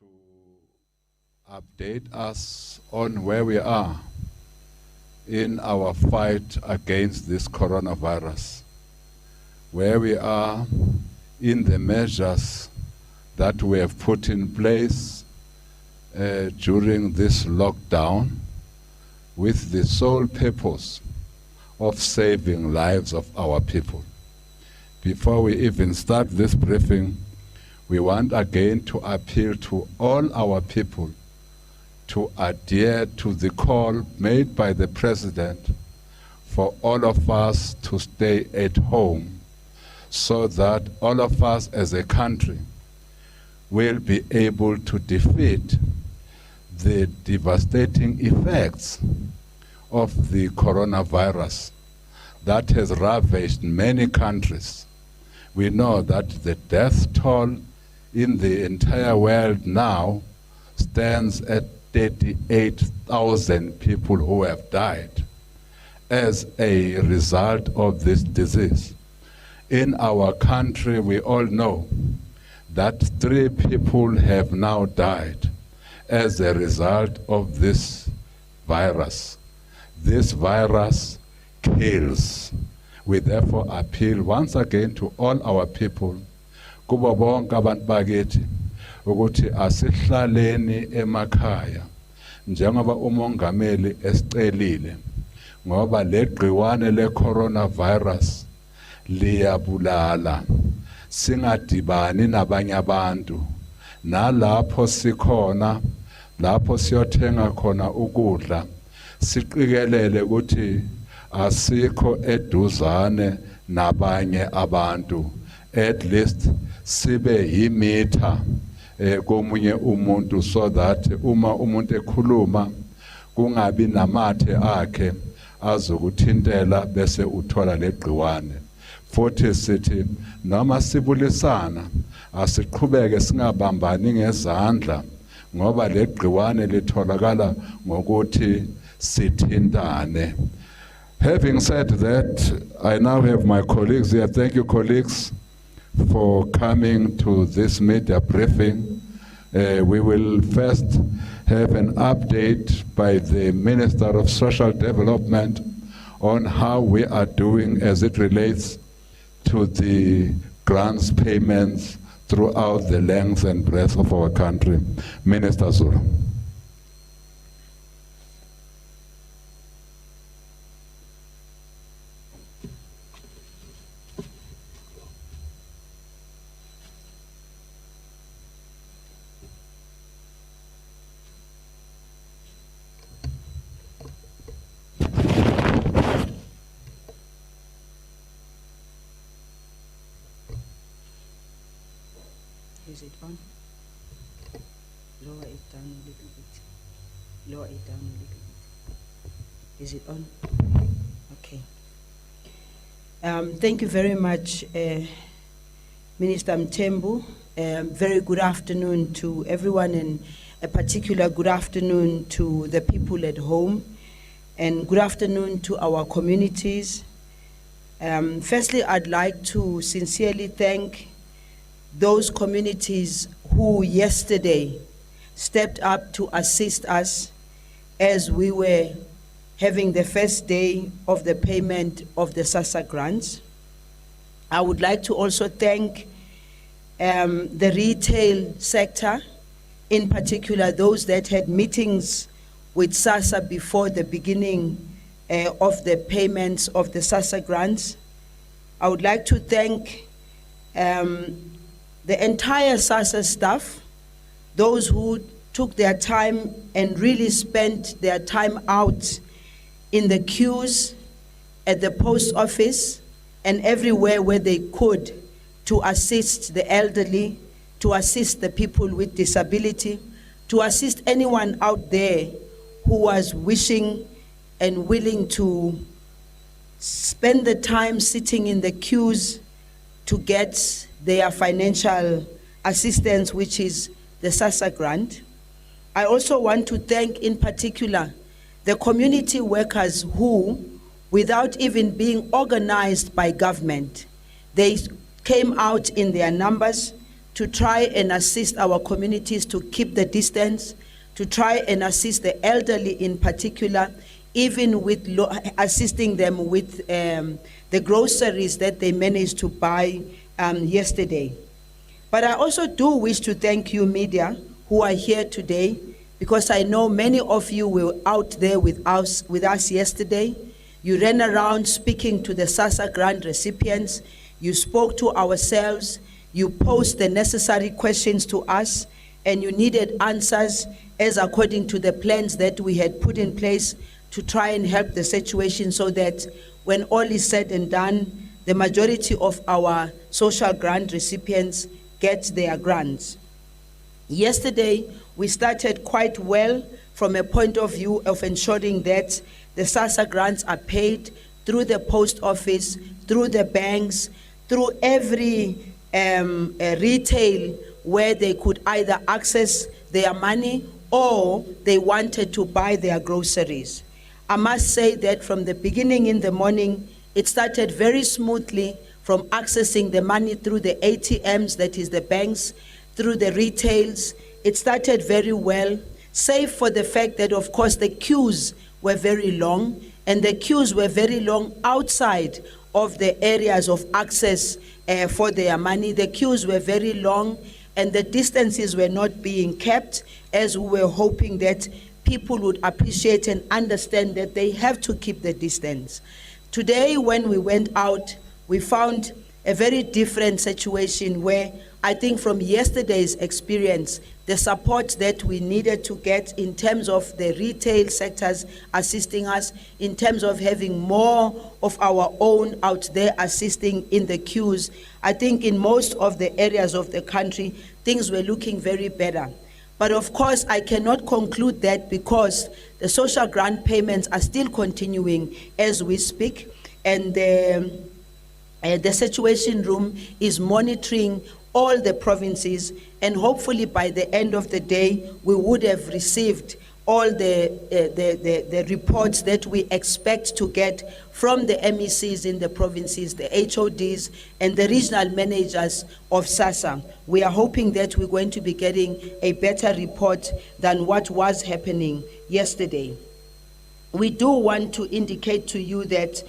to update us on where we are in our fight against this coronavirus, where we are in the measures that we have put in place during this lockdown with the sole purpose of saving lives of our people. Before we even start this briefing, we want again to appeal to all our people to adhere to the call made by the President for all of us to stay at home so that all of us as a country will be able to defeat the devastating effects of the coronavirus that has ravaged many countries. We know that the death toll in the entire world now stands at 38,000 people who have died as a result of this disease. In our country, we all know that 3 people have now died as a result of this virus. This virus kills. We therefore appeal once again to all our people, kubo bonke abantu bakithi, ukuthi asihlaleni emakhaya njengoba umongameli esicelile, ngoba legciwane le-coronavirus liyabulala. Singadibani nabanye abantu, nalapho sikhona, lapho siyothenga khona ukudla, siqikelele ukuthi asikho eduzane nabanye abantu, at least sibe yimitha komunye umuntu, so that uma umuntu ekhuluma kungabi namathe akhe azokuthintela bese uthola legciwane. Futhi sithi noma sibulisana asiqhubeke singabambani ngezandla, ngoba legciwane litholakala ngokuthi sithintane. Having said that, I now have my colleagues here. Thank you, colleagues, for coming to this media briefing. We will first have an update by the Minister of Social Development on how we are doing as it relates to the grants payments throughout the length and breadth of our country. Minister Zulu. Is it on? Lower it down a little bit. Lower it down a little bit. Is it on? Okay. Thank you very much, Minister Mthembu. Very good afternoon to everyone, and a particular good afternoon to the people at home, and good afternoon to our communities. Firstly, I'd like to sincerely thank those communities who yesterday stepped up to assist us as we were having the first day of the payment of the SASSA grants. I would like to also thank the retail sector, in particular those that had meetings with SASSA before the beginning of the payments of the SASSA grants. I would like to thank the entire SASSA staff, those who took their time and really spent their time out in the queues, at the post office, and everywhere where they could to assist the elderly, to assist the people with disability, to assist anyone out there who was wishing and willing to spend the time sitting in the queues to get their financial assistance, which is the SASSA grant. I also want to thank in particular the community workers who, without even being organized by government, they came out in their numbers, to try and assist our communities to keep the distance, to try and assist the elderly in particular, even with assisting them with the groceries that they managed to buy yesterday. But I also do wish to thank you, media, who are here today, because I know many of you were out there with us yesterday. You ran around speaking to the SASSA grant recipients. You spoke to ourselves. You posed the necessary questions to us, and you needed answers as according to the plans that we had put in place to try and help the situation, so that when all is said and done, the majority of our social grant recipients get their grants. Yesterday, we started quite well from a point of view of ensuring that the SASSA grants are paid through the post office, through the banks, through every retail where they could either access their money or they wanted to buy their groceries. I must say that from the beginning in the morning, it started very smoothly, from accessing the money through the ATMs, that is the banks, through the retails. It started very well, save for the fact that, of course, the queues were very long, and the queues were very long outside of the areas of access for their money. The queues were very long, and the distances were not being kept, as we were hoping that people would appreciate and understand that they have to keep the distance. Today, when we went out, we found a very different situation where I think from yesterday's experience, the support that we needed to get in terms of the retail sectors assisting us, in terms of having more of our own out there assisting in the queues, I think in most of the areas of the country, things were looking very better. But of course, I cannot conclude that, because the social grant payments are still continuing as we speak, and the situation room is monitoring all the provinces, and hopefully by the end of the day, we would have received all the reports that we expect to get from the MECs in the provinces, the HODs, and the regional managers of SASSA. We are hoping that we're going to be getting a better report than what was happening yesterday. We do want to indicate to you that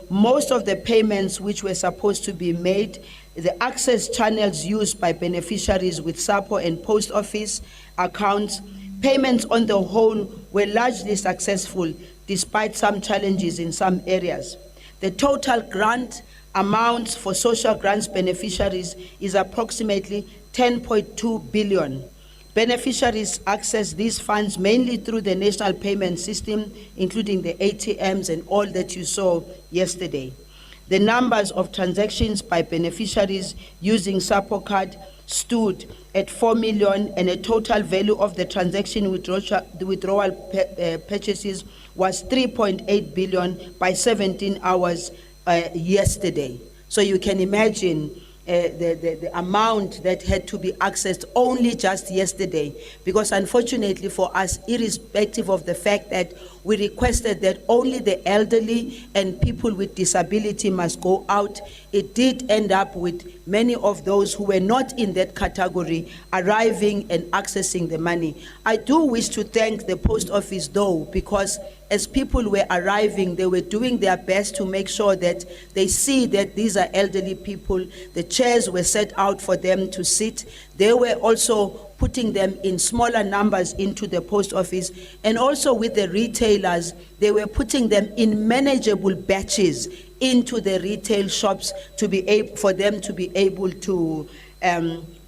most of the payments which were supposed to be made, the access channels used by beneficiaries with SAPO and post office accounts, payments on the whole were largely successful despite some challenges in some areas. The total grant amount for social grants beneficiaries is approximately 10.2 billion. Beneficiaries access these funds mainly through the national payment system, including the ATMs and all that you saw yesterday. The numbers of transactions by beneficiaries using SAPO card stood at 4 million, and a total value of the transaction withdrawal purchases was 3.8 billion by 17 hours yesterday. So you can imagine the amount that had to be accessed only just yesterday, because unfortunately for us, irrespective of the fact that we requested that only the elderly and people with disability must go out, it did end up with many of those who were not in that category arriving and accessing the money. I do wish to thank the post office though, because as people were arriving, they were doing their best to make sure that they see that these are elderly people. The chairs were set out for them to sit. They were also putting them in smaller numbers into the post office, and also with the retailers, they were putting them in manageable batches into the retail shops to be able, for them to be able to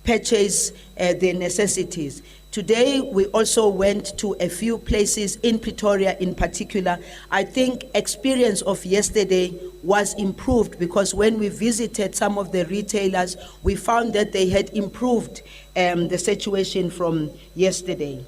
purchase their necessities. Today, we also went to a few places in Pretoria in particular. I think experience of yesterday was improved, because when we visited some of the retailers, we found that they had improved the situation from yesterday.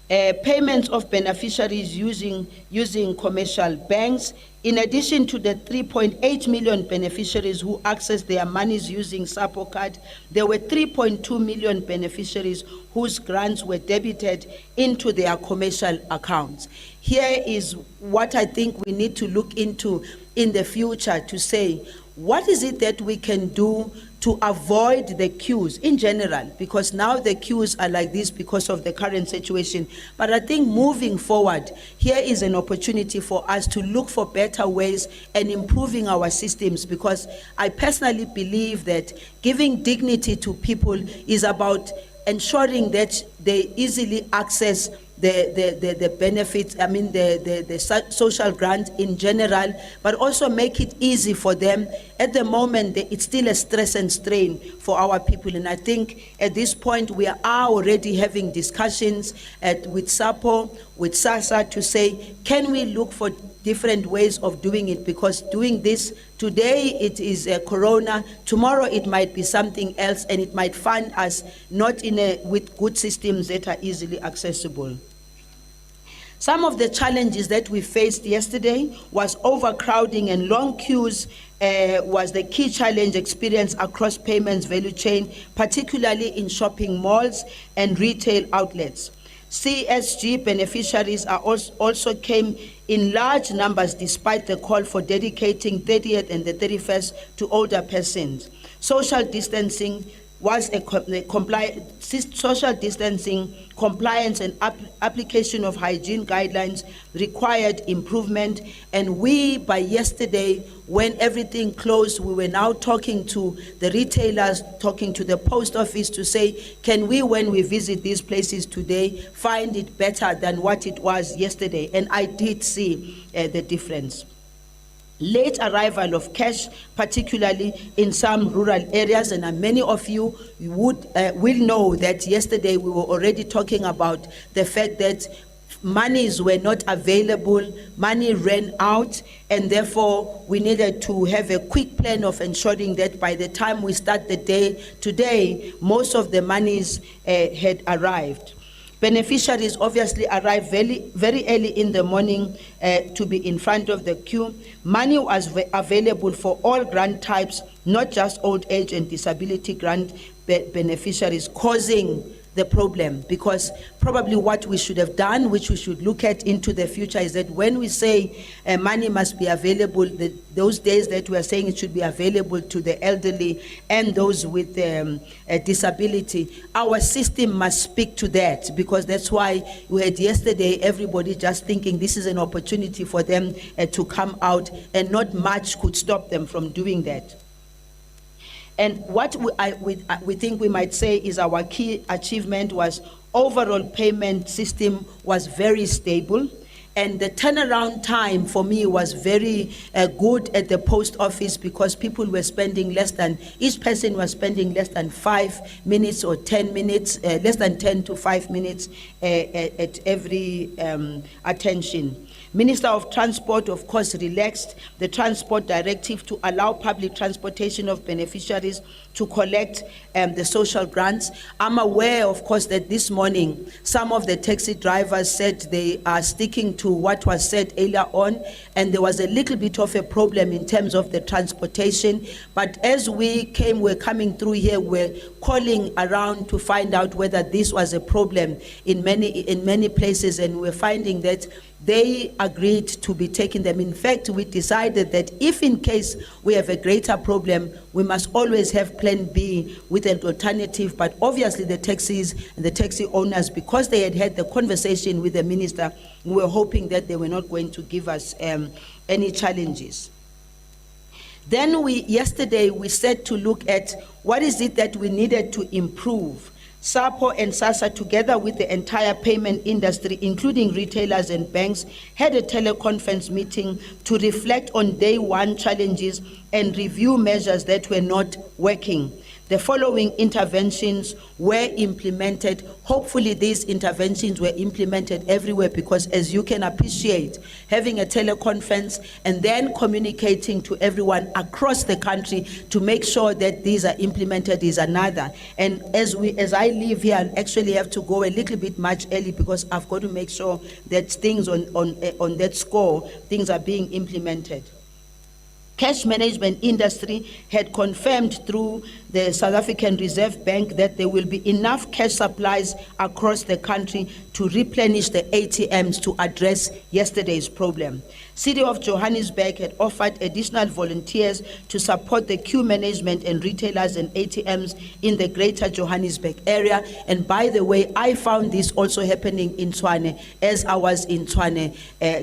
Payments of beneficiaries using commercial banks. In addition to the 3.8 million beneficiaries who accessed their monies using SAPO card, there were 3.2 million beneficiaries whose grants were debited into their commercial accounts. Here is what I think we need to look into in the future, to say, what is it that we can do to avoid the queues in general, because now the queues are like this because of the current situation. But I think moving forward, here is an opportunity for us to look for better ways and improving our systems, because I personally believe that giving dignity to people is about ensuring that they easily access the benefits, I mean the social grant in general, but also make it easy for them. At the moment, it's still a stress and strain for our people, and I think at this point we are already having discussions with SAPO, with SASA, to say, can we look for different ways of doing it, because doing this today, it is corona, tomorrow it might be something else, and it might find us not with good systems that are easily accessible. Some of the challenges that we faced yesterday was overcrowding, and long queues was the key challenge experienced across payments value chain, particularly in shopping malls and retail outlets. CSG beneficiaries also came in large numbers despite the call for dedicating 30th and the 31st to older persons. Social distancing was social distancing, compliance and application of hygiene guidelines required improvement. And we, by yesterday, when everything closed, we were now talking to the retailers, talking to the post office to say, can we, when we visit these places today, find it better than what it was yesterday? And I did see the difference. Late arrival of cash, particularly in some rural areas, and many of you will know that yesterday we were already talking about the fact that monies were not available, money ran out, and therefore we needed to have a quick plan of ensuring that by the time we start the day today, most of the monies had arrived. Beneficiaries obviously arrived very early in the morning to be in front of the queue. Money was available for all grant types, not just old age and disability grant beneficiaries, causing the problem, because probably what we should have done, which we should look at into the future, is that when we say money must be available, those days that we are saying it should be available to the elderly and those with a disability, our system must speak to that, because that's why we had yesterday everybody just thinking this is an opportunity for them to come out, and not much could stop them from doing that. And what we think we might say is our key achievement was overall payment system was very stable, and the turnaround time for me was very good at the post office, because people were spending each person was spending less than 5 minutes or 10 minutes, less than 10 to 5 minutes at every attention. Minister of Transport, of course, relaxed the transport directive to allow public transportation of beneficiaries to collect the social grants. I'm aware, of course, that this morning some of the taxi drivers said they are sticking to what was said earlier on, and there was a little bit of a problem in terms of the transportation. But as we're coming through here, we're calling around to find out whether this was a problem in many places, and we're finding that they agreed to be taking them. In fact, we decided that if in case we have a greater problem, we must always have plan B with an alternative. But obviously the taxis and the taxi owners, because they had the conversation with the minister, we were hoping that they were not going to give us any challenges. Then yesterday we said to look at what is it that we needed to improve. SAPO and SASA, together with the entire payment industry, including retailers and banks, had a teleconference meeting to reflect on day one challenges and review measures that were not working. The following interventions were implemented. Hopefully these interventions were implemented everywhere, because as you can appreciate, having a teleconference and then communicating to everyone across the country to make sure that these are implemented is another. And as I leave here, I actually have to go a little bit much early, because I've got to make sure that things on that score, things are being implemented. Cash management industry had confirmed through the South African Reserve Bank that there will be enough cash supplies across the country to replenish the ATMs to address yesterday's problem. City of Johannesburg had offered additional volunteers to support the queue management and retailers and ATMs in the greater Johannesburg area. And by the way, I found this also happening in Tshwane as I was in Tshwane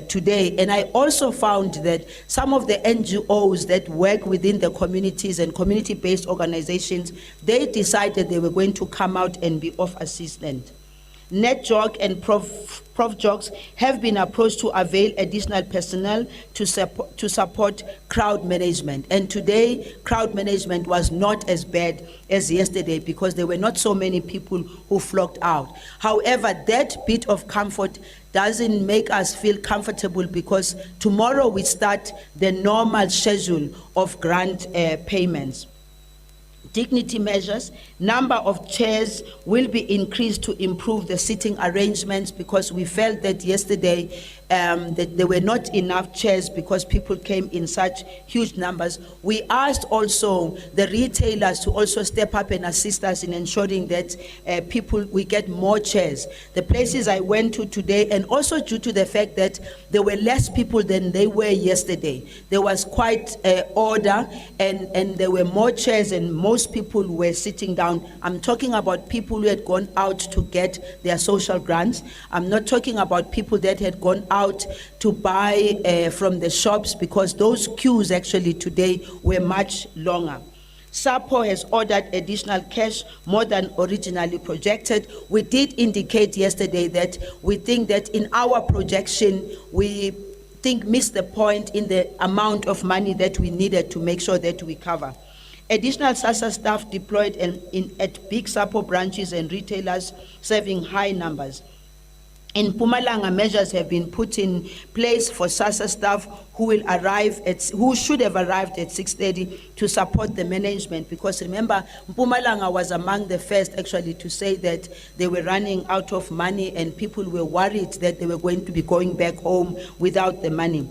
today. And I also found that some of the NGOs that work within the communities and community-based organizations, they decided they were going to come out and be of assistance. NetJog and ProfJogs have been approached to avail additional personnel to support crowd management. And today, crowd management was not as bad as yesterday because there were not so many people who flocked out. However, that bit of comfort doesn't make us feel comfortable because tomorrow we start the normal schedule of grant payments. Dignity measures, number of chairs will be increased to improve the seating arrangements because we felt that yesterday that there were not enough chairs because people came in such huge numbers. We asked also the retailers to also step up and assist us in ensuring that we get more chairs. The places I went to today, and also due to the fact that there were less people than they were yesterday, there was quite order and there were more chairs and most people were sitting down. I'm talking about people who had gone out to get their social grants. I'm not talking about people that had gone out to buy from the shops because those queues actually today were much longer. SAPO has ordered additional cash more than originally projected. We did indicate yesterday that we think that in our projection, we missed the point in the amount of money that we needed to make sure that we cover. Additional SASSA staff deployed at big SAPO branches and retailers serving high numbers. In Mpumalanga, measures have been put in place for SASSA staff who should have arrived at 6:30 to support the management, because remember, Mpumalanga was among the first actually to say that they were running out of money and people were worried that they were going to be going back home without the money.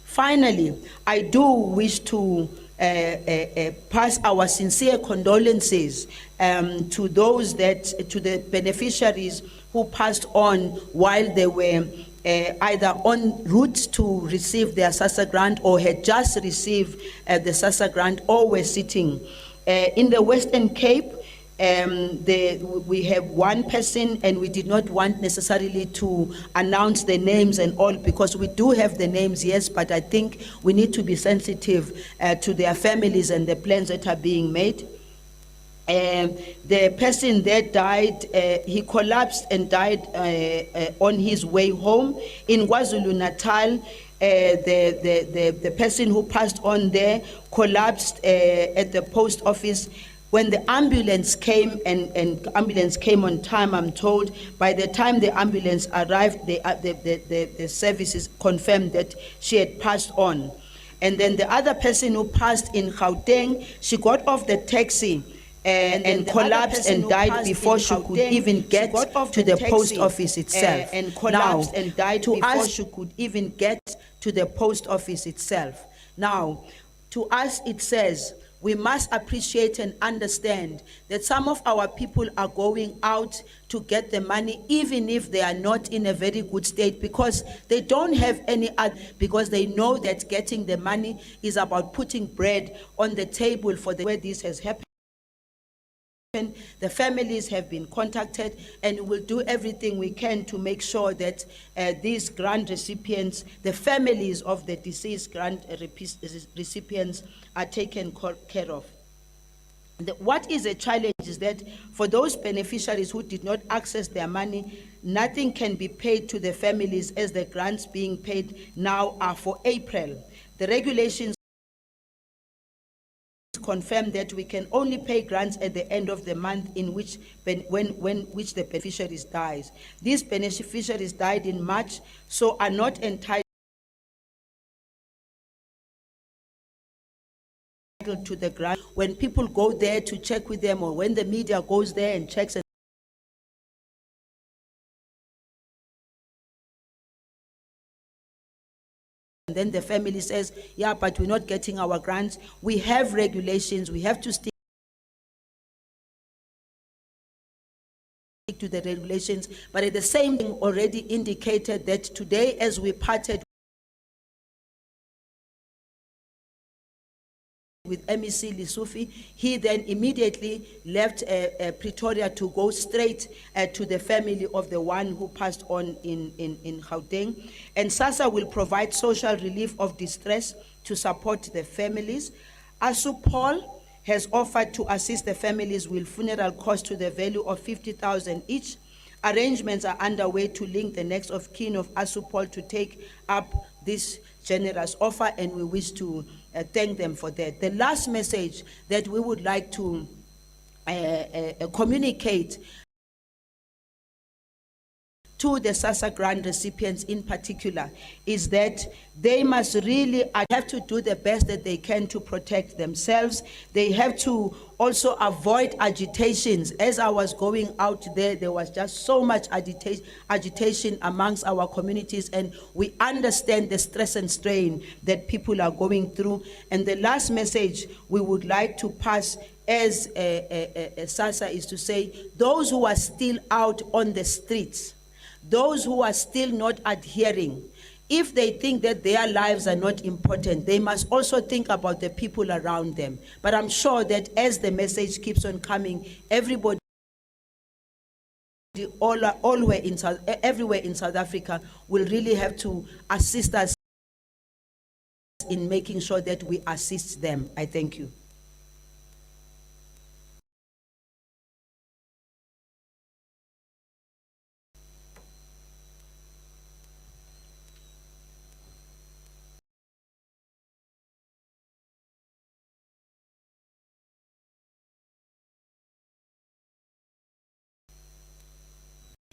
Finally, I do wish to pass our sincere condolences to the beneficiaries who passed on while they were either en route to receive their SASSA grant or had just received the SASSA grant or were sitting. In the Western Cape, we have one person, and we did not want necessarily to announce the names and all, because we do have the names, yes, but I think we need to be sensitive to their families and the plans that are being made. The person that died, he collapsed and died on his way home in KwaZulu-Natal. The person who passed on there collapsed at the post office. When the ambulance came, and ambulance came on time, I'm told, by the time the ambulance arrived, the services confirmed that she had passed on. And then the other person who passed in Gauteng, she got off the taxi and collapsed and died before she could even get to the post office itself. And collapsed and died before she could even get to the post office itself. Now, to us it says, we must appreciate and understand that some of our people are going out to get the money, even if they are not in a very good state, because they don't have any other, because they know that getting the money is about putting bread on the table for where this has happened. The families have been contacted, and we'll do everything we can to make sure that these grant recipients, the families of the deceased grant recipients, are taken care of. What is a challenge is that for those beneficiaries who did not access their money, nothing can be paid to the families, as the grants being paid now are for April. The regulations confirm that we can only pay grants at the end of the month in which which the beneficiaries dies. These beneficiaries died in March, so are not entitled to the grant. When people go there to check with them, or when the media goes there and checks, and then the family says, yeah, but we're not getting our grants. We have regulations, we have to stick to the regulations, but at the same time already indicated that today, as we parted with MEC Lisufi, he then immediately left Pretoria to go straight to the family of the one who passed on in Gauteng. And SASSA will provide social relief of distress to support the families. ASUPOL has offered to assist the families with funeral costs to the value of 50,000 each. Arrangements are underway to link the next of kin of ASUPOL to take up this generous offer, and we wish to thank them for that. The last message that we would like to communicate to the SASSA grant recipients in particular is that they must really have to do the best that they can to protect themselves. They have to also avoid agitations. As I was going out there was just so much agitation amongst our communities, and we understand the stress and strain that people are going through. And the last message we would like to pass as SASSA is to say, those who are still out on the streets, those who are still not adhering, if they think that their lives are not important, they must also think about the people around them. But I'm sure that as the message keeps on coming, everybody everywhere in South Africa will really have to assist us in making sure that we assist them. I thank you.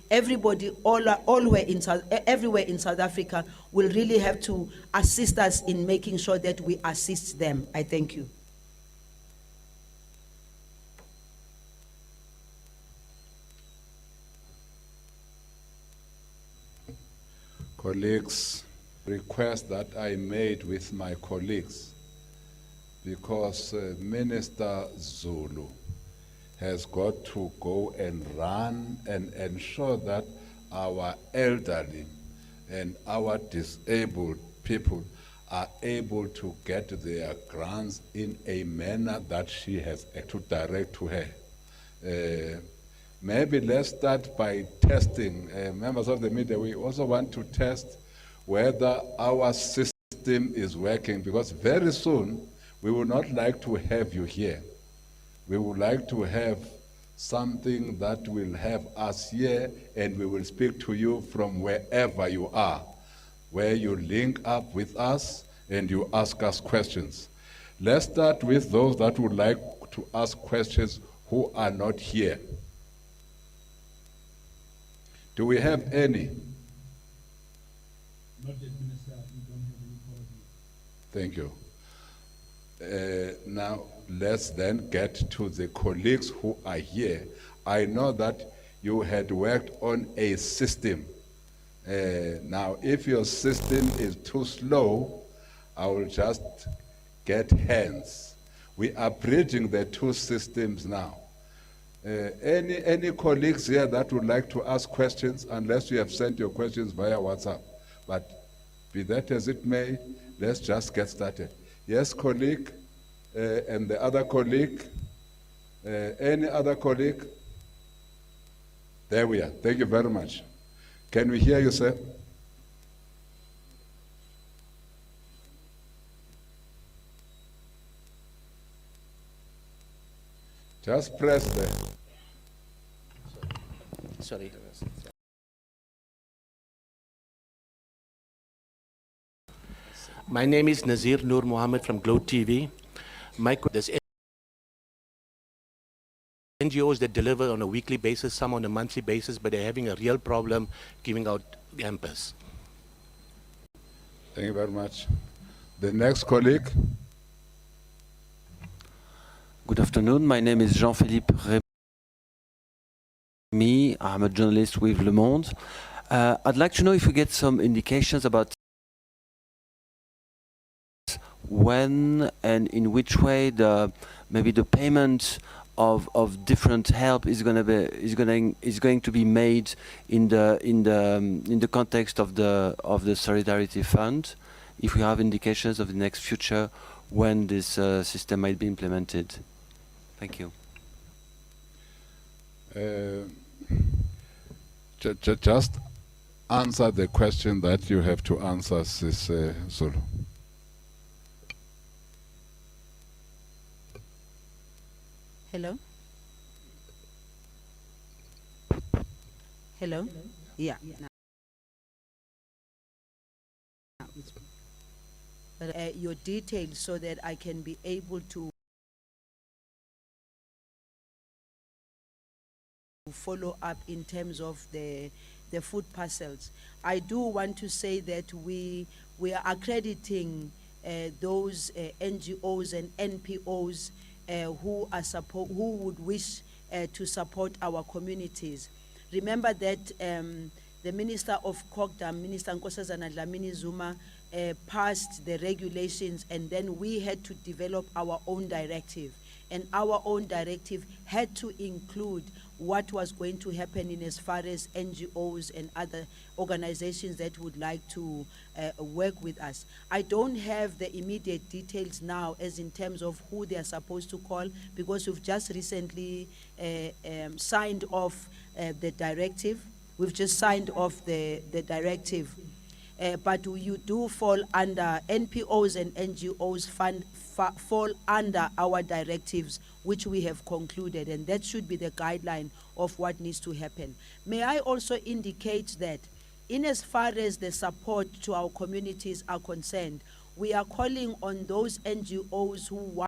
Everybody everywhere in South Africa will really have to assist us in making sure that we assist them. I thank you. Colleagues, request that I made with my colleagues, because Minister Zulu has got to go and run and ensure that our elderly and our disabled people are able to get their grants in a manner that she has to direct to her. Maybe let's start by testing. Members of the media, we also want to test whether our system is working, because very soon we would not like to have you here. We would like to have something that will have us here, and we will speak to you from wherever you are, where you link up with us and you ask us questions. Let's start with those that would like to ask questions who are not here. Do we have any? Not yet, Minister. We don't have any policy. Thank you. Now, let's then get to the colleagues who are here. I know that you had worked on a system. Now, if your system is too slow, I will just get hands. We are bridging the two systems now. Any colleagues here that would like to ask questions, unless you have sent your questions via WhatsApp? But be that as it may, let's just get started. Yes, colleague, and the other colleague, any other colleague? There we are. Thank you very much. Can we hear you, sir? Just press there. Sorry. My name is Nazir Noor Mohammed from Glow TV. There's NGOs that deliver on a weekly basis, some on a monthly basis, but they're having a real problem giving out hampers. Thank you very much. The next colleague. Good afternoon. My name is Jean-Philippe Remy. I'm a journalist with Le Monde. I'd like to know if we get some indications about when and in which way maybe the payment of different help is going to be made in the context of the Solidarity Fund, if we have indications of the next future when this system might be implemented. Thank you. Just answer the question that you have to answer, Sis Zulu. Hello? Hello? Yeah. Now it's- But, your details so that I can be able to follow up in terms of the food parcels. I do want to say that we are accrediting those NGOs and NPOs who would wish to support our communities. Remember that the Minister of Kokdam, Minister Nkosazana Dlamini Zuma, passed the regulations, and then we had to develop our own directive. And our own directive had to include what was going to happen in as far as NGOs and other organizations that would like to work with us. I don't have the immediate details now as in terms of who they are supposed to call, because we've just recently signed off the directive. We've just signed off the directive. But you do fall under NPOs and NGOs fall under our directives, which we have concluded, and that should be the guideline of what needs to happen. May I also indicate that in as far as the support to our communities are concerned, we are calling on those NGOs who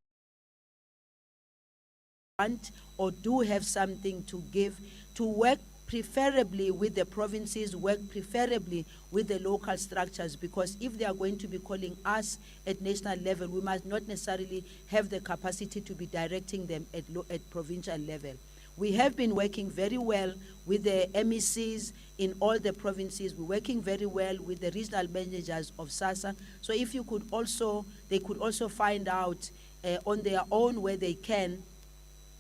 want or do have something to give to work preferably with the provinces, work preferably with the local structures, because if they are going to be calling us at national level, we must not necessarily have the capacity to be directing them at provincial level. We have been working very well with the MECs in all the provinces. We're working very well with the regional managers of SASSA. So if you could also, they could also find out on their own where they can,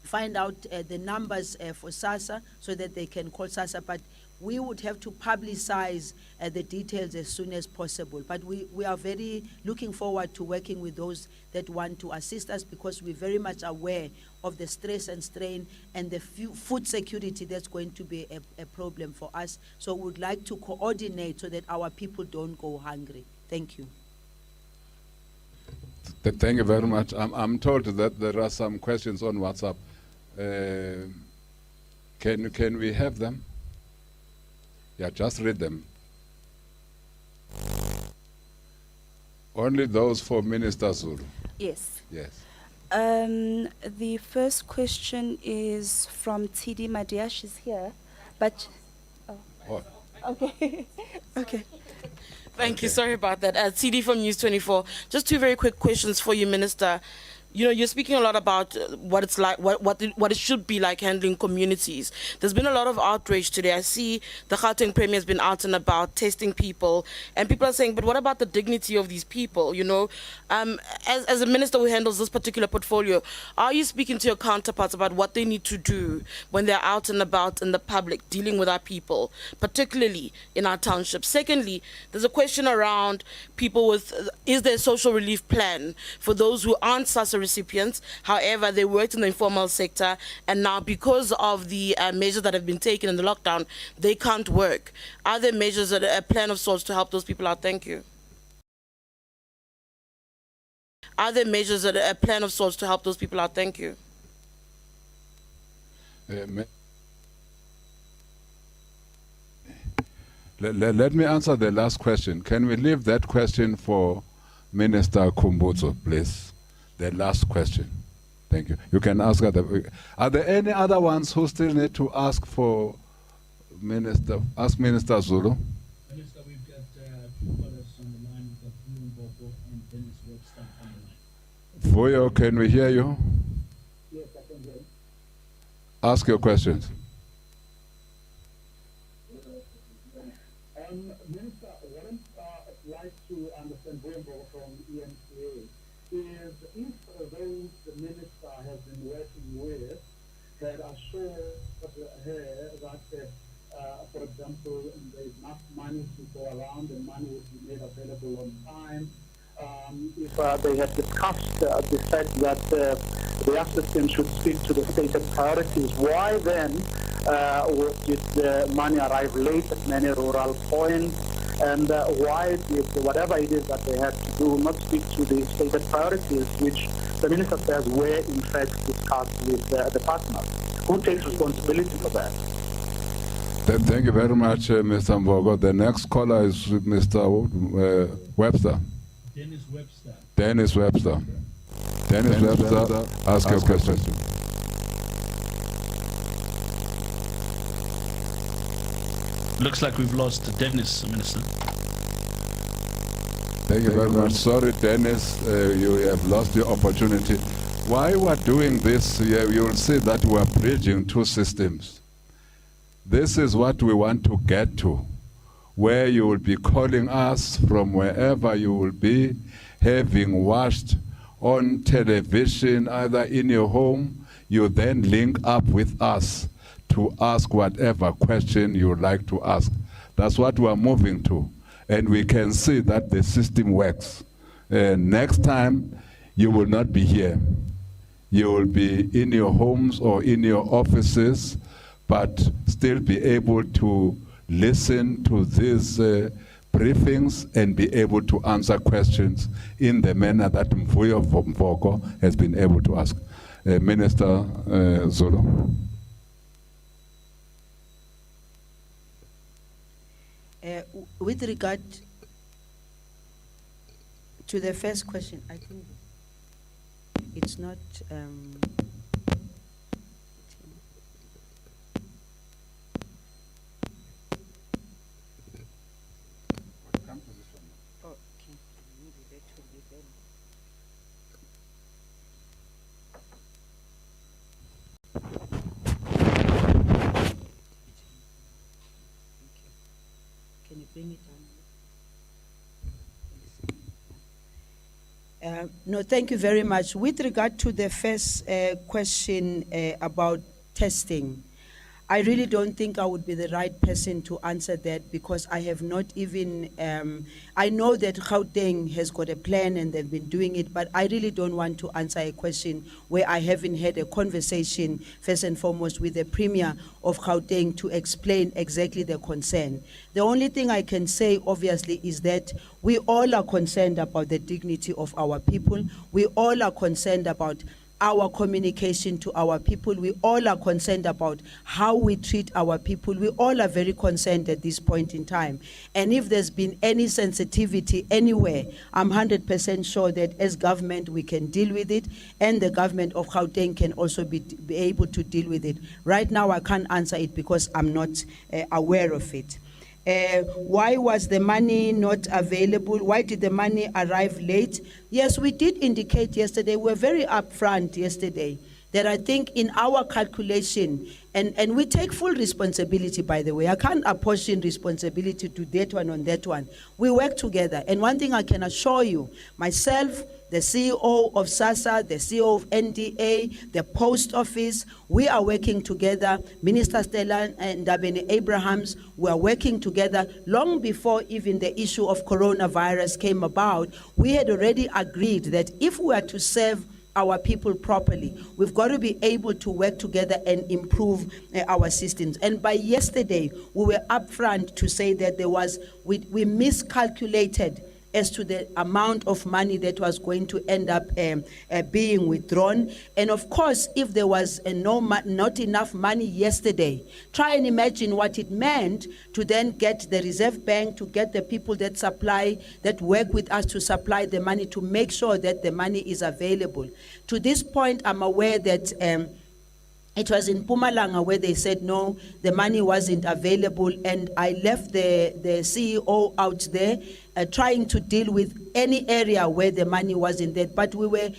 find out the numbers for SASSA so that they can call SASSA, but we would have to publicize the details as soon as possible. But we are very looking forward to working with those that want to assist us, because we're very much aware of the stress and strain and the food security that's going to be a problem for us. So we'd like to coordinate so that our people don't go hungry. Thank you. Thank you very much. I'm told that there are some questions on WhatsApp. Can we have them? Yeah, just read them. Only those for Minister Zulu. Yes. Yes. The first question is from TD Madia. She's here, but Oh, okay, okay. Thank you. Sorry about that. CD from News 24. Just two very quick questions for you, Minister. You know, you're speaking a lot about what it's like, what it should be like handling communities. There's been a lot of outrage today. I see the Gauteng Premier has been out and about testing people, and people are saying, but what about the dignity of these people? You know, as a minister who handles this particular portfolio, are you speaking to your counterparts about what they need to do when they're out and about in the public dealing with our people, particularly in our townships? Secondly, there's a question around people with, is there a social relief plan for those who aren't SASSA recipients, however they worked in the informal sector, and now because of the measures that have been taken in the lockdown, they can't work? Are there measures, a plan of sorts to help those people out? Thank you. Are there measures, a plan of sorts to help those people out? Thank you. Let me answer the last question. Can we leave that question for Minister Khumbudzo, please? The last question. Thank you. You can ask other. Are there any other ones who still need to ask for Minister? Ask Minister Zulu. Minister, we've got two callers on the line. We've got Vuyo Mboko and Dennis Webster on the line. Vuyo, can we hear you? Yes, I can hear you. Ask your questions. Minister, what I'd like to understand, Vuyo Mboko from EMCA, is if those the minister has been working with had assured her that, for example, there's enough money to go around and money would be made available on time. If they had discussed the fact that the applicant should speak to the stated priorities, why then did the money arrive late at many rural points? And why did whatever it is that they had to do not speak to the stated priorities, which the minister says were in fact discussed with the partners? Who takes responsibility for that? Thank you very much, Mr. Mbogo. The next caller is Mr. Webster. Dennis Webster. Dennis Webster. Dennis Webster, ask your question. Looks like we've lost Dennis, Minister. Thank you very much. Sorry, Dennis, you have lost your opportunity. Why we're doing this, you will see that we're bridging two systems. This is what we want to get to, where you will be calling us from wherever you will be, having watched on television, either in your home, you then link up with us to ask whatever question you would like to ask. That's what we're moving to. And we can see that the system works. Next time, you will not be here. You will be in your homes or in your offices, but still be able to listen to these briefings and be able to answer questions in the manner that Mvuyo Mvoko has been able to ask. Minister Zulu. With regard to the first question, I think it's not. Oh, okay. Maybe that will be better. Can you bring it down? No, thank you very much. With regard to the first question about testing, I really don't think I would be the right person to answer that, because I have not even, I know that Gauteng has got a plan and they've been doing it, but I really don't want to answer a question where I haven't had a conversation, first and foremost, with the Premier of Gauteng to explain exactly the concern. The only thing I can say, obviously, is that we all are concerned about the dignity of our people. We all are concerned about our communication to our people. We all are concerned about how we treat our people. We all are very concerned at this point in time. And if there's been any sensitivity anywhere, I'm 100% sure that as government we can deal with it, and the government of Gauteng can also be able to deal with it. Right now I can't answer it because I'm not aware of it. Why was the money not available? Why did the money arrive late? Yes, we did indicate yesterday, we were very upfront yesterday, that I think in our calculation, and we take full responsibility, by the way. I can't apportion responsibility to that one on that one. We work together. And one thing I can assure you, myself, the CEO of SASSA, the CEO of NDA, the Post Office, we are working together. Minister Stella and Ndabeni Abrahams, we are working together long before even the issue of coronavirus came about. We had already agreed that if we are to serve our people properly, we've got to be able to work together and improve our systems. And by yesterday, we were upfront to say that we miscalculated as to the amount of money that was going to end up being withdrawn. And of course, if there was not enough money yesterday, try and imagine what it meant to then get the Reserve Bank, to get the people that work with us to supply the money, to make sure that the money is available. To this point, I'm aware that it was in Mpumalanga where they said, no, the money wasn't available, and I left the CEO out there trying to deal with any area where the money wasn't there. But we were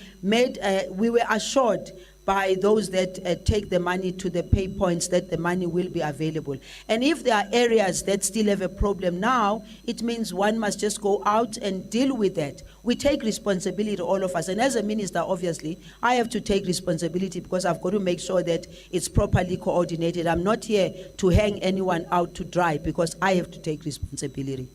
assured by those that take the money to the pay points, that the money will be available. And if there are areas that still have a problem now, it means one must just go out and deal with that. We take responsibility, all of us. And as a minister, obviously, I have to take responsibility because I've got to make sure that it's properly coordinated. I'm not here to hang anyone out to dry because I have to take responsibility.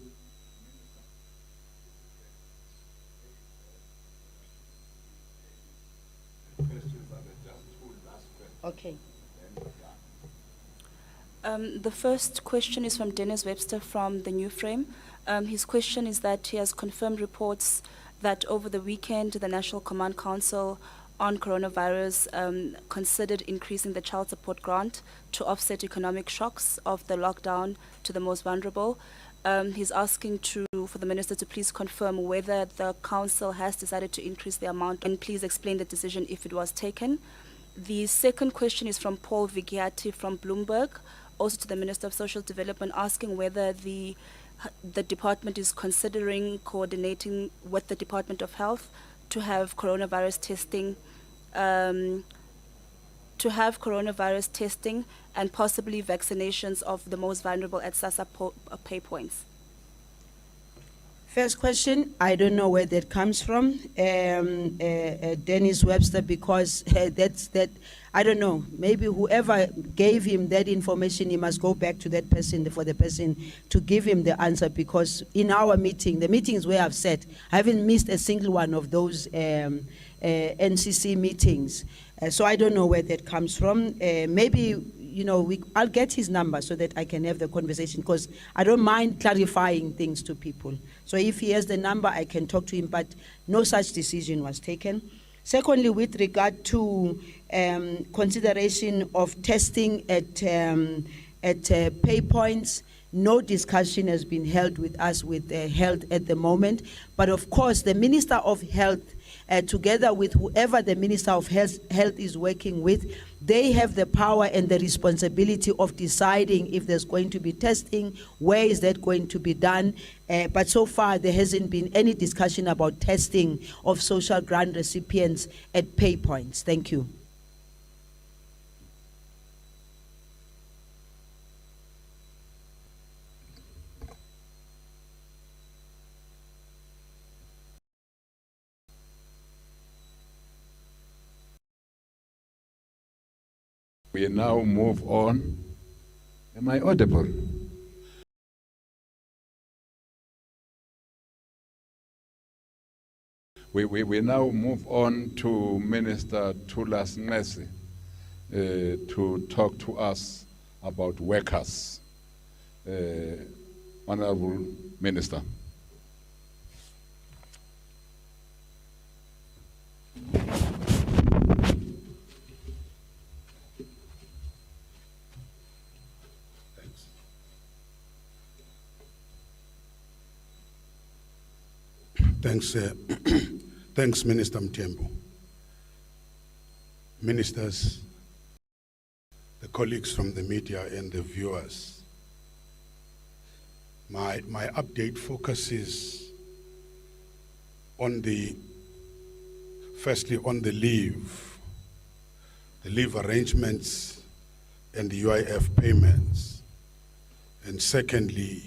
Okay. The first question is from Dennis Webster from the New Frame. His question is that he has confirmed reports that over the weekend, the National Command Council on Coronavirus considered increasing the child support grant to offset economic shocks of the lockdown to the most vulnerable. He's asking for the minister to please confirm whether the council has decided to increase the amount, and please explain the decision if it was taken. The second question is from Paul Vigiati from Bloomberg, also to the Minister of Social Development, asking whether the department is considering coordinating with the Department of Health to have coronavirus testing, and possibly vaccinations of the most vulnerable at SASSA pay points. First question, I don't know where that comes from, Dennis Webster, because I don't know, maybe whoever gave him that information, he must go back to that person for the person to give him the answer, because in our meeting, the meetings where I've sat, I haven't missed a single one of those NCC meetings. So I don't know where that comes from. Maybe, I'll get his number so that I can have the conversation, because I don't mind clarifying things to people. So if he has the number, I can talk to him, but no such decision was taken. Secondly, with regard to consideration of testing at pay points, no discussion has been held with us with health at the moment. But of course, the Minister of Health, together with whoever the Minister of Health is working with, they have the power and the responsibility of deciding if there's going to be testing, where is that going to be done. But so far, there hasn't been any discussion about testing of social grant recipients at pay points. Thank you. We now move on. Am I audible? We now move on to Minister Thulas Nxesi to talk to us about workers. Honorable Minister. Thanks, Minister Mthembu. Ministers, the colleagues from the media and the viewers. My update focuses on firstly on the leave arrangements and the UIF payments. And secondly,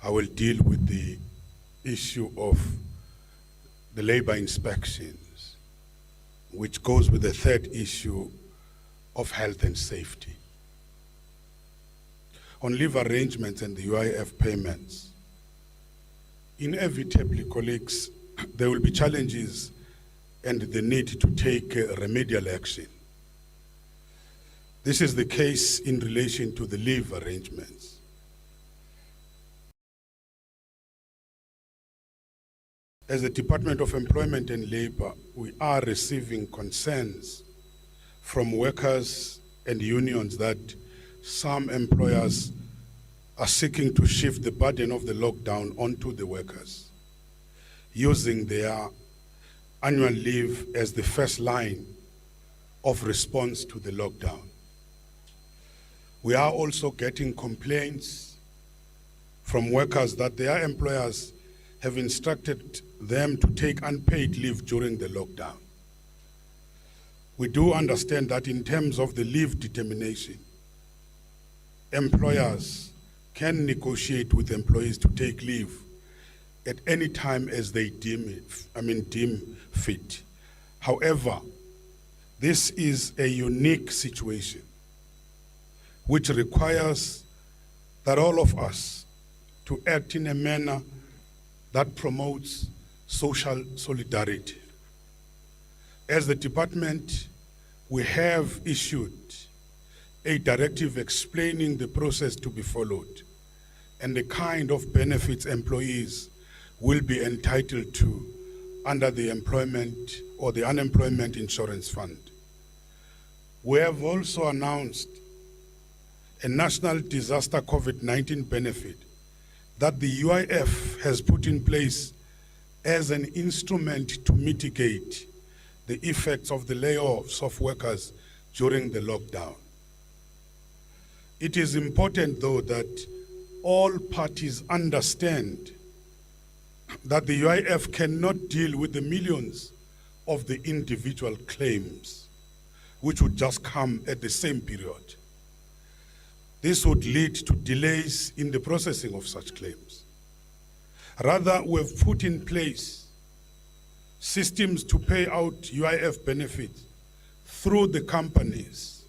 I will deal with the issue of the labor inspections, which goes with the third issue of health and safety. On leave arrangements and the UIF payments, inevitably, colleagues, there will be challenges and the need to take remedial action. This is the case in relation to the leave arrangements. As the Department of Employment and Labor, we are receiving concerns from workers and unions that some employers are seeking to shift the burden of the lockdown onto the workers, using their annual leave as the first line of response to the lockdown. We are also getting complaints from workers that their employers have instructed them to take unpaid leave during the lockdown. we do understand that in terms of the leave determination, employers can negotiate with employees to take leave at any time as they deem fit. However, this is a unique situation which requires that all of us to act in a manner that promotes social solidarity. As the department, we have issued a directive explaining the process to be followed and the kind of benefits employees will be entitled to under the employment or the unemployment insurance fund. We have also announced a national disaster COVID-19 benefit that the UIF has put in place as an instrument to mitigate the effects of the layoffs of workers during the lockdown. It is important, though, that all parties understand that the UIF cannot deal with the millions of the individual claims which would just come at the same period. This would lead to delays in the processing of such claims. Rather, we've put in place systems to pay out UIF benefits through the companies,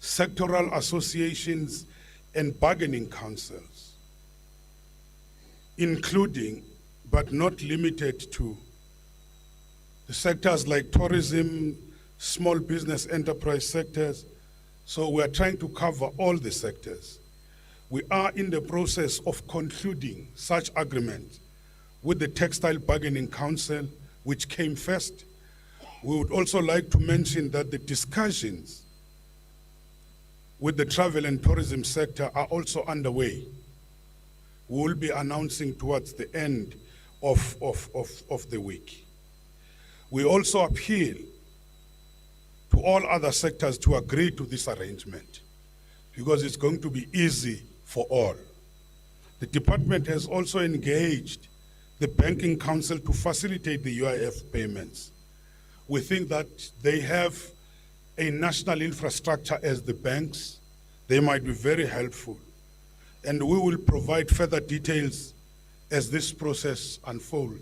sectoral associations, and bargaining councils, including but not limited to the sectors like tourism, small business enterprise sectors. So we are trying to cover all the sectors. We are in the process of concluding such agreements with the Textile Bargaining Council, which came first. We would also like to mention that the discussions with the travel and tourism sector are also underway. We will be announcing towards the end of the week. We also appeal to all other sectors to agree to this arrangement because it's going to be easy for all. The department has also engaged the Banking Council to facilitate the UIF payments. We think that they have a national infrastructure as the banks. They might be very helpful. And we will provide further details as this process unfolds.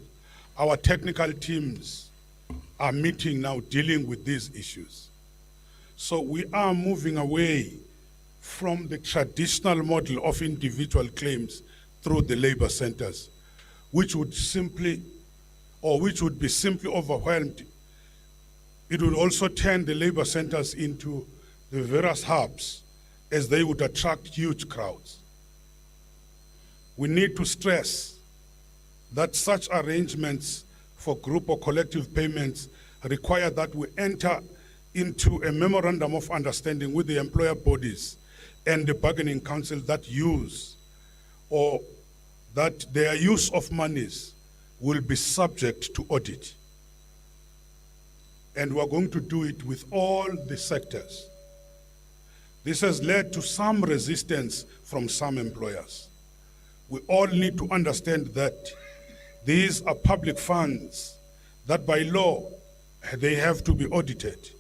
Our technical teams are meeting now dealing with these issues. So we are moving away from the traditional model of individual claims through the labor centers, which would be simply overwhelmed. It would also turn the labor centers into the various hubs as they would attract huge crowds. We need to stress that such arrangements for group or collective payments require that we enter into a memorandum of understanding with the employer bodies and the bargaining council that use or that their use of monies will be subject to audit. And we're going to do it with all the sectors. This has led to some resistance from some employers. We all need to understand that these are public funds that by law they have to be audited.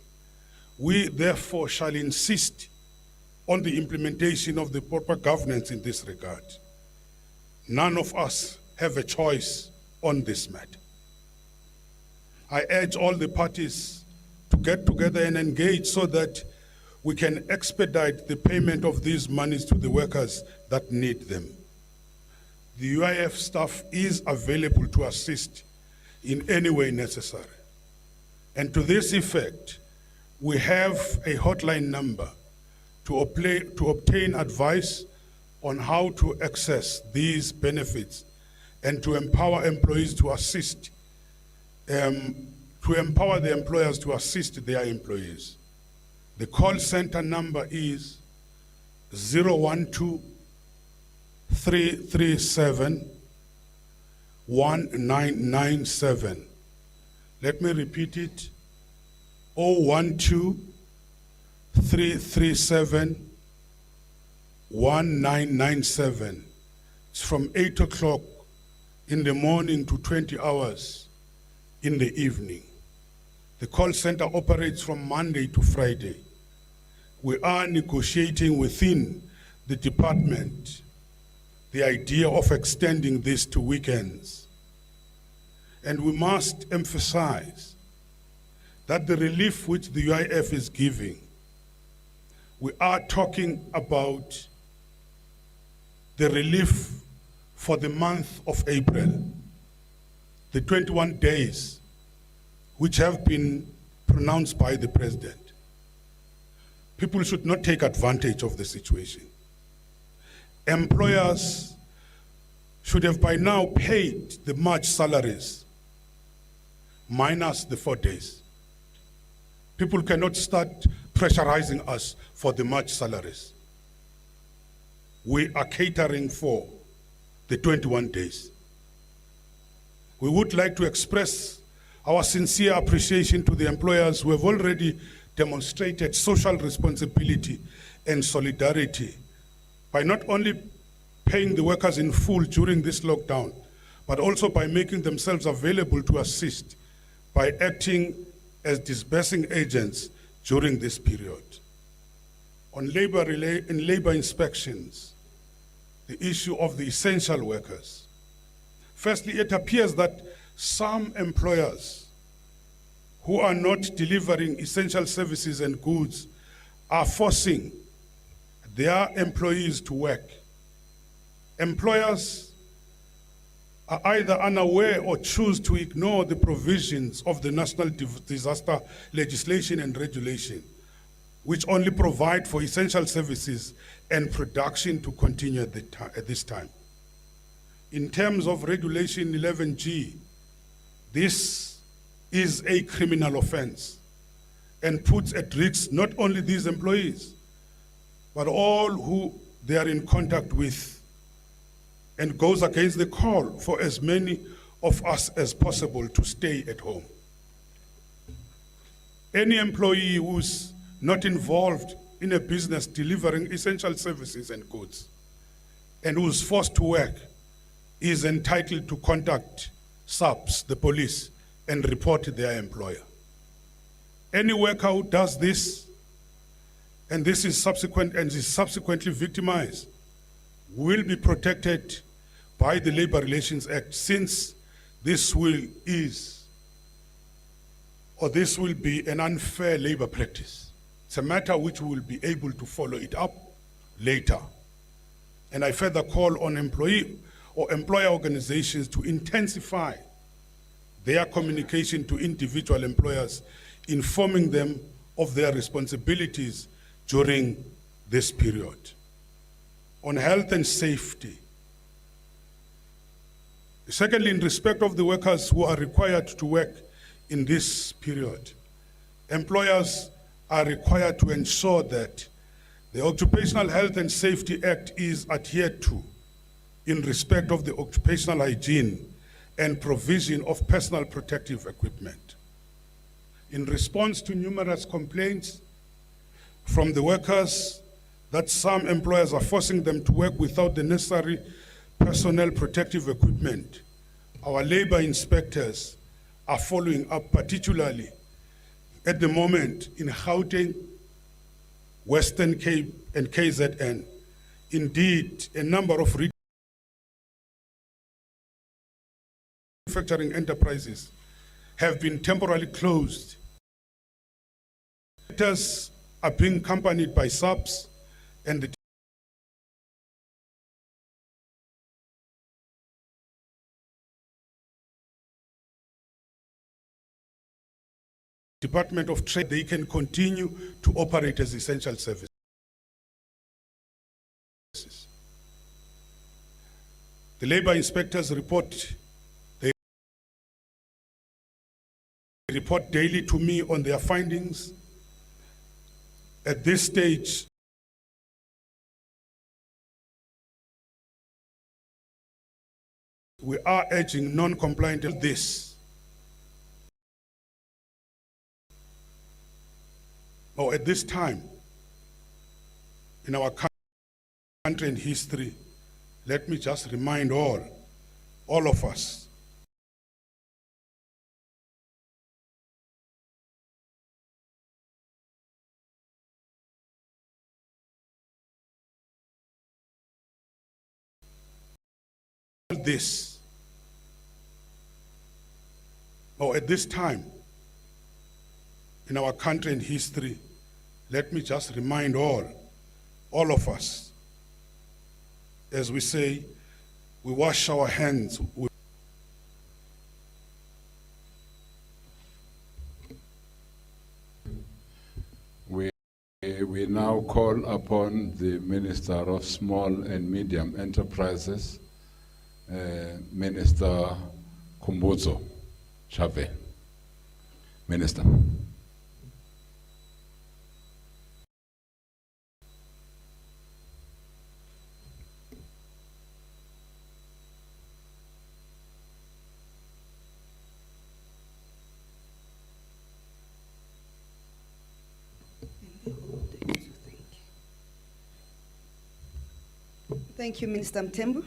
We therefore shall insist on the implementation of the proper governance in this regard. None of us have a choice on this matter. I urge all the parties to get together and engage so that we can expedite the payment of these monies to the workers that need them. The UIF staff is available to assist in any way necessary. And to this effect, we have a hotline number to obtain advice on how to access these benefits and to empower employees to assist, to empower the employers to assist their employees. The call center number is 012 337 1997. Let me repeat it. 012 337 1997. It's from 8 o'clock in the morning to 20 hours in the evening. The call center operates from Monday to Friday. We are negotiating within the department the idea of extending this to weekends. And we must emphasize that the relief which the UIF is giving, we are talking about the relief for the month of April, the 21 days which have been pronounced by the president. People should not take advantage of the situation. Employers should have by now paid the March salaries minus the 4 days. People cannot start pressurizing us for the March salaries. We are catering for the 21 days. We would like to express our sincere appreciation to the employers who have already demonstrated social responsibility and solidarity by not only paying the workers in full during this lockdown, but also by making themselves available to assist by acting as disbursing agents during this period. On labor inspections, the issue of the essential workers. Firstly, it appears that some employers who are not delivering essential services and goods are forcing their employees to work. Employers are either unaware or choose to ignore the provisions of the national disaster legislation and regulation, which only provide for essential services and production to continue at this time. In terms of Regulation 11G, this is a criminal offense and puts at risk not only these employees, but all who they are in contact with, and goes against the call for as many of us as possible to stay at home. Any employee who's not involved in a business delivering essential services and goods and who's forced to work is entitled to contact SAPS, the police, and report their employer. Any worker who does this and is subsequently victimized will be protected by the Labor Relations Act, since this will be an unfair labor practice. It's a matter which we will be able to follow it up later. And I further call on employee or employer organizations to intensify their communication to individual employers, informing them of their responsibilities during this period. On health and safety. Secondly, in respect of the workers who are required to work in this period, employers are required to ensure that the Occupational Health and Safety Act is adhered to in respect of the occupational hygiene and provision of personal protective equipment. In response to numerous complaints from the workers that some employers are forcing them to work without the necessary personnel protective equipment, our labor inspectors are following up, particularly at the moment in Gauteng, Western Cape, and KZN. Indeed, a number of manufacturing enterprises have been temporarily closed. Sectors are being accompanied by SAPS and the Department of Trade. They can continue to operate as essential services. The labor inspectors report daily to me on their findings. At this stage, we are urging non-compliant to this. Or at this time in our country and history, let me just remind all of us, this, or at this time in our country and history, let me just remind all of us, as we say, we wash our hands with We now call upon the Minister of Small and Medium Enterprises, Minister Khumbudzo Chave. Minister. Thank you, Minister Mtembu.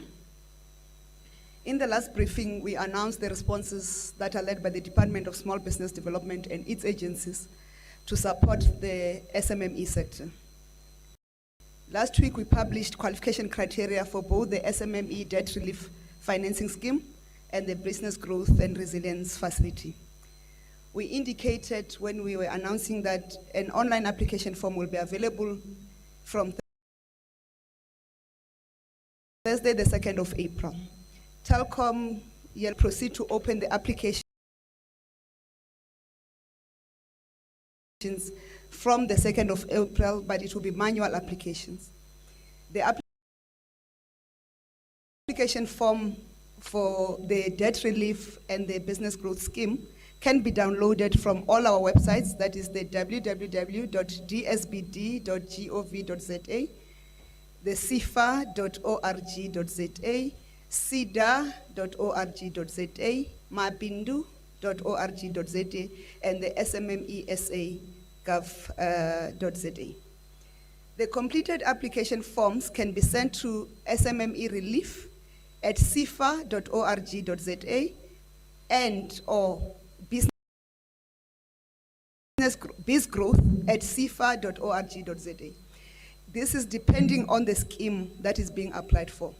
In the last briefing, we announced the responses that are led by the Department of Small Business Development and its agencies to support the SMME sector. Last week, we published qualification criteria for both the SMME Debt Relief Financing Scheme and the Business Growth and Resilience Facility. We indicated when we were announcing that an online application form will be available from Thursday, the 2nd of April. Telkom will proceed to open the applications from the 2nd of April, but it will be manual applications. The application form for the debt relief and the business growth scheme can be downloaded from all our websites, that is the www.dsbd.gov.za, the sifa.org.za, sida.org.za, mabindu.org.za, and the smmesa.gov.za. The completed application forms can be sent to smme-relief@sifa.org.za and or bizgrowth@sifa.org.za. This is depending on the scheme that is being applied for.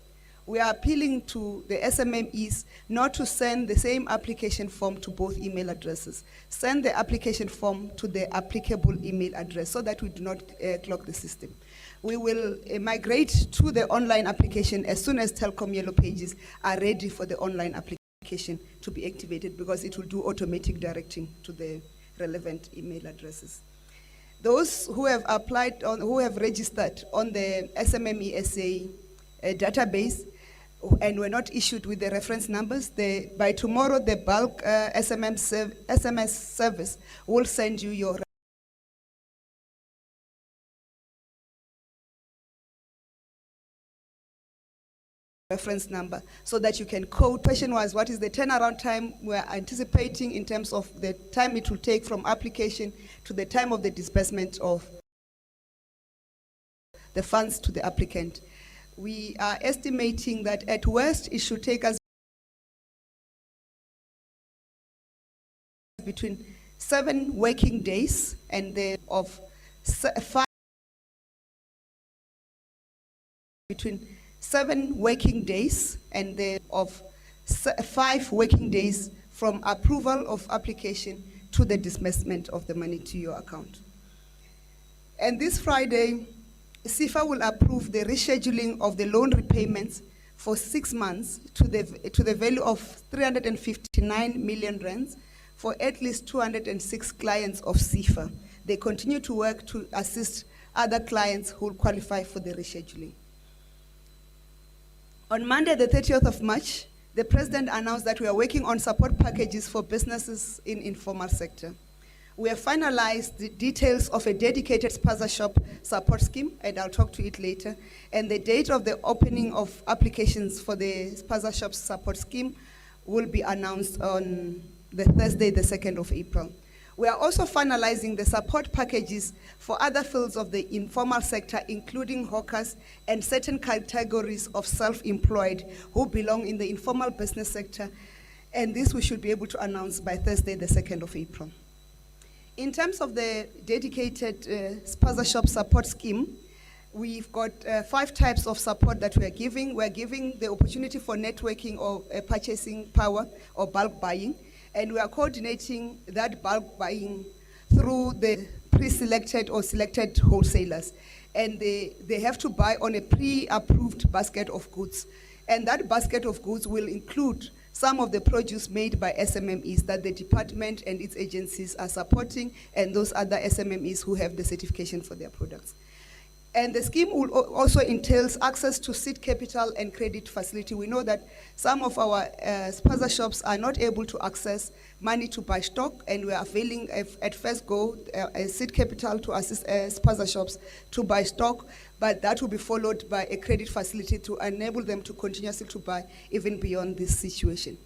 We are appealing to the SMMEs not to send the same application form to both email addresses. Send the application form to the applicable email address so that we do not clog the system. We will migrate to the online application as soon as Telkom Yellow Pages are ready for the online application to be activated, because it will do automatic directing to the relevant email addresses. Those who have applied on, who have registered on the SMMESA database and were not issued with the reference numbers, by tomorrow the bulk SMS service will send you your reference number so that you can code. Question was, what is the turnaround time we're anticipating in terms of the time it will take from application to the time of the disbursement of the funds to the applicant? We are estimating that at worst it should take us between 7 working days and between 7 working days and 5 working days from approval of application to the disbursement of the money to your account. And this Friday, SIFA will approve the rescheduling of the loan repayments for 6 months to the value of 359 million rands for at least 206 clients of SIFA. They continue to work to assist other clients who will qualify for the rescheduling. On Monday, the 30th of March, the President announced that we are working on support packages for businesses in informal sector. We have finalized the details of a dedicated spaza shop support scheme, and I'll talk to it later. And the date of the opening of applications for the spaza shop support scheme will be announced on the Thursday, the 2nd of April. We are also finalizing the support packages for other fields of the informal sector, including hawkers and certain categories of self-employed who belong in the informal business sector. And this we should be able to announce by Thursday, the 2nd of April. In terms of the dedicated spaza shop support scheme, We've got 5 types of support that we're giving. We're giving the opportunity for networking or purchasing power or bulk buying, and we are coordinating that bulk buying through the pre-selected or selected wholesalers. And they have to buy on a pre-approved basket of goods. And that basket of goods will include some of the produce made by SMMEs that the department and its agencies are supporting, and those other SMMEs who have the certification for their products. And the scheme will also entails access to seed capital and credit facility. We know that some of our spaza shops are not able to access money to buy stock, and we are availing at first go a seed capital to assist spaza shops to buy stock, but that will be followed by a credit facility to enable them to continuously to buy even beyond this situation.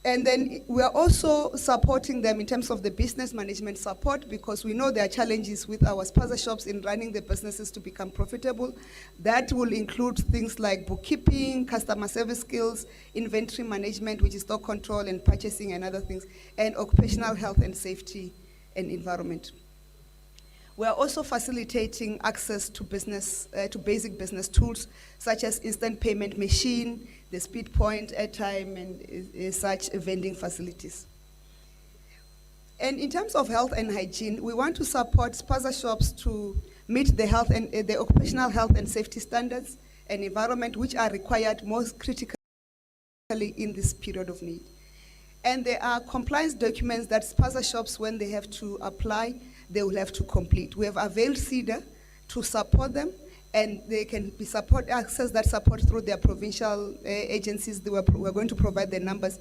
And then we are also supporting them in terms of the business management support, because we know there are challenges with our spaza shops in running the businesses to become profitable. That will include things like bookkeeping, customer service skills, inventory management, which is stock control and purchasing and other things, and occupational health and safety and environment. We are also facilitating access to business, to basic business tools, such as instant payment machine, the speed point, airtime, and such vending facilities. And in terms of health and hygiene, we want to support spaza shops to meet the health and the occupational health and safety standards and environment, which are required most critically in this period of need. And there are compliance documents that spaza shops, when they have to apply, they will have to complete. We have availed CEDA to support them, and they can be access that support through their provincial agencies. We're going to provide the numbers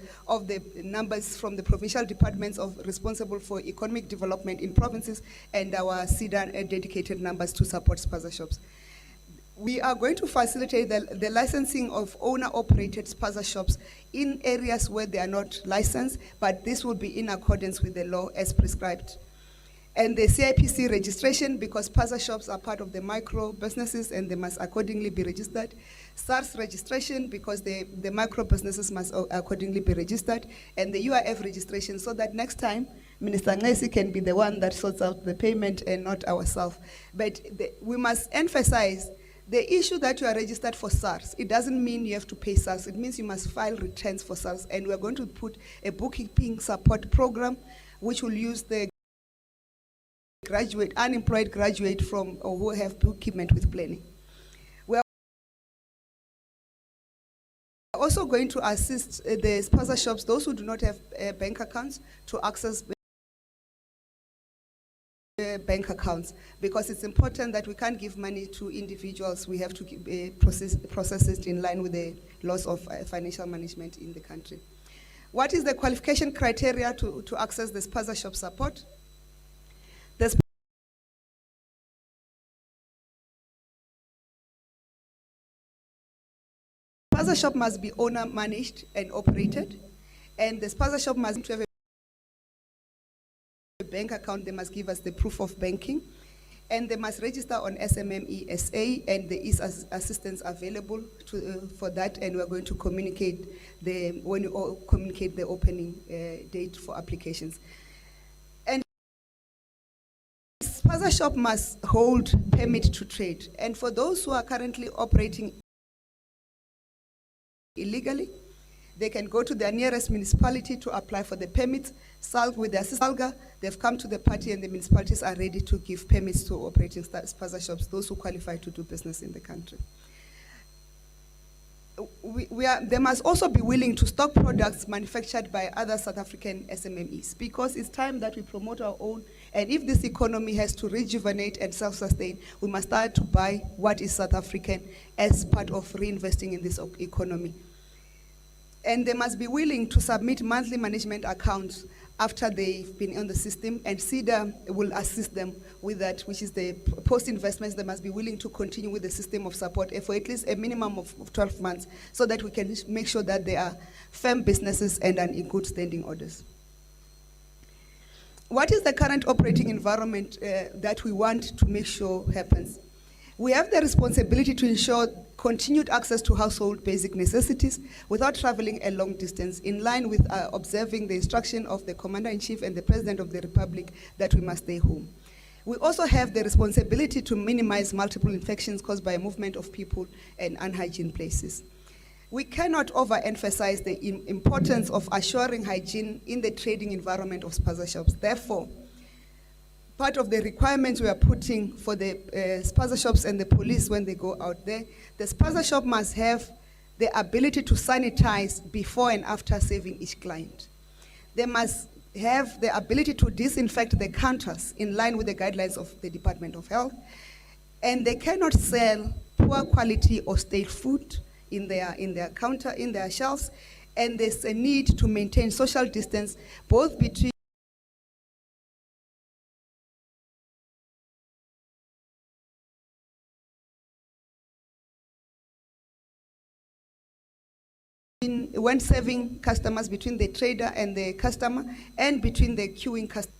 from the provincial departments responsible for economic development in provinces, and our CEDA dedicated numbers to support spaza shops. We are going to facilitate the licensing of owner-operated spaza shops in areas where they are not licensed, but this will be in accordance with the law as prescribed. And the CIPC registration, because spaza shops are part of the micro businesses and they must accordingly be registered. SARS registration, because the micro businesses must accordingly be registered. And the UIF registration, so that next time, Minister Ngesi can be the one that sorts out the payment and not ourselves. But we must emphasize the issue that you are registered for SARS. It doesn't mean you have to pay SARS. It means you must file returns for SARS. And we're going to put a bookkeeping support program, which will use the unemployed graduate from or who have bookkeeping with planning. We are also going to assist the spaza shops, those who do not have bank accounts, to access bank accounts, because it's important that we can't give money to individuals. We have to process it in line with the laws of financial management in the country. What is the qualification criteria to access the spaza shop support? The spaza shop must be owner managed and operated, and the spaza shop must have a bank account. They must give us the proof of banking, and they must register on SMME SA, and there is assistance available for that, and we're going to communicate when you communicate the opening date for applications. Spaza shop must hold permit to trade, and for those who are currently operating illegally, they can go to their nearest municipality to apply for the permits. With their SALGA, they've come to the party, and the municipalities are ready to give permits to operating spaza shops, those who qualify to do business in the country. They must also be willing to stock products manufactured by other South African SMMEs, because it's time that we promote our own. And if this economy has to rejuvenate and self-sustain, we must start to buy what is South African as part of reinvesting in this economy. And they must be willing to submit monthly management accounts after they've been on the system, and CEDA will assist them with that, which is the post-investments. They must be willing to continue with the system of support for at least a minimum of 12 months, so that we can make sure that they are firm businesses and are in good standing orders. What is the current operating environment that we want to make sure happens? We have the responsibility to ensure continued access to household basic necessities without traveling a long distance, in line with observing the instruction of the Commander-in-Chief and the President of the Republic that we must stay home. We also have the responsibility to minimize multiple infections caused by movement of people and unhygiene places. We cannot overemphasize the importance of assuring hygiene in the trading environment of spaza shops. Therefore, part of the requirements we are putting for the spaza shops and the police when they go out there, the spaza shop must have the ability to sanitize before and after serving each client. They must have the ability to disinfect the counters in line with the guidelines of the Department of Health. And they cannot sell poor quality or stale food in their counter, in their shelves. And there's a need to maintain social distance both between when serving customers, between the trader and the customer, and between the queuing customer.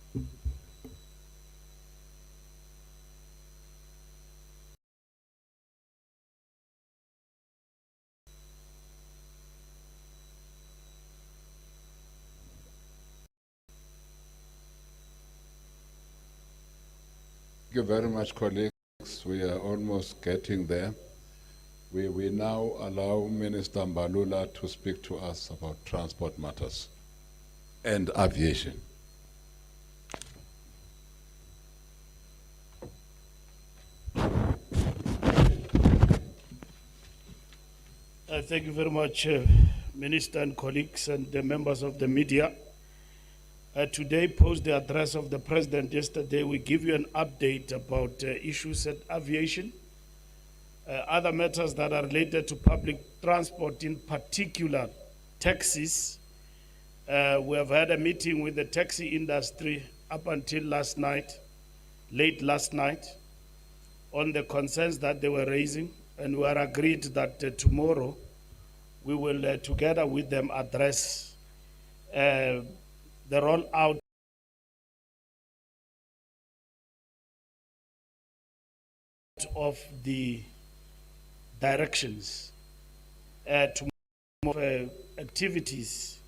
Thank you very much, colleagues. We are almost getting there. We now allow Minister Mbalula to speak to us about transport matters and aviation. Thank you very much, Minister and colleagues and the members of the media. Today, post the address of the President yesterday, we give you an update about issues at aviation, other matters that are related to public transport, in particular taxis. We have had a meeting with the taxi industry up until last night, late last night, on the concerns that they were raising, and we are agreed that tomorrow we will, together with them, address the rollout of the directions to move activities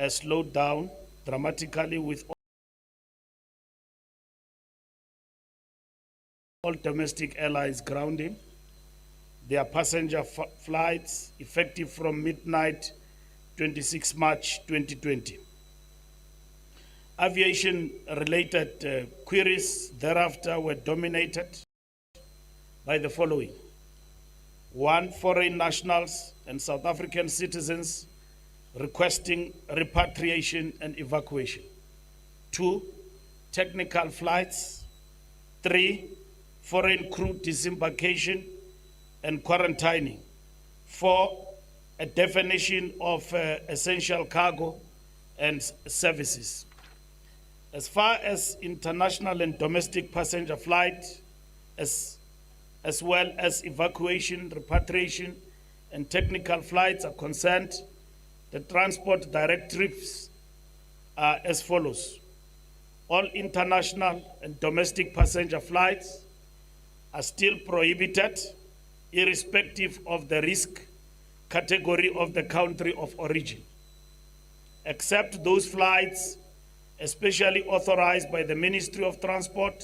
slowed down dramatically, with all domestic airlines grounding their passenger flights effective from midnight 26 March 2020. Aviation-related queries thereafter were dominated by the following. 1, foreign nationals and South African citizens requesting repatriation and evacuation. 2, technical flights. 3, foreign crew disembarkation and quarantining. 4, a definition of essential cargo and services. As far as international and domestic passenger flight, as well as evacuation, repatriation, and technical flights are concerned, the transport directives are as follows. All international and domestic passenger flights are still prohibited, irrespective of the risk category of the country of origin, except those flights especially authorized by the Ministry of Transport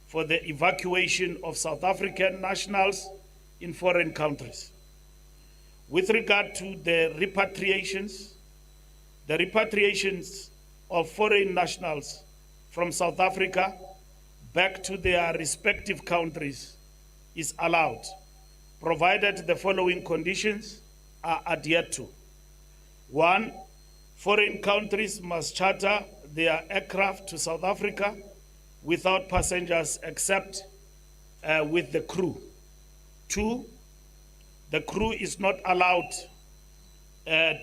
for the evacuation of South African nationals in foreign countries. With regard to the repatriations of foreign nationals from South Africa back to their respective countries is allowed, provided the following conditions are adhered to. 1, foreign countries must charter their aircraft to South Africa without passengers except with the crew. 2, the crew is not allowed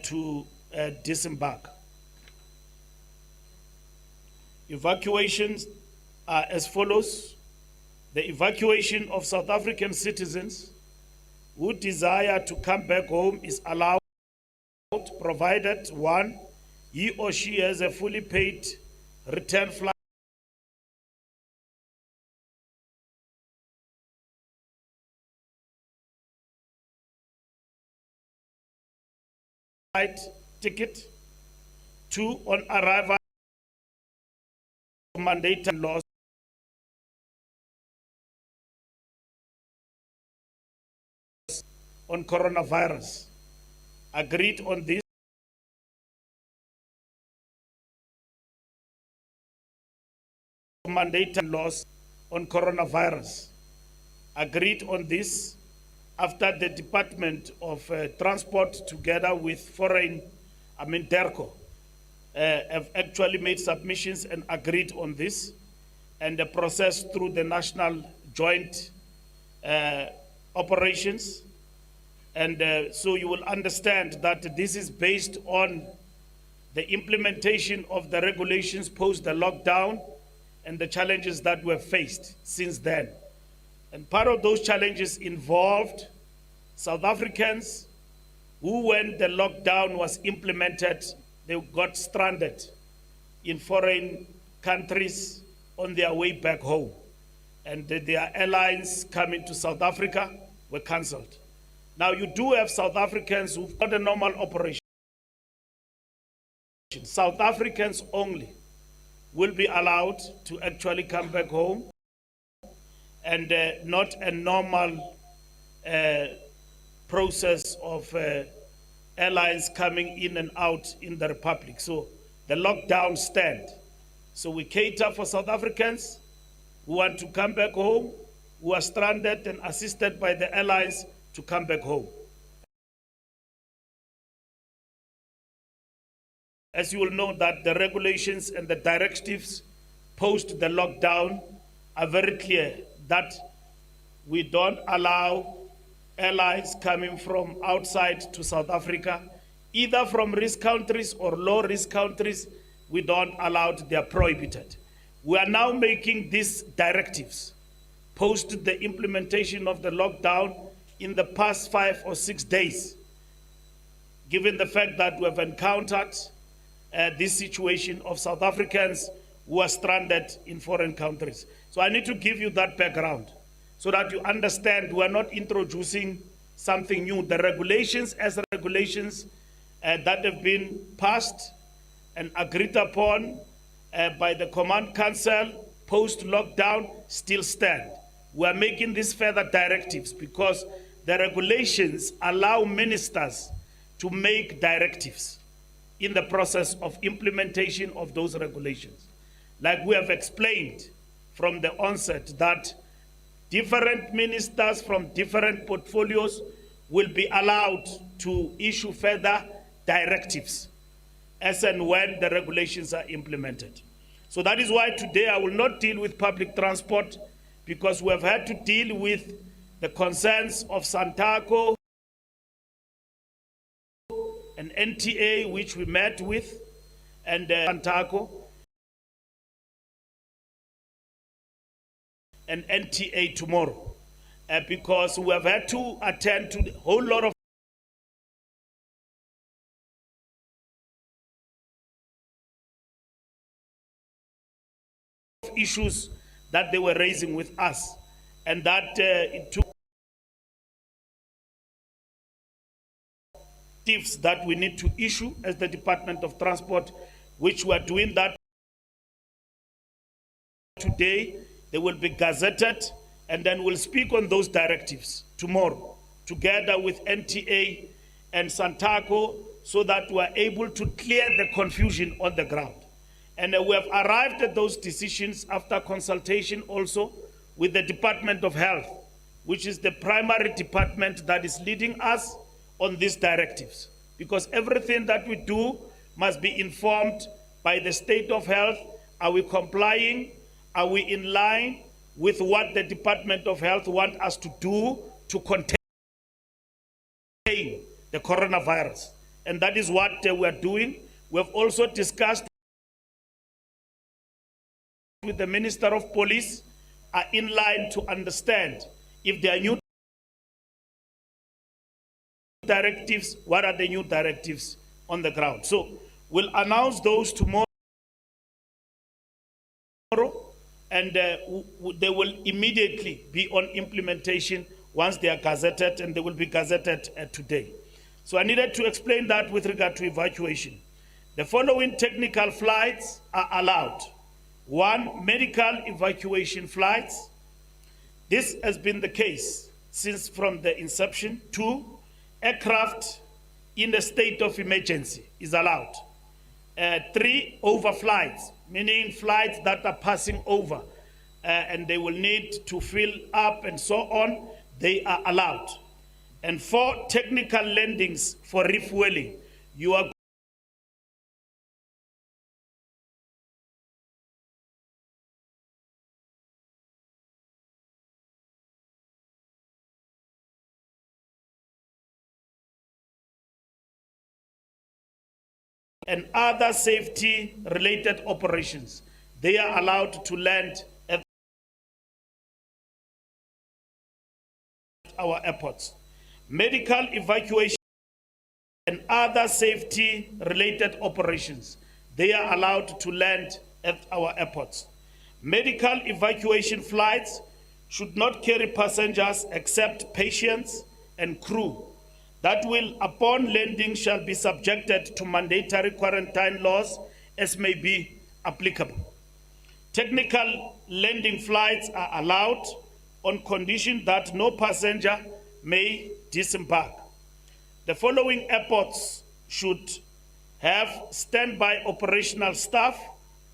to disembark. Evacuations are as follows. The evacuation of South African citizens who desire to come back home is allowed, provided 1, he or she has a fully paid return flight ticket. 2, on arrival, mandatory laws on coronavirus. Agreed on this. Mandatory laws on coronavirus. Agreed on this after the Department of Transport, together with DERCO, have actually made submissions and agreed on this, and the process through the National Joint Operations. And so you will understand that this is based on the implementation of the regulations post the lockdown and the challenges that were faced since then. And part of those challenges involved South Africans who, when the lockdown was implemented, they got stranded in foreign countries on their way back home. And their airlines coming to South Africa were cancelled. Now you do have South Africans who've got a normal operation. South Africans only will be allowed to actually come back home, and not a normal process of airlines coming in and out in the Republic. So the lockdown stand. So we cater for South Africans who want to come back home, who are stranded and assisted by the airlines to come back home. As you will know, that the regulations and the directives post the lockdown are very clear that we don't allow airlines coming from outside to South Africa, either from risk countries or low risk countries. We don't allow it, they are prohibited. We are now making these directives post the implementation of the lockdown in the past 5 or 6 days, given the fact that we have encountered this situation of South Africans who are stranded in foreign countries. So I need to give you that background so that you understand we are not introducing something new. The regulations as regulations that have been passed and agreed upon by the Command Council post-lockdown still stand. We are making these further directives because the regulations allow ministers to make directives in the process of implementation of those regulations. Like we have explained from the onset, that different ministers from different portfolios will be allowed to issue further directives as and when the regulations are implemented. So that is why today I will not deal with public transport, because we have had to deal with the concerns of Santaco and NTA, which we met with, and Santaco and NTA tomorrow, because we have had to attend to a whole lot of issues that they were raising with us, and that it took tips that we need to issue as the Department of Transport, which we are doing that today. They will be gazetted, and then we'll speak on those directives tomorrow, together with NTA and Santaco, so that we are able to clear the confusion on the ground. And we have arrived at those decisions after consultation also with the Department of Health, which is the primary department that is leading us on these directives, because everything that we do must be informed by the state of health. Are we complying? Are we in line with what the Department of Health want us to do to contain the coronavirus? And that is what we are doing. We have also discussed with the Minister of Police, are in line to understand if there are new directives, what are the new directives on the ground. So we'll announce those tomorrow, and they will immediately be on implementation once they are gazetted, and they will be gazetted today. So I needed to explain that with regard to evacuation. The following technical flights are allowed. 1, medical evacuation flights. This has been the case since from the inception. 2, aircraft in a state of emergency is allowed. 3, overflights, meaning flights that are passing over and they will need to fill up and so on, they are allowed. And 4, technical landings for refueling. You are and other safety-related operations. They are allowed to land at our airports. Medical evacuation and other safety-related operations. They are allowed to land at our airports. Medical evacuation flights should not carry passengers except patients and crew that will, upon landing, shall be subjected to mandatory quarantine laws as may be applicable. Technical landing flights are allowed on condition that no passenger may disembark. The following airports should have standby operational staff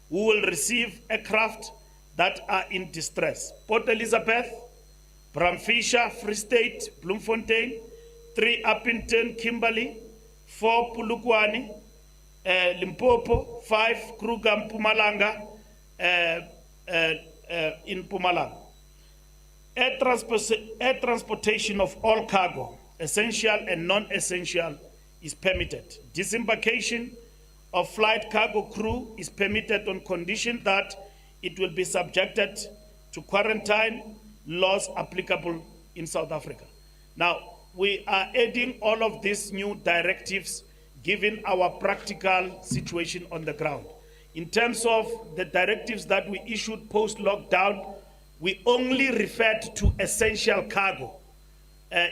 who will receive aircraft that are in distress. Port Elizabeth, Bramfisher, Free State, Bloemfontein, 3, Uppington, Kimberley, 4, Polokwane, Limpopo, 5, Kruger, Mpumalanga, in Mpumalanga. Air transportation of all cargo, essential and non-essential, is permitted. Disembarkation of flight cargo crew is permitted on condition that it will be subjected to quarantine laws applicable in South Africa. Now, we are adding all of these new directives given our practical situation on the ground. In terms of the directives that we issued post-lockdown, we only referred to essential cargo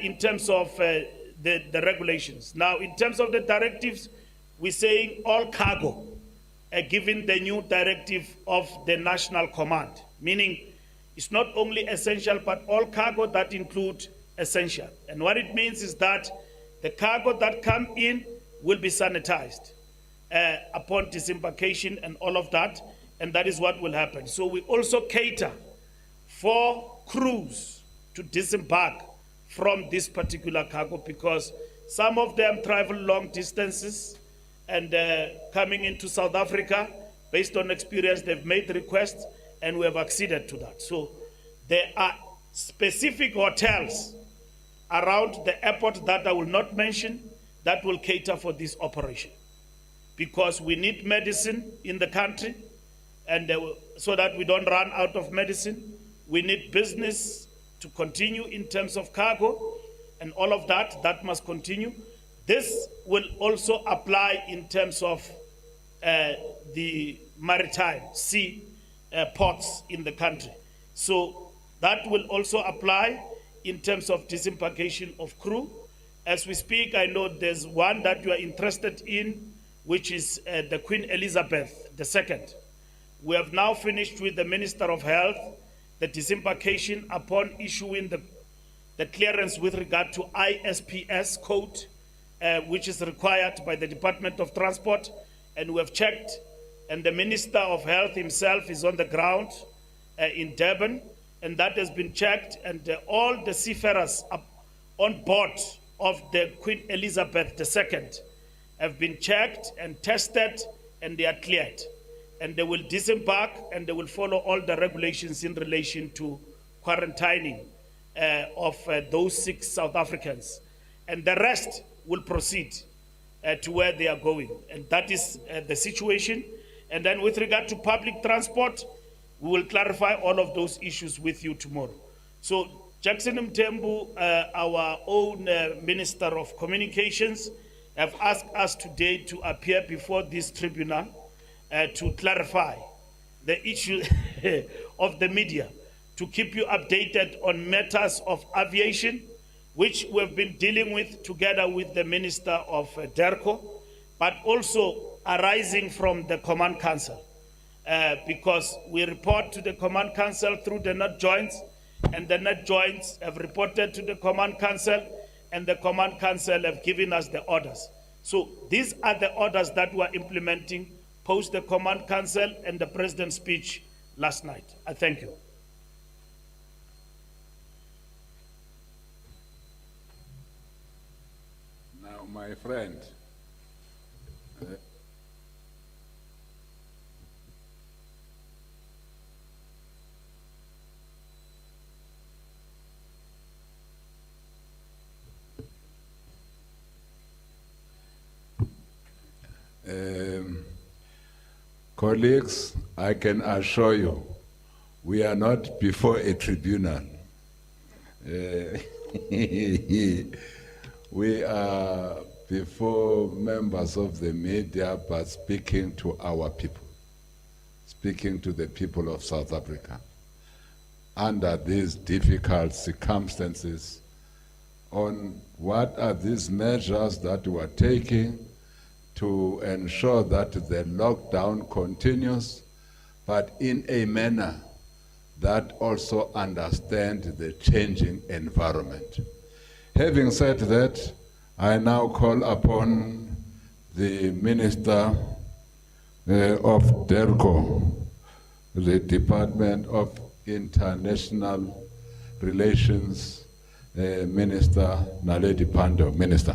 in terms of the regulations. Now, in terms of the directives, we're saying all cargo, given the new directive of the National Command, meaning it's not only essential, but all cargo that include essential. And what it means is that the cargo that come in will be sanitized upon disembarkation and all of that, and that is what will happen. So we also cater for crews to disembark from this particular cargo because some of them travel long distances and coming into South Africa, based on experience, they've made requests and we have acceded to that. So there are specific hotels around the airport that I will not mention that will cater for this operation because we need medicine in the country and so that we don't run out of medicine. We need business to continue in terms of cargo and all of that, that must continue. This will also apply in terms of the maritime sea ports in the country. So that will also apply in terms of disembarkation of crew. As we speak, I know there's one that you are interested in, which is the Queen Elizabeth II. We have now finished with the Minister of Health the disembarkation upon issuing the clearance with regard to ISPS code, which is required by the Department of Transport, and we have checked, and the Minister of Health himself is on the ground in Durban, and that has been checked, and all the seafarers on board of the Queen Elizabeth II have been checked and tested, and they are cleared. And they will disembark, and they will follow all the regulations in relation to quarantining of those 6 South Africans. And the rest will proceed to where they are going. And that is the situation. And then with regard to public transport, we will clarify all of those issues with you tomorrow. So Jackson Mthembu, our own Minister of Communications, have asked us today to appear before this tribunal to clarify the issue of the media, to keep you updated on matters of aviation, which we've been dealing with together with the Minister of DERCO, but also arising from the Command Council, because we report to the Command Council through the knot joints, and the net joints have reported to the Command Council, and the Command Council have given us the orders. So these are the orders that we are implementing post the Command Council and the President's speech last night. I thank you. Now, my friend, colleagues, I can assure you, we are not before a tribunal. We are before members of the media, but speaking to our people, speaking to the people of South Africa. Under these difficult circumstances, on what are these measures that we are taking to ensure that the lockdown continues, but in a manner that also understands the changing environment. Having said that, I now call upon the Minister of DERCO, the Department of International Relations, Minister Naledi Pandor. Minister.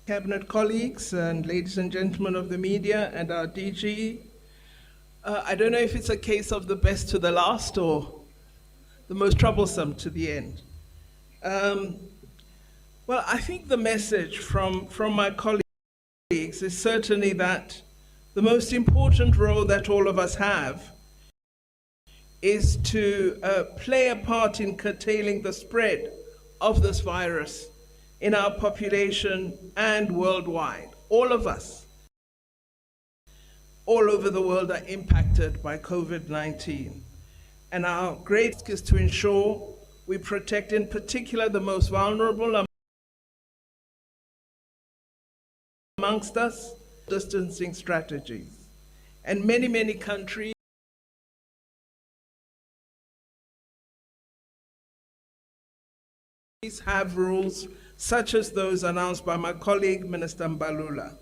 Cabinet colleagues and ladies and gentlemen of the media and our DG, I don't know if it's a case of the best to the last or the most troublesome to the end. Well, I think the message from my colleagues is certainly that the most important role that all of us have is to play a part in curtailing the spread of this virus in our population and worldwide. All of us, all over the world, are impacted by COVID-19. And our great task is to ensure we protect in particular the most vulnerable amongst us, distancing strategies. And many, many countries have rules such as those announced by my colleague, Minister Mbalula.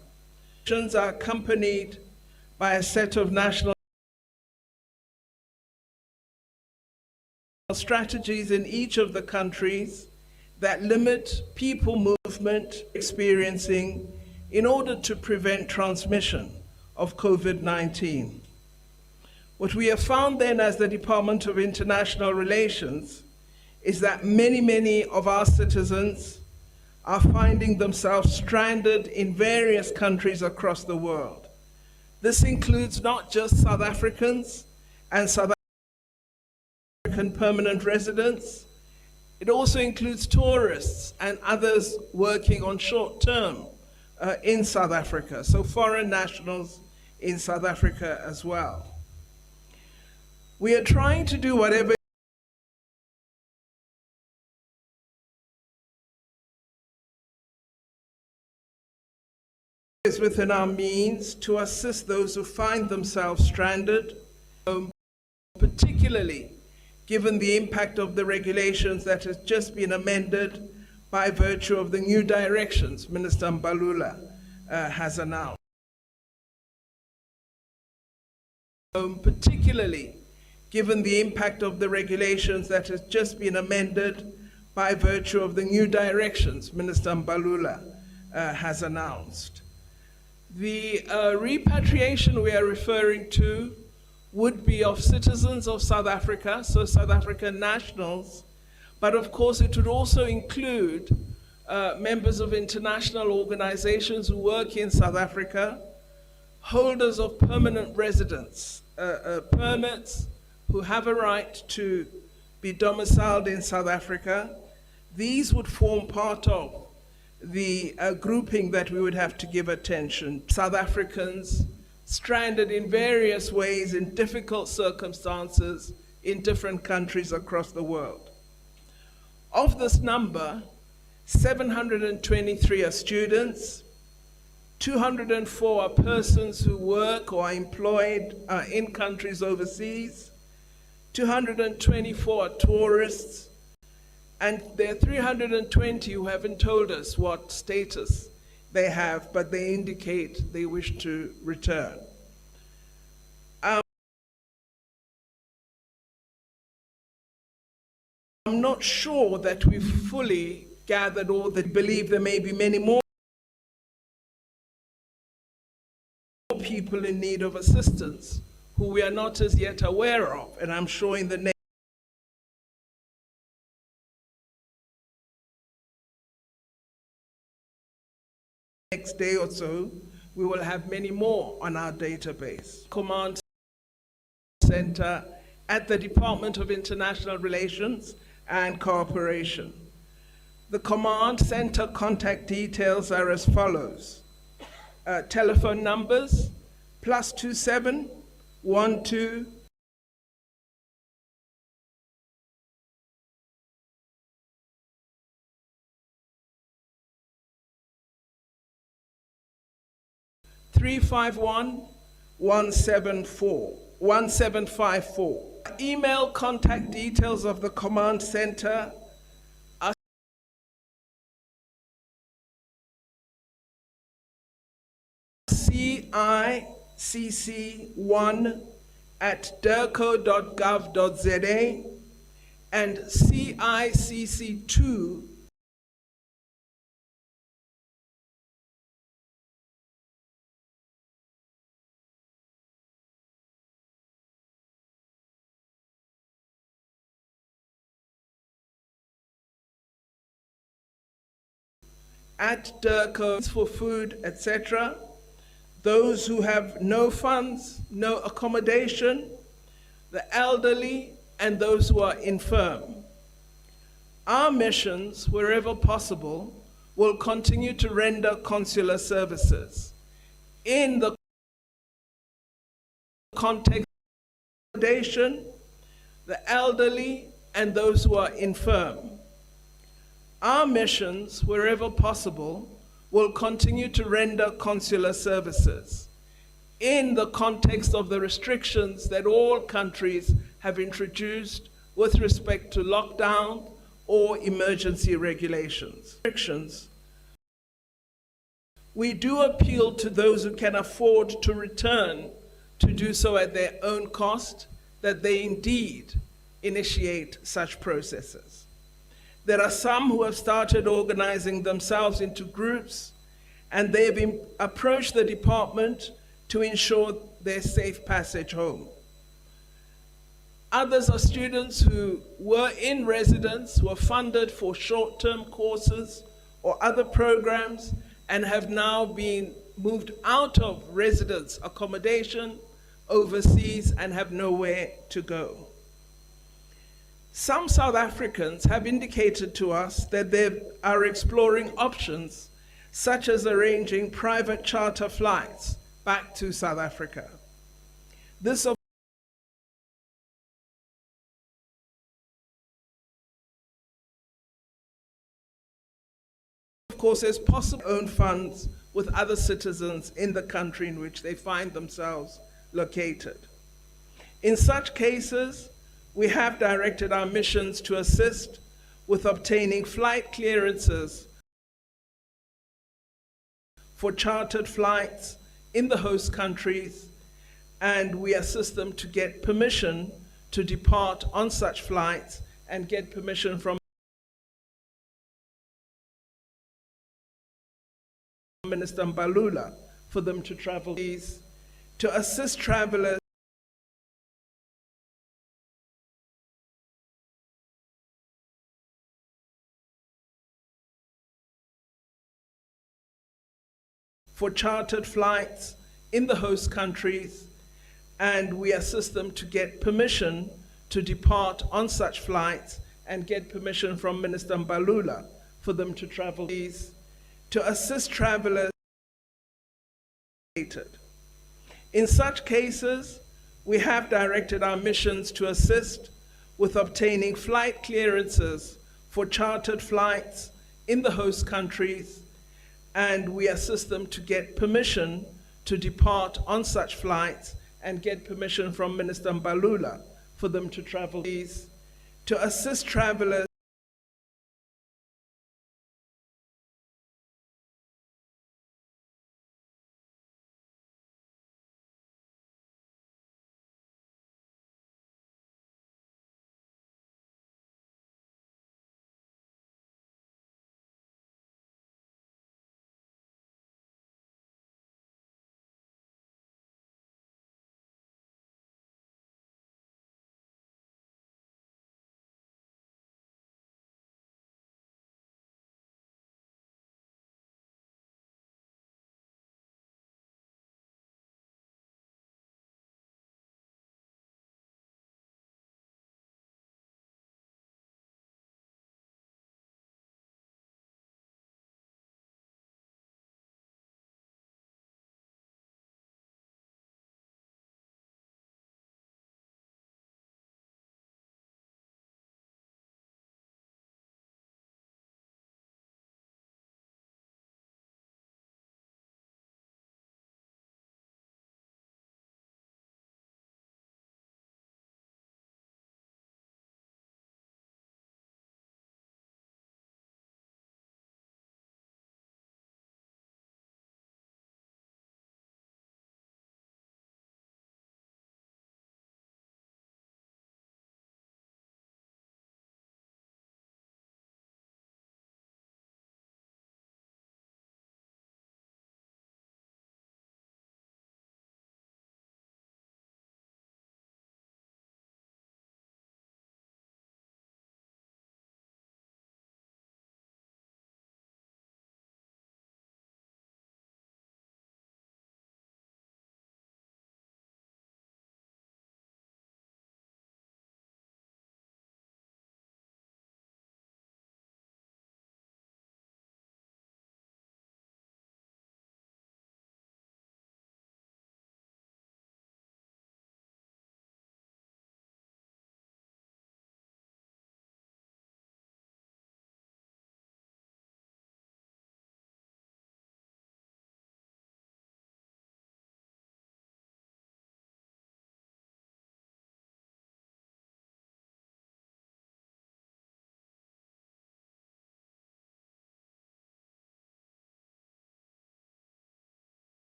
Actions are accompanied by a set of national strategies in each of the countries that limit people movement experiencing in order to prevent transmission of COVID-19. What we have found then as the Department of International Relations is that many of our citizens are finding themselves stranded in various countries across the world. This includes not just South Africans and South African permanent residents, it also includes tourists and others working on short term in South Africa, so foreign nationals in South Africa as well. We are trying to do whatever is within our means to assist those who find themselves stranded, particularly given the impact of the regulations that has just been amended by virtue of the new directions Minister Mbalula has announced. Particularly given the impact of the regulations that has just been amended by virtue of the new directions Minister Mbalula has announced. The repatriation we are referring to would be of citizens of South Africa, so South African nationals, but of course it would also include members of international organizations who work in South Africa, holders of permanent residence permits who have a right to be domiciled in South Africa. These would form part of the grouping that we would have to give attention. South Africans stranded in various ways in difficult circumstances in different countries across the world. Of this number, 723 are students, 204 are persons who work or are employed in countries overseas, 224 are tourists, and there are 320 who haven't told us what status they have, but they indicate they wish to return. I'm not sure that we've fully gathered all that. Believe there may be many more people in need of assistance who we are not as yet aware of, and I'm sure in the next day or so, we will have many more on our database. Command Center at the Department of International Relations and Cooperation. The Command Center contact details are as follows. Telephone numbers, +27 12 351 1754. Email contact details of the Command Center are cicc1@derco.gov.za and cicc2 at DERCO for food, etc. Those who have no funds, no accommodation, the elderly, and those who are infirm. Our missions, wherever possible, will continue to render consular services in the context of accommodation, the elderly, and those who are infirm. Our missions, wherever possible, will continue to render consular services in the context of the restrictions that all countries have introduced with respect to lockdown or emergency regulations. We do appeal to those who can afford to return to do so at their own cost, that they indeed initiate such processes. There are some who have started organizing themselves into groups, and they've approached the department to ensure their safe passage home. Others are students who were in residence, were funded for short-term courses or other programs, and have now been moved out of residence accommodation overseas and have nowhere to go. Some South Africans have indicated to us that they are exploring options such as arranging private charter flights back to South Africa. This, of course, is possible own funds with other citizens in the country in which they find themselves located. In such cases, we have directed our missions to assist with obtaining flight clearances for chartered flights in the host countries, and we assist them to get permission to depart on such flights and get permission from Minister Mbalula for them to travel, to assist travelers for chartered flights in the host countries, and we assist them to get permission to depart on such flights and get permission from Minister Mbalula for them to travel, to assist travelers. In such cases, we have directed our missions to assist with obtaining flight clearances for chartered flights in the host countries, and we assist them to get permission to depart on such flights and get permission from Minister Mbalula for them to travel. To assist travelers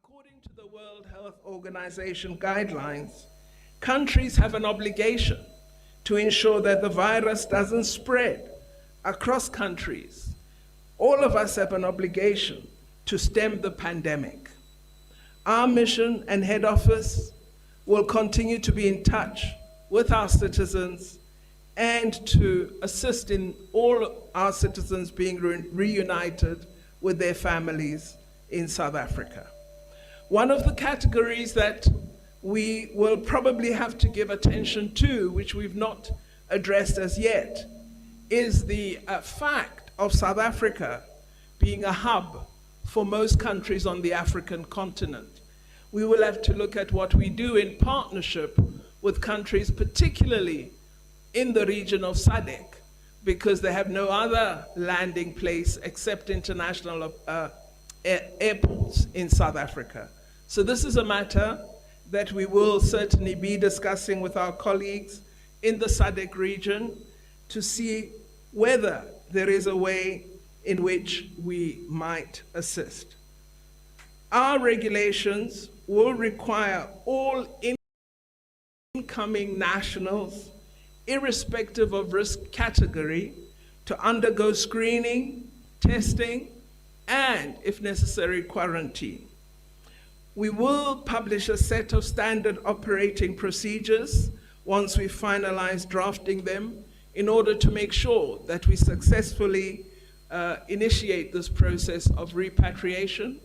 According to the World Health Organization guidelines, countries have an obligation to ensure that the virus doesn't spread across countries. All of us have an obligation to stem the pandemic. Our mission and head office will continue to be in touch with our citizens and to assist in all our citizens being reunited with their families in South Africa. One of the categories that we will probably have to give attention to, which we've not addressed as yet, is the fact of South Africa being a hub for most countries on the African continent. We will have to look at what we do in partnership with countries, particularly in the region of SADC, because they have no other landing place except international airports in South Africa. So this is a matter that we will certainly be discussing with our colleagues in the SADC region to see whether there is a way in which we might assist. Our regulations will require all incoming nationals, irrespective of risk category, to undergo screening, testing, and, if necessary, quarantine. We will publish a set of standard operating procedures once we finalize drafting them in order to make sure that we successfully initiate this process of repatriation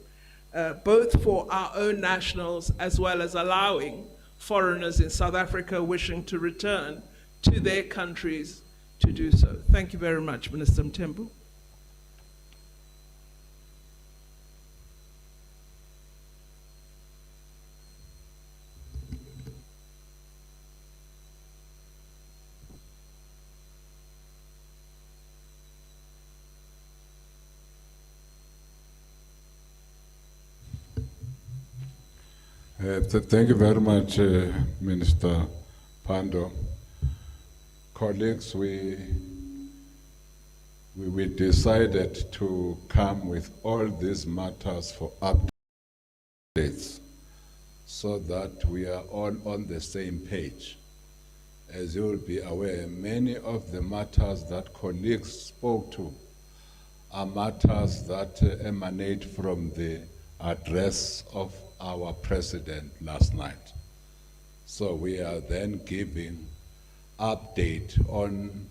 both for our own nationals as well as allowing foreigners in South Africa wishing to return to their countries to do so. Thank you very much, Minister Mthembu. Thank you very much, Minister Pando. Colleagues, we decided to come with all these matters for updates so that we are all on the same page. As you will be aware, many of the matters that colleagues spoke to are matters that emanate from the address of our president last night. So we are then giving update on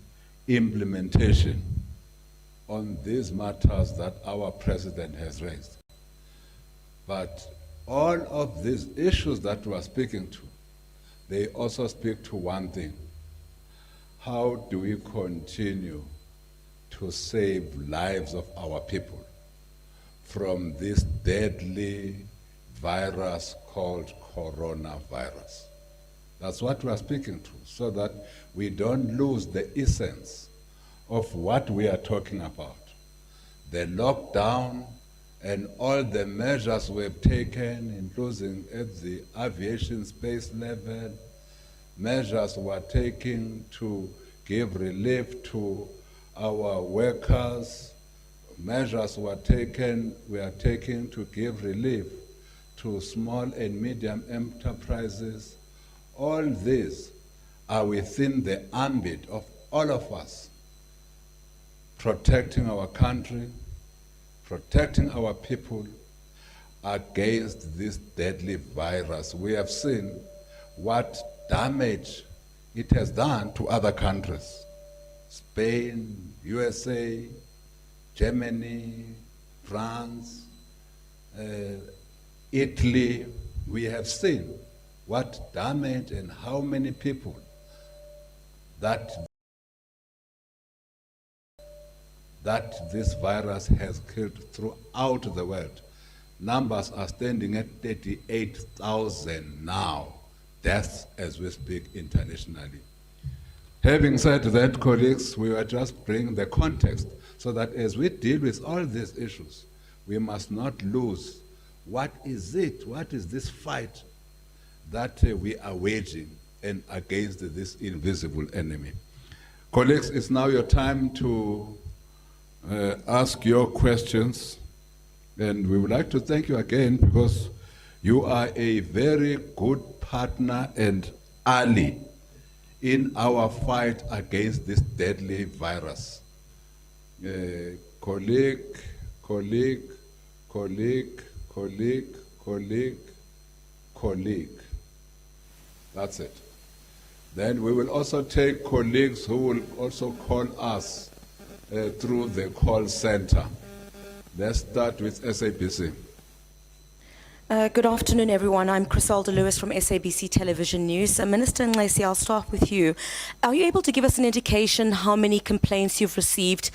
implementation on these matters that our president has raised. But all of these issues that we are speaking to, they also speak to one thing. How do we continue to save lives of our people from this deadly virus called coronavirus? That's what we are speaking to, so that we don't lose the essence of what we are talking about. The lockdown and all the measures we've taken, including at the aviation space level, measures we're taking to give relief to our workers, measures we are taking to give relief to small and medium enterprises. All these are within the ambit of all of us, protecting our country, protecting our people against this deadly virus. We have seen what damage it has done to other countries. Spain, USA, Germany, France, Italy. We have seen what damage and how many people that this virus has killed throughout the world. Numbers are standing at 38,000 now, deaths as we speak internationally. Having said that, colleagues, we will just bring the context so that as we deal with all these issues, we must not lose what is this fight that we are waging and against this invisible enemy. Colleagues, it's now your time to ask your questions, and we would like to thank you again because you are a very good partner and ally in our fight against this deadly virus. Colleague. That's it. Then we will also take colleagues who will also call us through the call center. Let's start with SABC. Good afternoon, everyone. I'm Criselda Lewis from SABC Television News. Minister Nxesi, I'll start with you. Are you able to give us an indication how many complaints you've received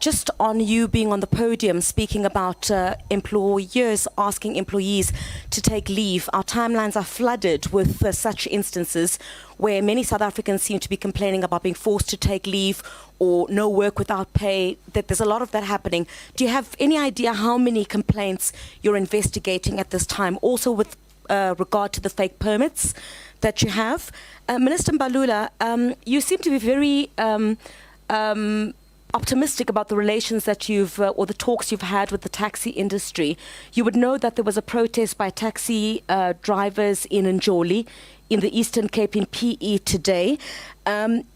just on you being on the podium speaking about employers asking employees to take leave? Our timelines are flooded with such instances where many South Africans seem to be complaining about being forced to take leave or no work without pay, that there's a lot of that happening. Do you have any idea how many complaints you're investigating at this time? Also with regard to the fake permits that you have. Minister Mbalula, you seem to be very optimistic about the relations that or the talks you've had with the taxi industry. You would know that there was a protest by taxi drivers in Njoli, in the Eastern Cape, in PE today.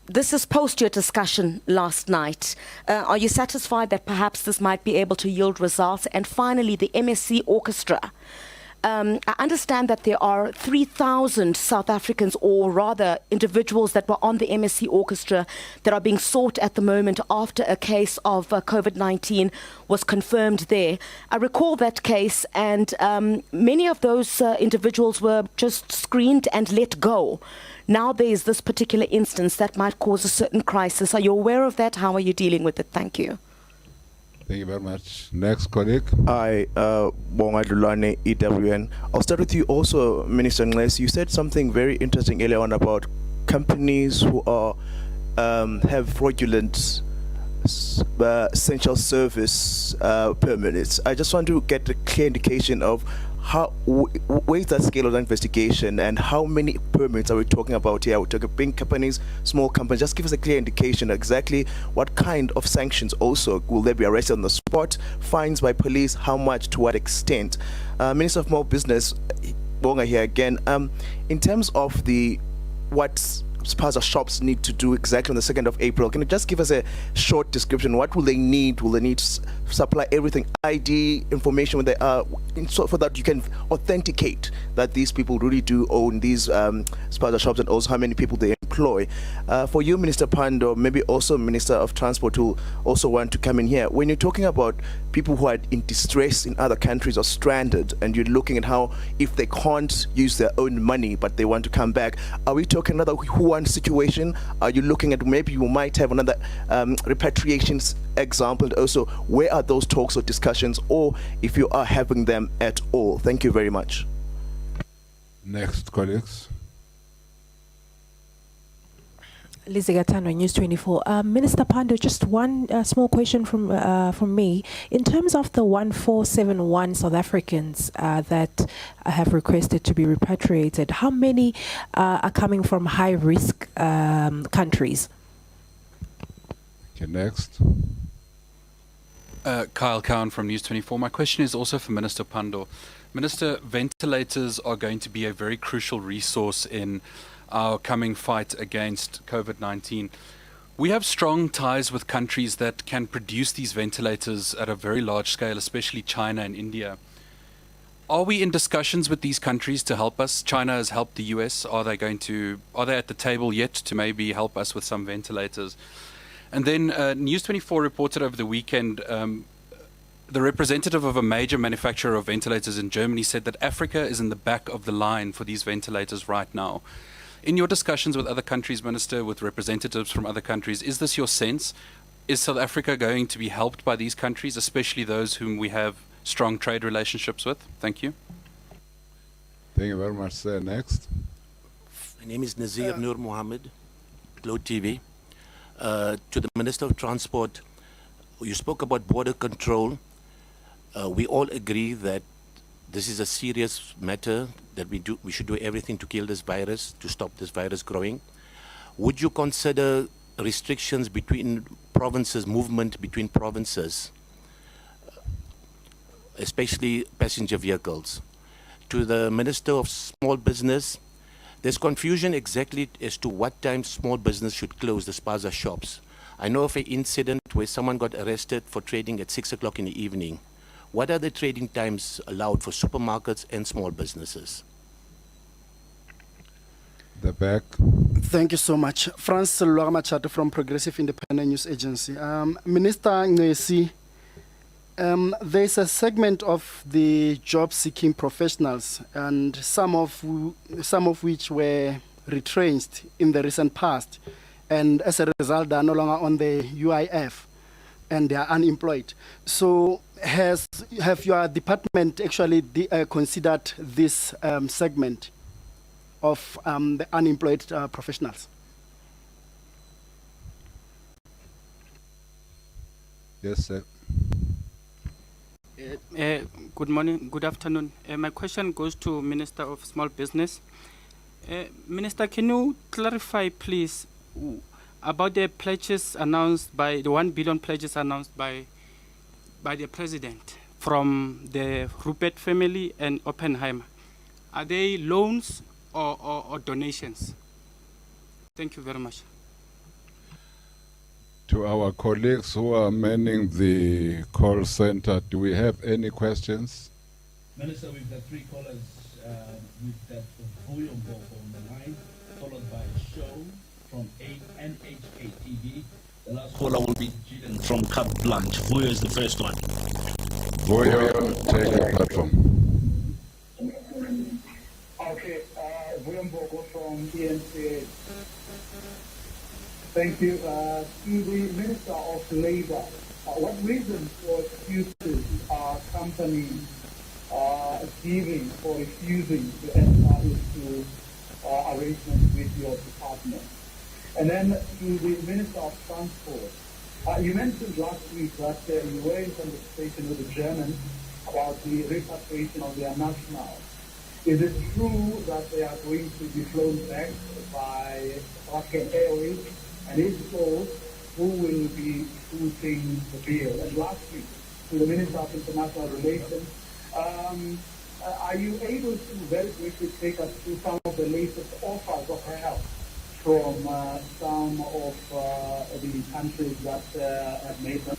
This is post your discussion last night. Are you satisfied that perhaps this might be able to yield results? And finally, the MSC Orchestra. I understand that there are 3,000 South Africans, or rather individuals that were on the MSC orchestra, that are being sought at the moment after a case of COVID-19 was confirmed there. I recall that case, and many of those individuals were just screened and let go. Now there is this particular instance that might cause a certain crisis. Are you aware of that? How are you dealing with it? Thank you. Thank you very much. Next colleague. Hi, Bonga Dulane, EWN. I'll start with you also, Minister Nles. You said something very interesting earlier on about companies who are have fraudulent essential service permits. I just want to get a clear indication of where's that scale of the investigation, and how many permits are we talking about here? We're talking big companies, small companies. Just give us a clear indication exactly what kind of sanctions also. Will they be arrested on the spot, fines by police, how much, to what extent? Minister of Small Business, Bonga here again. In terms of what spaza shops need to do exactly on the 2nd of April, can you just give us a short description? What will they need? Will they need to supply everything, ID, information when they are, so for that you can authenticate that these people really do own these spaza shops, and also how many people they employ? For you, Minister Pando, maybe also Minister of Transport, who also want to come in here, when you're talking about people who are in distress in other countries or stranded, and you're looking at how, if they can't use their own money but they want to come back, are we talking another one situation? Are you looking at maybe you might have another repatriations example? And also, where are those talks or discussions, or if you are having them at all? Thank you very much. Next colleagues. Lizzie Gatano, News 24. Minister Pando, just one small question from me. In terms of the 1471 South Africans that have requested to be repatriated, how many are coming from high-risk countries? Okay, next. Kyle Cowan from News 24. My question is also for Minister Pando. Minister, ventilators are going to be a very crucial resource in our coming fight against COVID-19. We have strong ties with countries that can produce these ventilators at a very large scale, especially China and India. Are we in discussions with these countries to help us? China has helped the US. Are they at the table yet to maybe help us with some ventilators? And then News 24 reported over the weekend, the representative of a major manufacturer of ventilators in Germany said that Africa is in the back of the line for these ventilators right now. In your discussions with other countries, Minister, with representatives from other countries, is this your sense? Is South Africa going to be helped by these countries, especially those whom we have strong trade relationships with? Thank you. Thank you very much, sir. Next. My name is Nazir Nur Mohammed, Globe TV. To the Minister of Transport, you spoke about border control. We all agree that this is a serious matter, that we should do everything to kill this virus, to stop this virus growing. Would you consider restrictions between provinces, movement between provinces, especially passenger vehicles? To the Minister of Small Business, there's confusion exactly as to what time small business should close, the spaza shops. I know of an incident where someone got arrested for trading at 6 o'clock in the evening. What are the trading times allowed for supermarkets and small businesses? The back. Thank you so much. Franz Luagamachata from Progressive Independent News Agency. Minister Ngesi, there's a segment of the job-seeking professionals, and some of which were retrenched in the recent past, and as a result, they are no longer on the UIF, and they are unemployed. So, have your department actually considered this segment of the unemployed professionals? Yes, sir. Good morning, good afternoon. My question goes to Minister of Small Business. Minister, can you clarify, please, about the pledges announced by the 1 billion pledges announced by the President from the Rupert family and Oppenheimer? Are they loans or donations? Thank you very much. To our colleagues who are manning the call center, do we have any questions? Minister, we've got three callers. We've got Vuyo Mboko on the line, followed by Show from NHK TV. The last caller will be Jiren from Carte Blanche. Vuyo is the first one. Vuyo, take the platform. Okay, William Bogo from ENCA. Thank you. To the Minister of Labour, what reasons or excuses are companies giving for refusing to enter into arrangements with your department? And then to the Minister of Transport, you mentioned last week that you were in conversation with the Germans about the repatriation of their nationals. Is it true that they are going to be flown back by Russian Airways? And if so, who will be footing the bill? And lastly, to the Minister of International Relations, are you able to very briefly take us through some of the latest offers of help from some of the countries that have made them?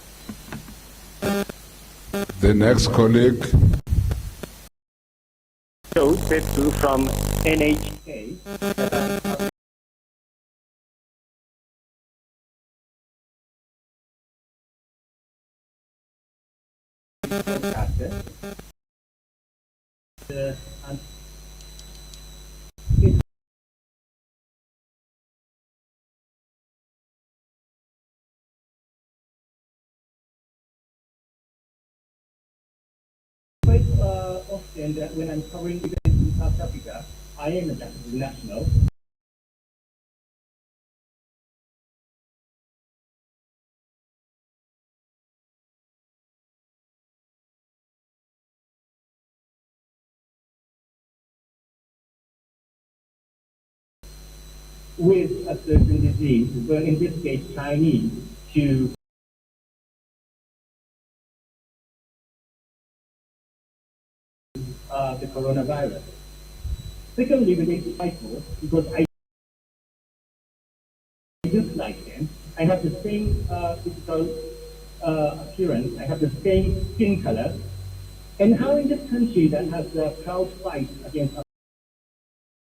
The next colleague. Joe Petru from NHK. Quite often when I'm covering events in South Africa, I am a Japanese national. With a certain disease, well, in this case Chinese, to the coronavirus. Secondly, related to Michael, because I dislike him, I have the same physical appearance, I have the same skin color, and how in this country that has a proud fight against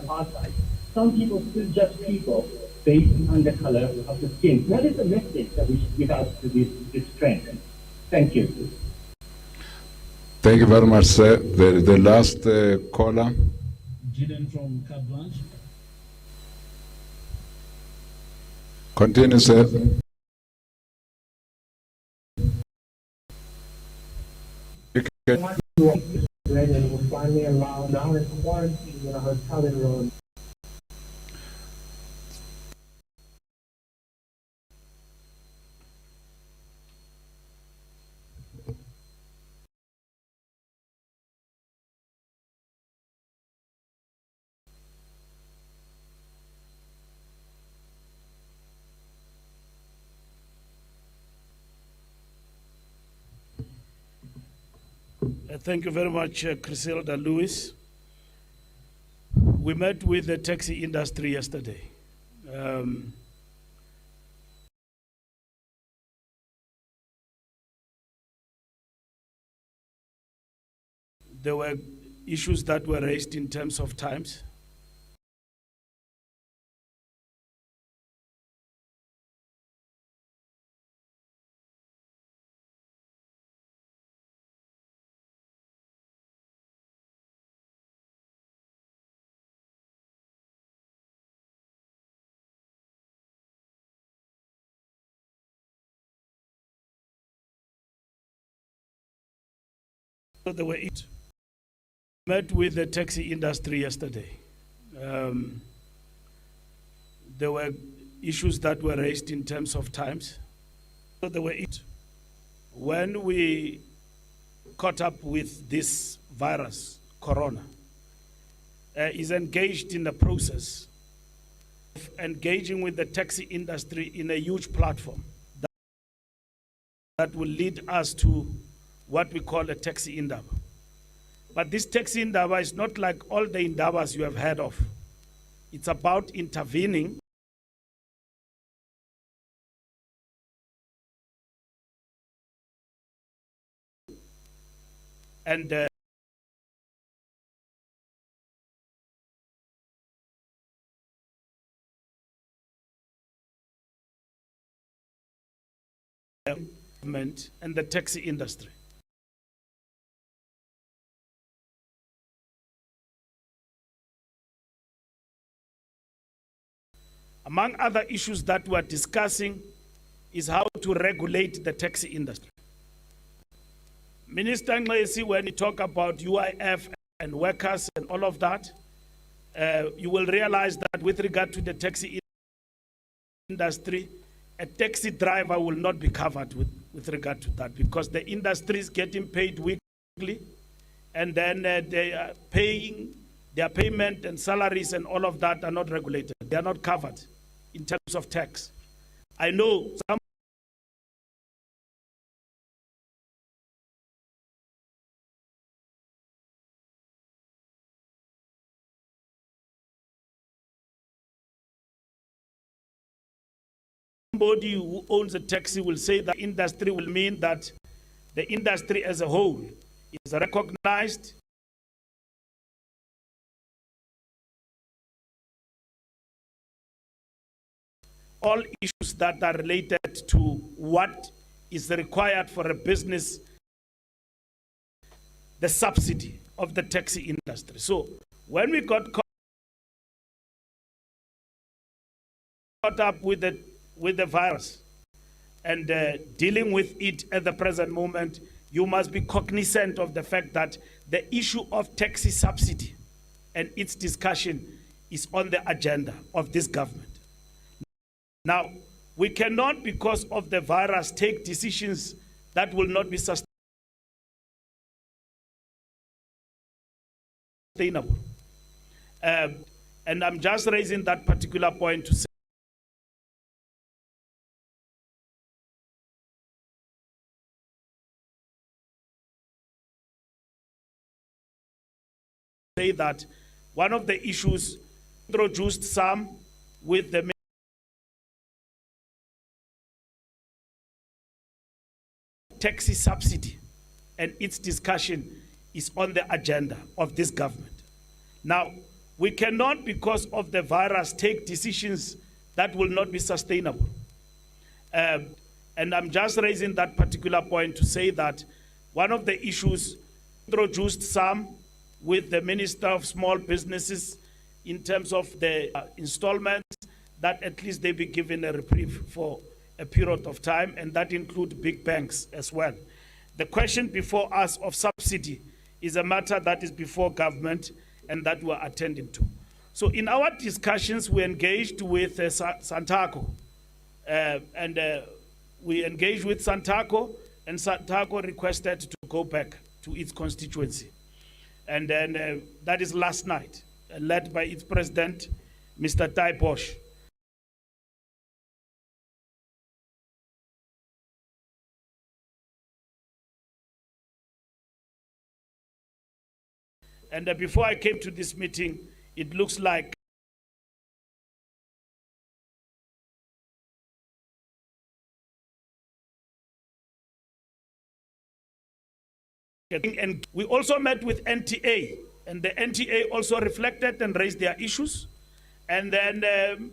apartheid, some people still judge people based on the color of the skin. What is the message that we should give out to this trend? Thank you. Thank you very much, sir. The last caller. Jiren from Carte Blanche. Continue, sir. And will find me around now in quarantine in a hotel room. Thank you very much, Griselda Lewis. We met with the taxi industry yesterday. There were issues that were raised in terms of times. So there were met with the taxi industry yesterday. There were issues that were raised in terms of times. So there were when we caught up with this virus, corona, is engaged in the process of engaging with the taxi industry in a huge platform that will lead us to what we call a taxi indaba. But this taxi indaba is not like all the indabas you have heard of. It's about intervening and government and the taxi industry. Among other issues that we're discussing is how to regulate the taxi industry. Minister Nglesi, when you talk about UIF and workers and all of that, you will realize that with regard to the taxi industry, a taxi driver will not be covered with regard to that, because the industry is getting paid weekly, and then their payment and salaries and all of that are not regulated. They are not covered in terms of tax. I know somebody who owns a taxi will say that industry will mean that the industry as a whole is recognized all issues that are related to what is required for a business, the subsidy of the taxi industry. So when we got caught up with the virus and dealing with it at the present moment, you must be cognizant of the fact that the issue of taxi subsidy and its discussion is on the agenda of this government. Now, we cannot, because of the virus, take decisions that will not be sustainable. And I'm just raising that particular point to say that one of the issues introduced some with the taxi subsidy and its discussion is on the agenda of this government. Now, we cannot, because of the virus, take decisions that will not be sustainable. And I'm just raising that particular point to say that one of the issues introduced some with the Minister of Small Businesses in terms of the installments, that at least they be given a reprieve for a period of time, and that include big banks as well. The question before us of subsidy is a matter that is before government and that we're attending to. So in our discussions, we engaged with Santaco, and we engaged with Santaco, and Santaco requested to go back to its constituency. And then that is last night, led by its president, Mr. Tai Bosch. And before I came to this meeting, it looks like and we also met with NTA, and the NTA also reflected and raised their issues, and then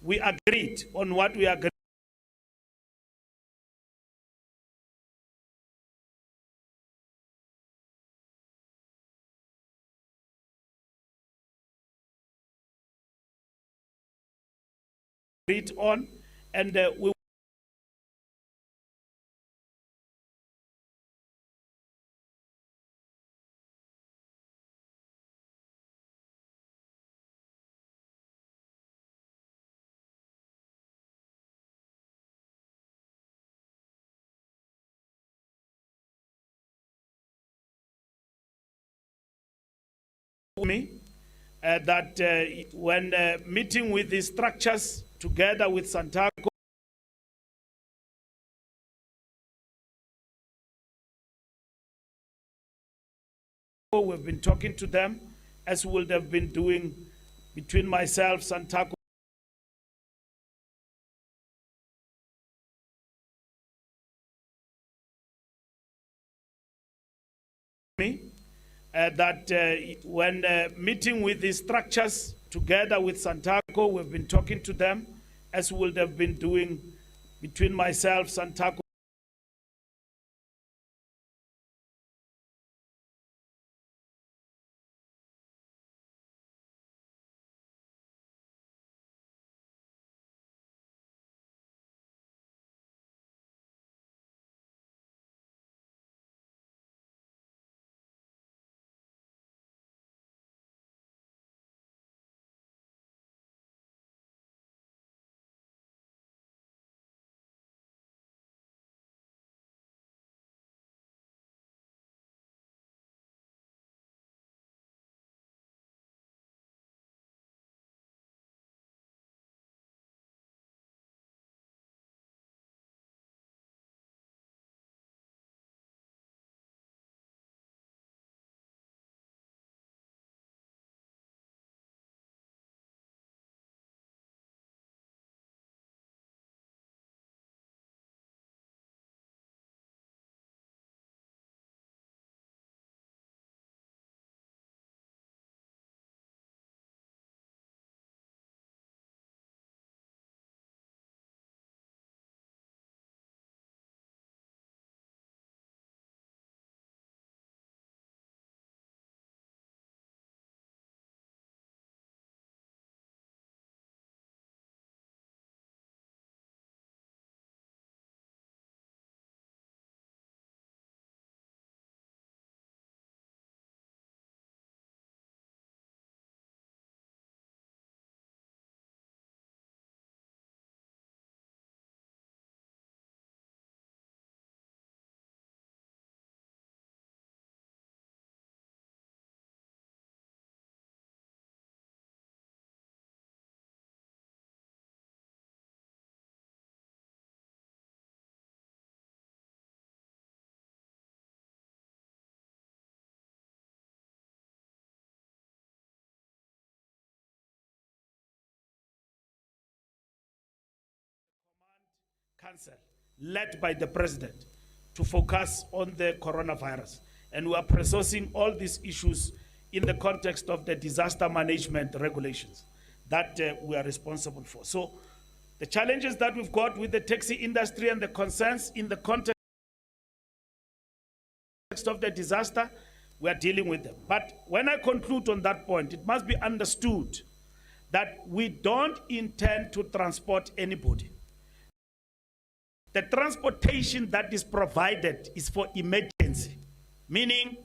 we agreed on what we agreed. On, and we that when meeting with the structures together with Santaco, we've been talking to them, as we would have been doing between myself, Santaco, that when meeting with the structures together with Santaco, we've been talking to them, as we would have been doing between myself, Santaco, Council, led by the President, to focus on the coronavirus. And we are resourcing all these issues in the context of the disaster management regulations that we are responsible for. So the challenges that we've got with the taxi industry and the concerns in the context of the disaster, we are dealing with them. But when I conclude on that point, it must be understood that we don't intend to transport anybody. The transportation that is provided is for emergency, meaning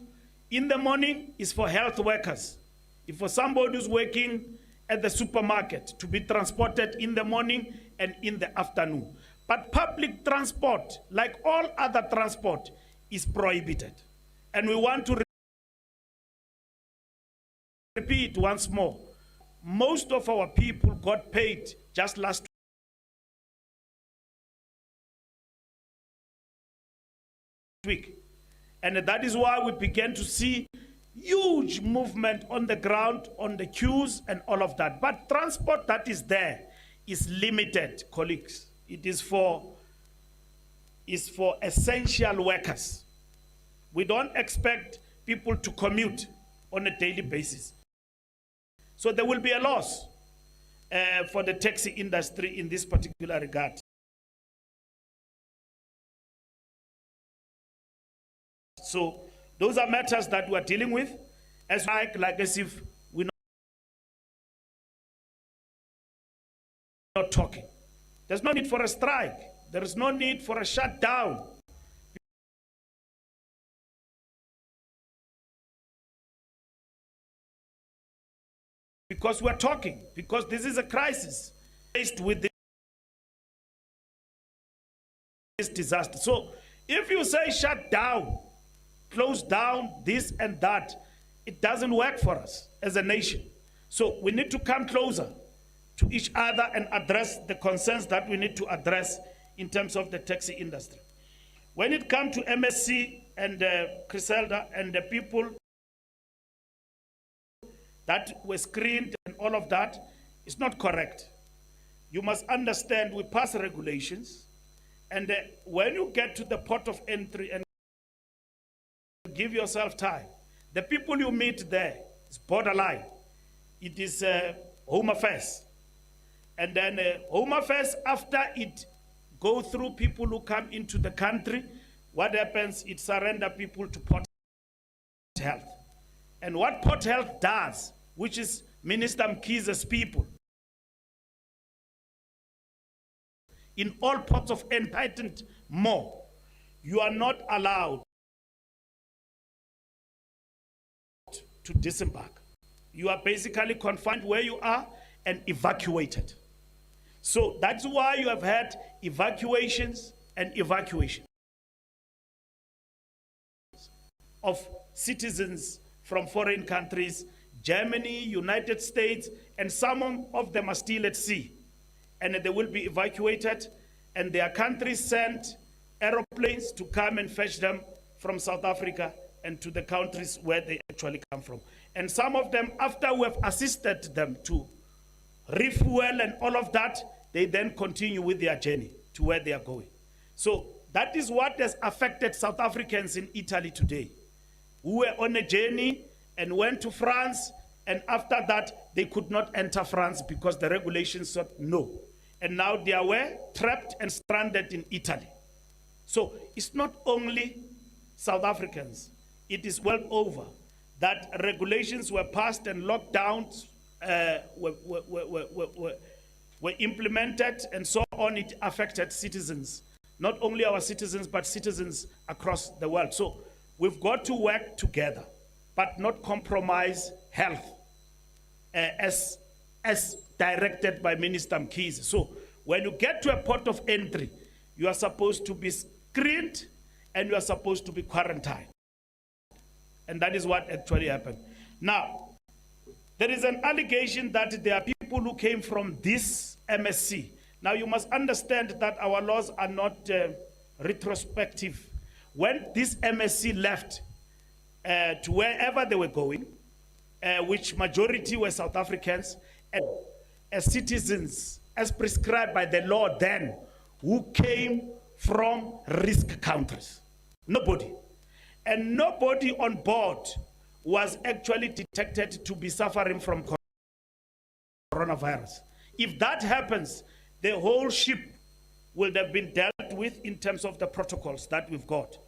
in the morning is for health workers. If for somebody who's working at the supermarket, to be transported in the morning and in the afternoon. But public transport, like all other transport, is prohibited. And we want to repeat once more, most of our people got paid just last week. And that is why we began to see huge movement on the ground, on the queues and all of that. But transport that is there is limited, colleagues. It is for essential workers. We don't expect people to commute on a daily basis. So there will be a loss for the taxi industry in this particular regard. So those are matters that we're dealing with, like as if we're not talking. There's no need for a strike. There is no need for a shutdown. Because we're talking, because this is a crisis faced with this disaster. So if you say shut down, close down, this and that, it doesn't work for us as a nation. So we need to come closer to each other and address the concerns that we need to address in terms of the taxi industry. When it comes to MSC and Griselda and the people that were screened and all of that, it's not correct. You must understand we pass regulations, and when you get to the port of entry and give yourself time, the people you meet there is borderline. It is Home Affairs. And then Home Affairs, after it go through people who come into the country, what happens, it surrender people to Port Health. And what Port Health does, which is Minister Mkhize's people, in all ports of entitlement more, you are not allowed to disembark. You are basically confined where you are and evacuated. So that's why you have had evacuations and evacuations of citizens from foreign countries, Germany, United States, and some of them are still at sea. And they will be evacuated, and their countries sent aeroplanes to come and fetch them from South Africa and to the countries where they actually come from. And some of them, after we have assisted them to refuel and all of that, they then continue with their journey to where they are going. So that is what has affected South Africans in Italy today, who were on a journey and went to France, and after that, they could not enter France because the regulations said no. And now they are trapped and stranded in Italy. So it's not only South Africans, it is well over that regulations were passed and lockdowns were implemented and so on. It affected citizens, not only our citizens, but citizens across the world. So we've got to work together, but not compromise health as directed by Minister Mkhize. So when you get to a port of entry, you are supposed to be screened and you are supposed to be quarantined. And that is what actually happened. Now, there is an allegation that there are people who came from this MSC. Now, you must understand that our laws are not retrospective. When this MSC left to wherever they were going, which majority were South Africans, and as citizens, as prescribed by the law then, who came from risk countries. Nobody. And nobody on board was actually detected to be suffering from coronavirus. If that happens, the whole ship will have been dealt with in terms of the protocols that we've got.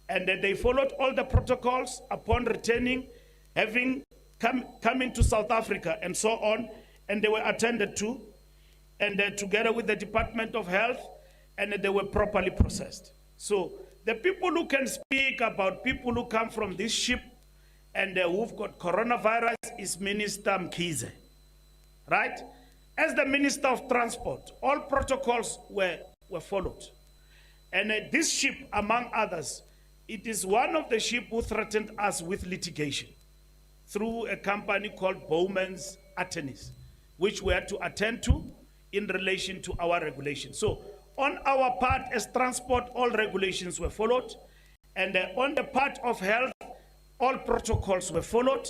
And they followed all the protocols upon returning, having come into South Africa and so on, and they were attended to, and together with the Department of Health, and they were properly processed. So the people who can speak about people who come from this ship and who've got coronavirus is Minister Mkhize, right? As the Minister of Transport, all protocols were followed. And this ship, among others, it is one of the ships who threatened us with litigation through a company called Bowman's Attorneys, which we had to attend to in relation to our regulations. So on our part as transport, all regulations were followed. And on the part of health, all protocols were followed.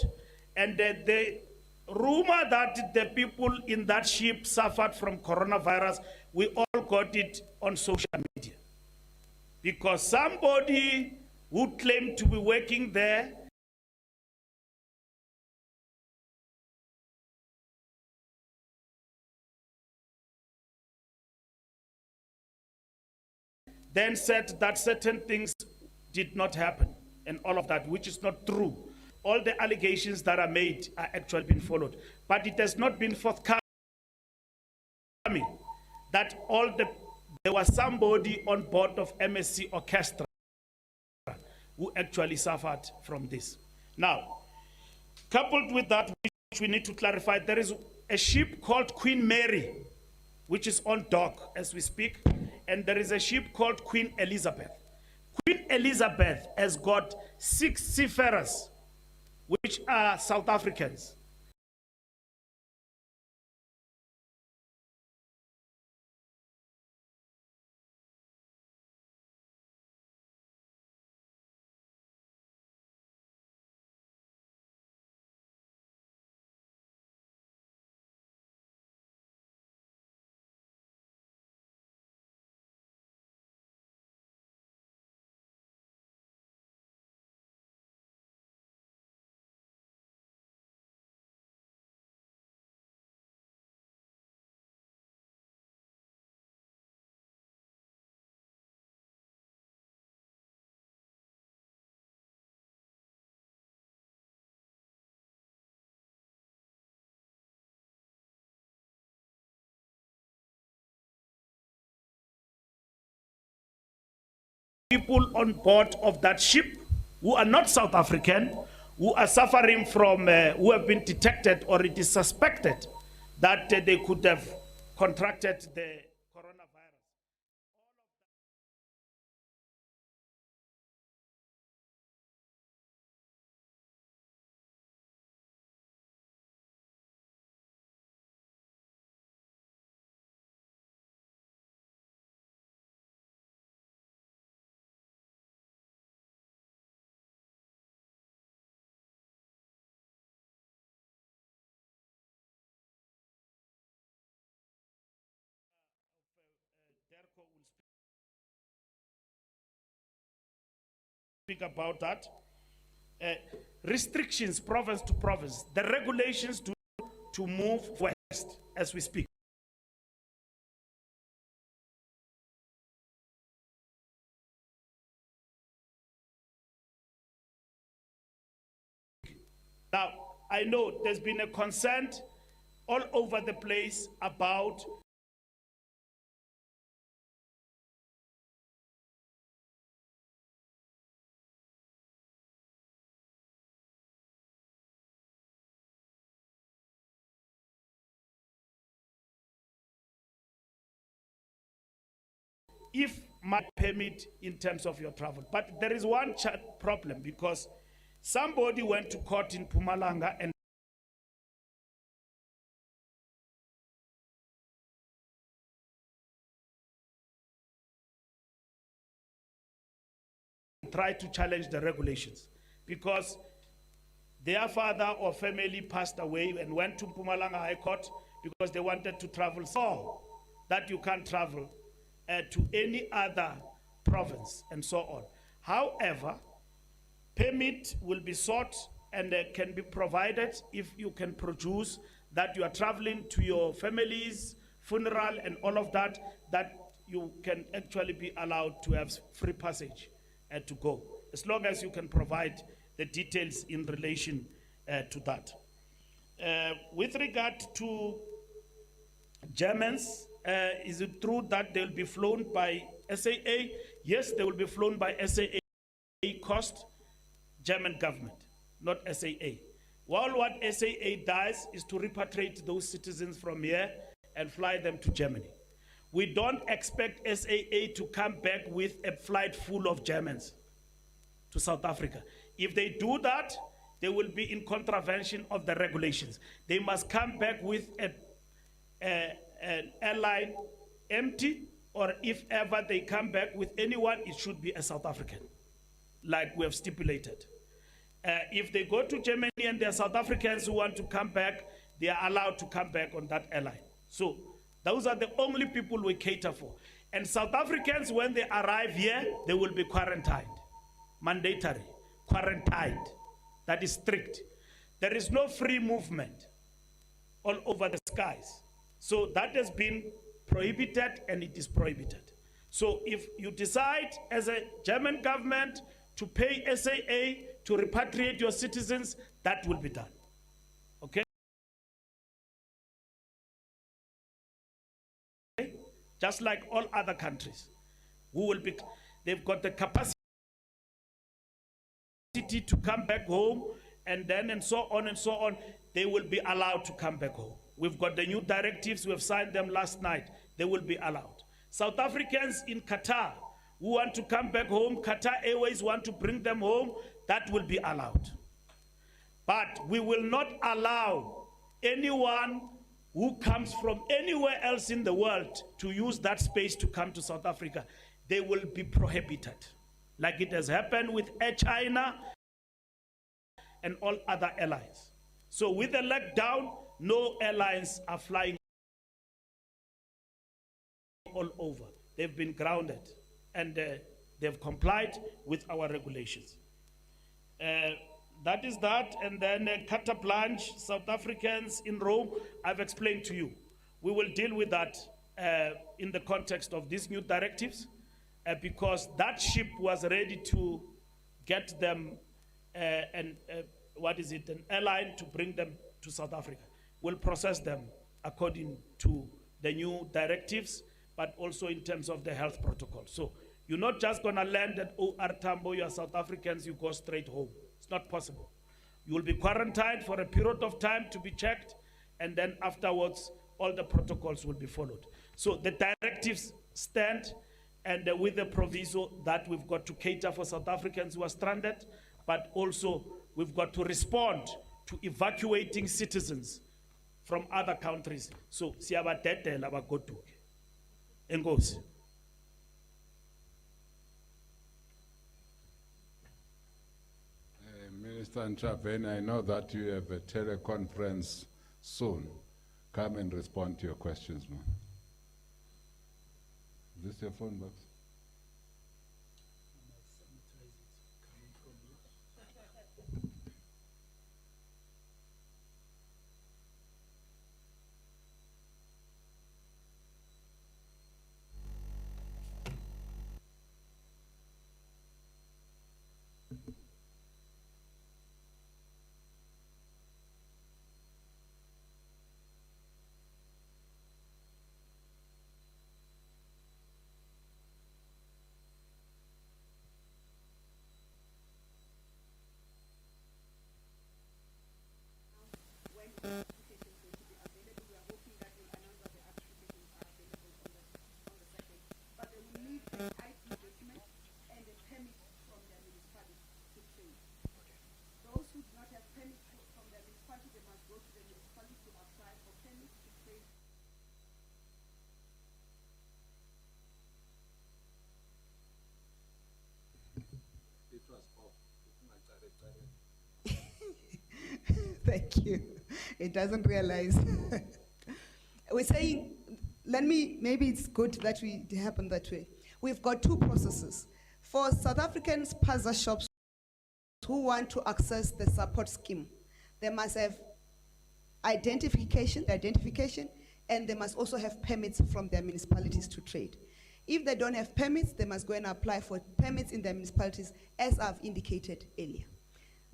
And the rumor that the people in that ship suffered from coronavirus, we all got it on social media. Because somebody who claimed to be working there then said that certain things did not happen and all of that, which is not true. All the allegations that are made are actually being followed. But it has not been forthcoming that there was somebody on board of MSC Orchestra who actually suffered from this. Now, coupled with that, which we need to clarify, there is a ship called Queen Mary, which is on dock as we speak, and there is a ship called Queen Elizabeth. Queen Elizabeth has got 6 seafarers, which are South Africans. People on board of that ship who are not South African, who are suffering from, who have been detected, or it is suspected that they could have contracted the coronavirus. Speak about that. Restrictions province to province. The regulations to move west as we speak. Now, I know there's been a concern all over the place about if my permit in terms of your travel. But there is one problem, because somebody went to court in Mpumalanga and tried to challenge the regulations, because their father or family passed away and went to Mpumalanga High Court because they wanted to travel. So that you can't travel to any other province and so on. However, permit will be sought and can be provided if you can produce that you are traveling to your family's funeral and all of that, that you can actually be allowed to have free passage to go, as long as you can provide the details in relation to that. With regard to Germans, is it true that they'll be flown by SAA? Yes, they will be flown by SAA cost, German government, not SAA. Well, what SAA does is to repatriate those citizens from here and fly them to Germany. We don't expect SAA to come back with a flight full of Germans to South Africa. If they do that, they will be in contravention of the regulations. They must come back with an airline empty, or if ever they come back with anyone, it should be a South African, like we have stipulated. If they go to Germany and there are South Africans who want to come back, they are allowed to come back on that airline. So those are the only people we cater for. And South Africans, when they arrive here, they will be quarantined, mandatory, quarantined. That is strict. There is no free movement all over the skies. So that has been prohibited, and it is prohibited. So if you decide as a German government to pay SAA to repatriate your citizens, that will be done. Okay? Just like all other countries, they've got the capacity to come back home, and then and so on, they will be allowed to come back home. We've got the new directives, we have signed them last night, they will be allowed. South Africans in Qatar who want to come back home, Qatar Airways want to bring them home, that will be allowed. But we will not allow anyone who comes from anywhere else in the world to use that space to come to South Africa. They will be prohibited, like it has happened with Air China and all other airlines. So with the lockdown, no airlines are flying all over. They've been grounded, and they've complied with our regulations. That is that, and then carte blanche, South Africans in Rome, I've explained to you. We will deal with that in the context of these new directives, because that ship was ready to get them an airline to bring them to South Africa. We'll process them according to the new directives, but also in terms of the health protocol. So you're not just gonna land at OR Tambo, you're South Africans, you go straight home. It's not possible. You will be quarantined for a period of time to be checked, and then afterwards, all the protocols will be followed. So the directives stand, and with the proviso that we've got to cater for South Africans who are stranded, but also we've got to respond to evacuating citizens from other countries. So, siyabadedela bagoduke. Enkosi. Minister Ntshavheni, I know that you have a teleconference soon. Come and respond to your questions, man. Is this your phone box? Thank you. It doesn't realize. We're saying maybe it's good that it happened that way. We've got two processes. For South African spaza shops who want to access the support scheme, they must have identification, and they must also have permits from their municipalities to trade. If they don't have permits, they must go and apply for permits in their municipalities, as I've indicated earlier.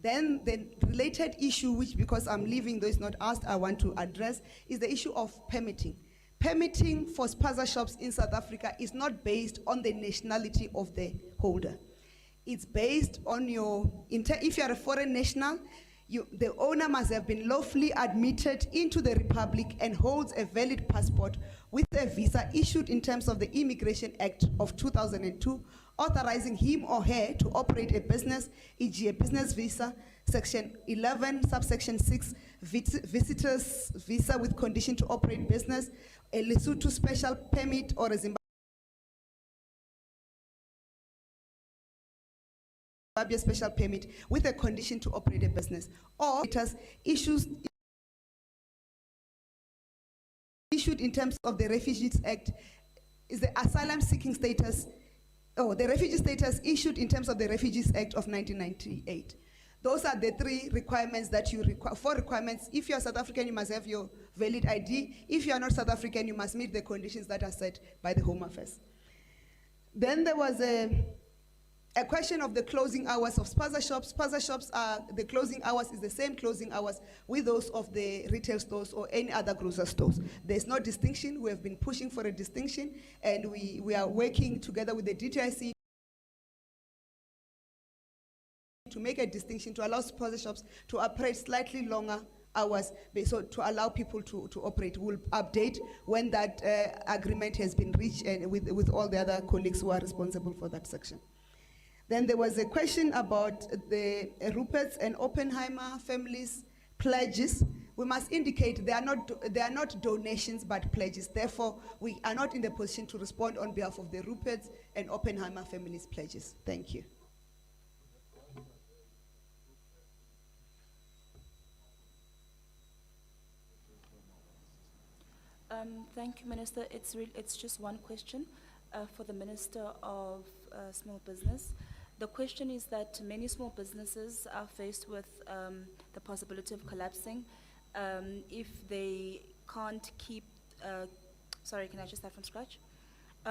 Then the related issue, which because I'm leaving, though it's not asked, I want to address, is the issue of permitting. Permitting for spaza shops in South Africa is not based on the nationality of the holder. It's based on if you're a foreign national, the owner must have been lawfully admitted into the Republic and holds a valid passport with a visa issued in terms of the Immigration Act of 2002, authorizing him or her to operate a business, e.g. a business visa, Section 11, subsection 6, visitor's visa with condition to operate business, a Lesotho special permit, or a Zimbabwe special permit with a condition to operate a business, or it has issued in terms of the Refugees Act, is the asylum seeking status, the refugee status issued in terms of the Refugees Act of 1998. Those are the three requirements that you require. 4 requirements. If you're South African, you must have your valid ID. If you're not South African, you must meet the conditions that are set by the Home Affairs. Then there was a question of the closing hours of spaza shops. Spaza shops the closing hours is the same closing hours with those of the retail stores or any other grocery stores. There's no distinction. We have been pushing for a distinction, and we are working together with the DTIC to make a distinction to allow spaza shops to operate slightly longer hours, so to allow people to operate. We'll update when that agreement has been reached, and with all the other colleagues who are responsible for that section. Then there was a question about the Rupert's and Oppenheimer families' pledges. We must indicate they are not donations but pledges. Therefore, we are not in the position to respond on behalf of the Rupert's and Oppenheimer families' pledges. Thank you. Thank you, Minister. It's just one question for the Minister of Small Business. The question is that many small businesses are faced with the possibility of collapsing if they can't keep, sorry, can I just start from scratch?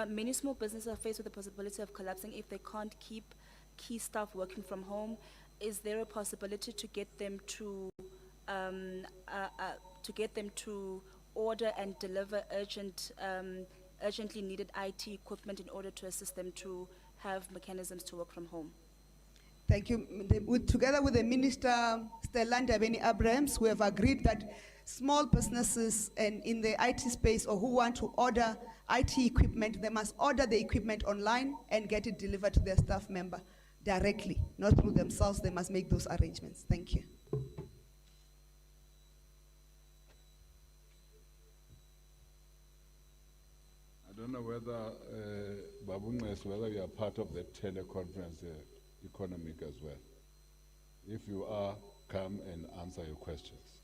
Many small businesses are faced with the possibility of collapsing if they can't keep key staff working from home. Is there a possibility to get them to order and deliver urgently needed IT equipment in order to assist them to have mechanisms to work from home? Thank you. Together with the Minister, Stellanda Beni-Abrahams, we have agreed that small businesses and in the IT space or who want to order IT equipment, they must order the equipment online and get it delivered to their staff member directly, not through themselves. They must make those arrangements. Thank you. I don't know whether, whether you are part of the teleconference economic as well. If you are, come and answer your questions.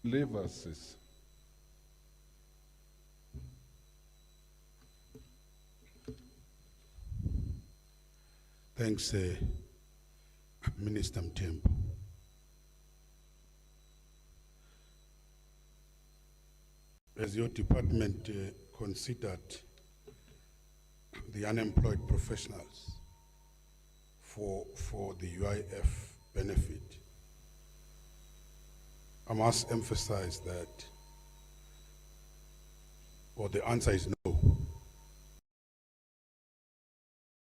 Leave us, sis. Thanks, Minister Mthembu. As your department considered the unemployed professionals for the UIF benefit, I must emphasize that, or the answer is no.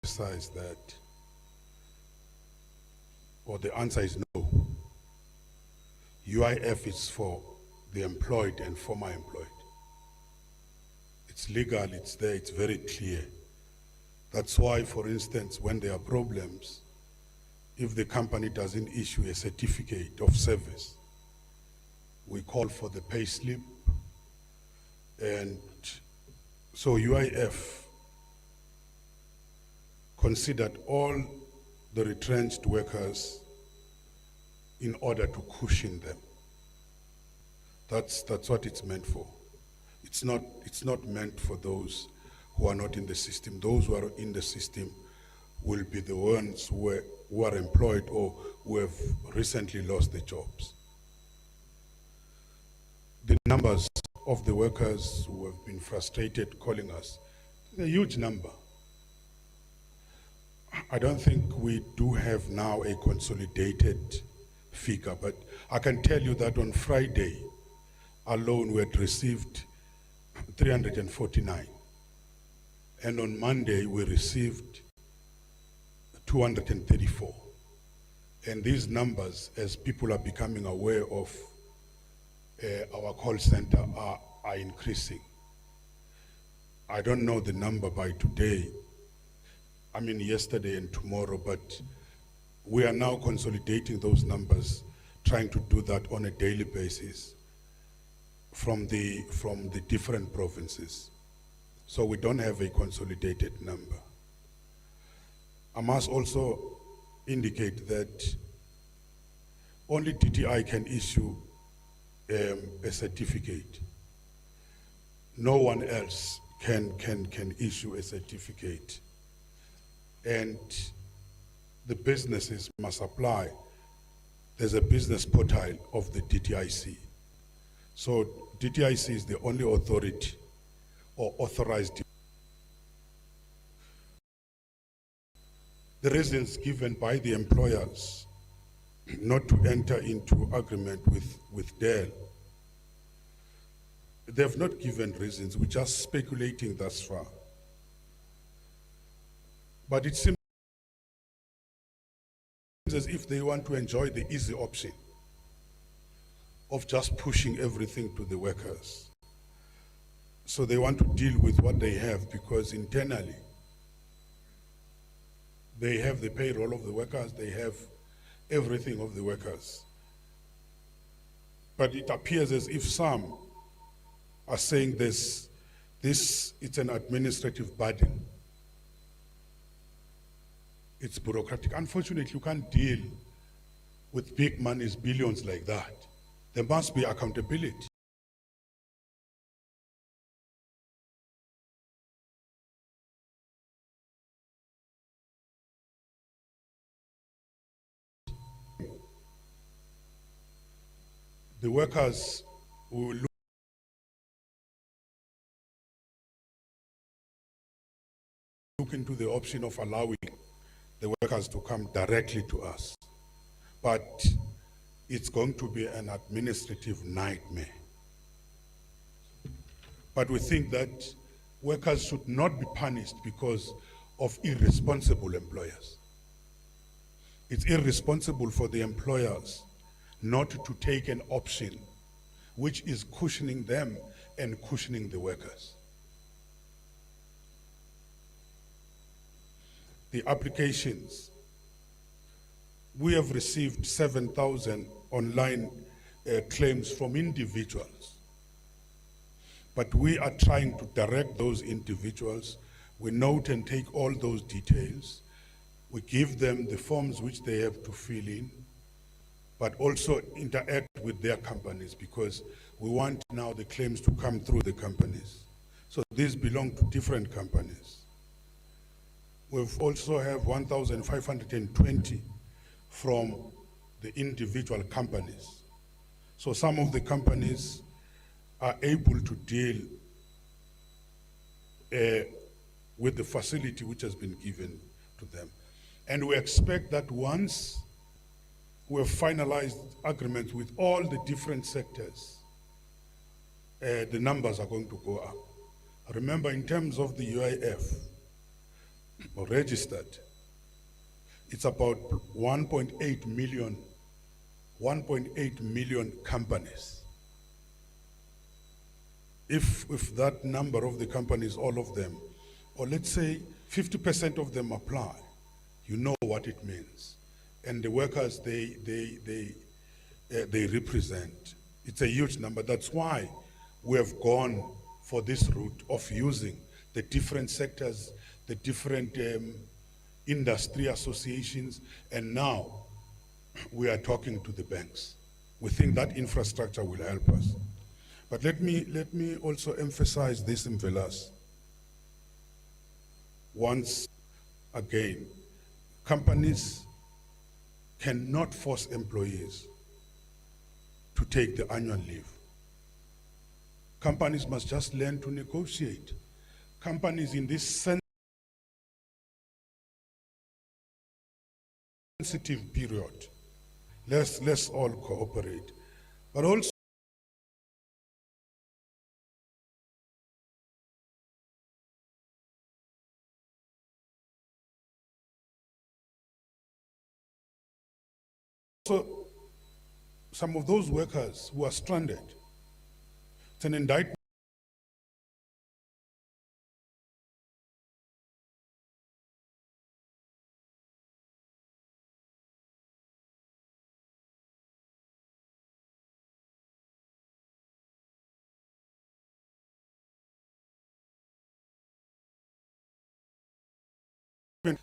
Emphasize that, or the answer is no. UIF is for the employed and former employed. It's legal, it's there, it's very clear. That's why, for instance, when there are problems, if the company doesn't issue a certificate of service, we call for the pay slip. And so UIF considered all the retrenched workers in order to cushion them. That's what it's meant for. It's not meant for those who are not in the system. Those who are in the system will be the ones who are employed or who have recently lost their jobs. The numbers of the workers who have been frustrated calling us, a huge number. I don't think we do have now a consolidated figure, but I can tell you that on Friday alone we had received 349. And on Monday we received 234. And these numbers, as people are becoming aware of our call center, are increasing. I don't know the number by today, I mean yesterday and tomorrow, but we are now consolidating those numbers, trying to do that on a daily basis from the different provinces. So we don't have a consolidated number. I must also indicate that only DTI can issue a certificate. No one else can issue a certificate. And the businesses must apply. There's a business portal of the DTIC. So DTIC is the only authority or authorized. The reasons given by the employers not to enter into agreement with Dell, they have not given reasons. We're just speculating thus far. But it seems as if they want to enjoy the easy option of just pushing everything to the workers. So they want to deal with what they have, because internally they have the payroll of the workers, they have everything of the workers. But it appears as if some are saying this it's an administrative burden. It's bureaucratic. Unfortunately, you can't deal with big monies, billions like that. There must be accountability. The workers will look into the option of allowing the workers to come directly to us. But it's going to be an administrative nightmare. But we think that workers should not be punished because of irresponsible employers. It's irresponsible for the employers not to take an option which is cushioning them and cushioning the workers. The applications, we have received 7,000 online claims from individuals. But we are trying to direct those individuals. We note and take all those details. We give them the forms which they have to fill in, but also interact with their companies, because we want now the claims to come through the companies. So these belong to different companies. We've also have 1,520 from the individual companies. So some of the companies are able to deal with the facility which has been given to them. And we expect that once we have finalized agreements with all the different sectors, the numbers are going to go up. Remember, in terms of the UIF, or registered, it's about 1.8 million companies. If that number of the companies, all of them, or let's say 50% of them apply, you know what it means. And the workers they represent, it's a huge number. That's why we have gone for this route of using the different sectors, the different industry associations, and now we are talking to the banks. We think that infrastructure will help us. But let me also emphasize this in Velas. Once again, companies cannot force employees to take the annual leave. Companies must just learn to negotiate. Companies in this sensitive period, let's all cooperate. But also, some of those workers who are stranded, it's an indictment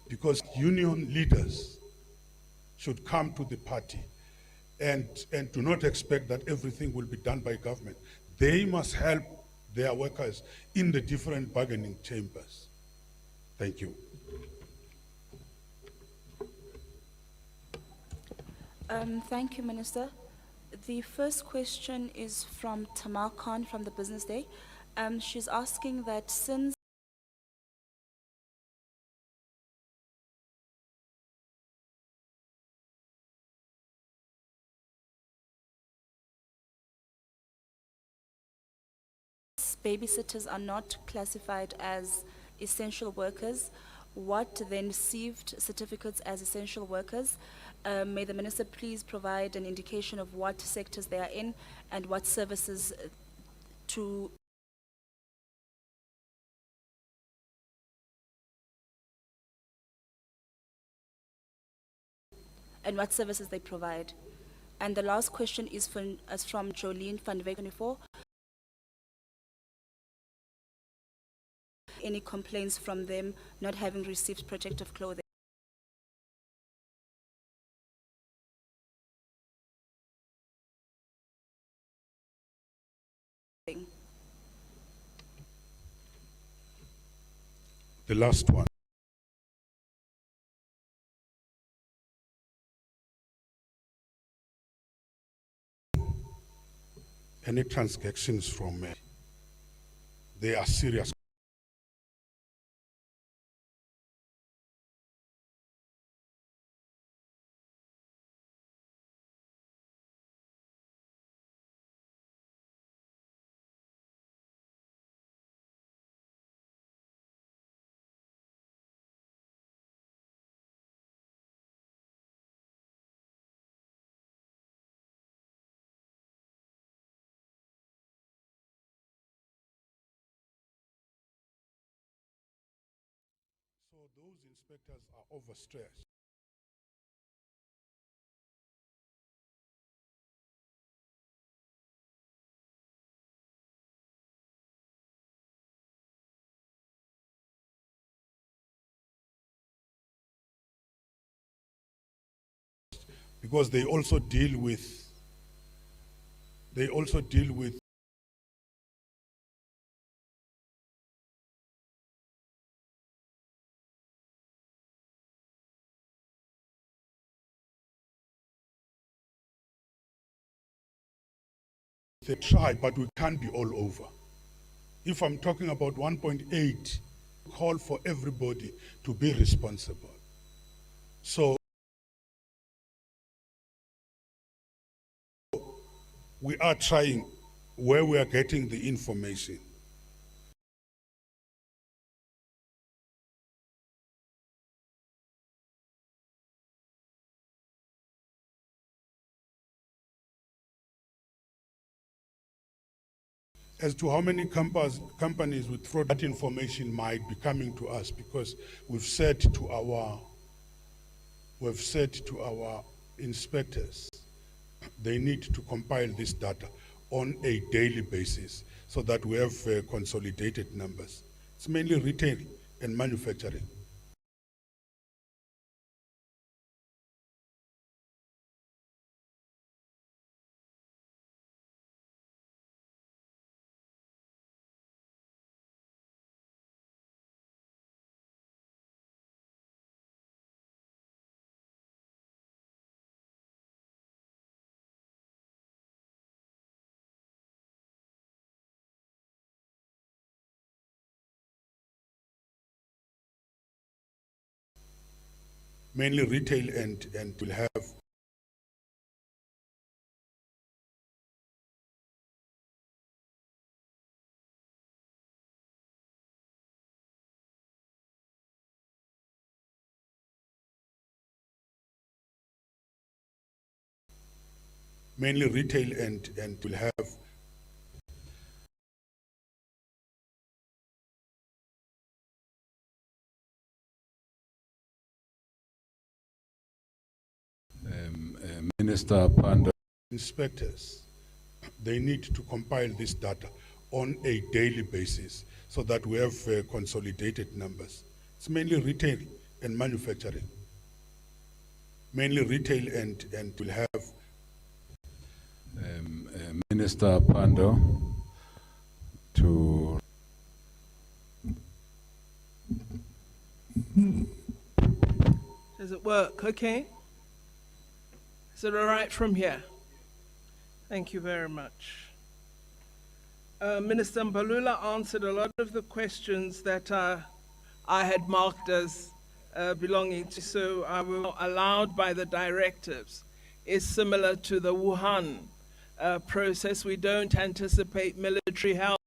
because union leaders should come to the party and do not expect that everything will be done by government. They must help their workers in the different bargaining chambers. Thank you. Thank you, Minister. The first question is from Tamal Khan from the Business Day. She's asking that since babysitters are not classified as essential workers, what then received certificates as essential workers? May the Minister please provide an indication of what sectors they are in and what services they provide. And the last question is from Jolene van Wyk 24. Any complaints from them not having received protective clothing? The last one. Any transactions from they are serious. So those inspectors are overstressed. Because they also deal with they try, but we can't be all over. If I'm talking about 1.8, call for everybody to be responsible. So we are trying where we are getting the information. As to how many companies with fraud, that information might be coming to us because we've said to our inspectors they need to compile this data on a daily basis so that we have consolidated numbers. It's mainly retail and manufacturing. mainly retail and will have mainly retail and will have Minister Pando. inspectors. They need to compile this data on a daily basis so that we have consolidated numbers. It's mainly retail and manufacturing. Mainly retail and will have Minister Pando to Does it work? Okay. Is it all right from here? Thank you very much. Minister Mbalula answered a lot of the questions that I had marked as belonging to, so I will allowed by the directives is similar to the Wuhan process. We don't anticipate military help.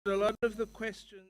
A lot of the questions.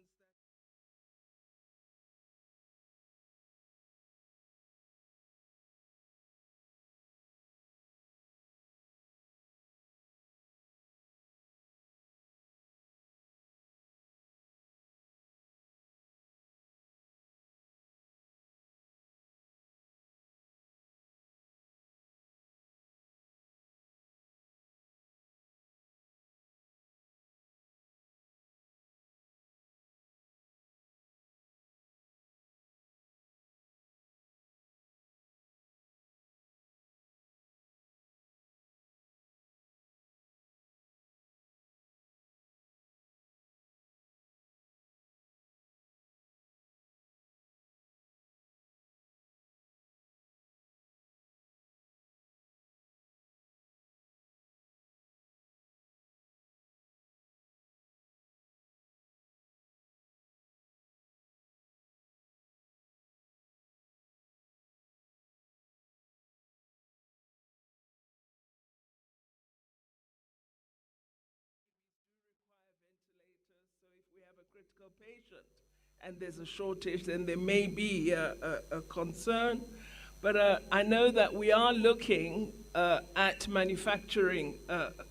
So if we have a critical patient and there's a shortage, then there may be a concern. But I know that we are looking at manufacturing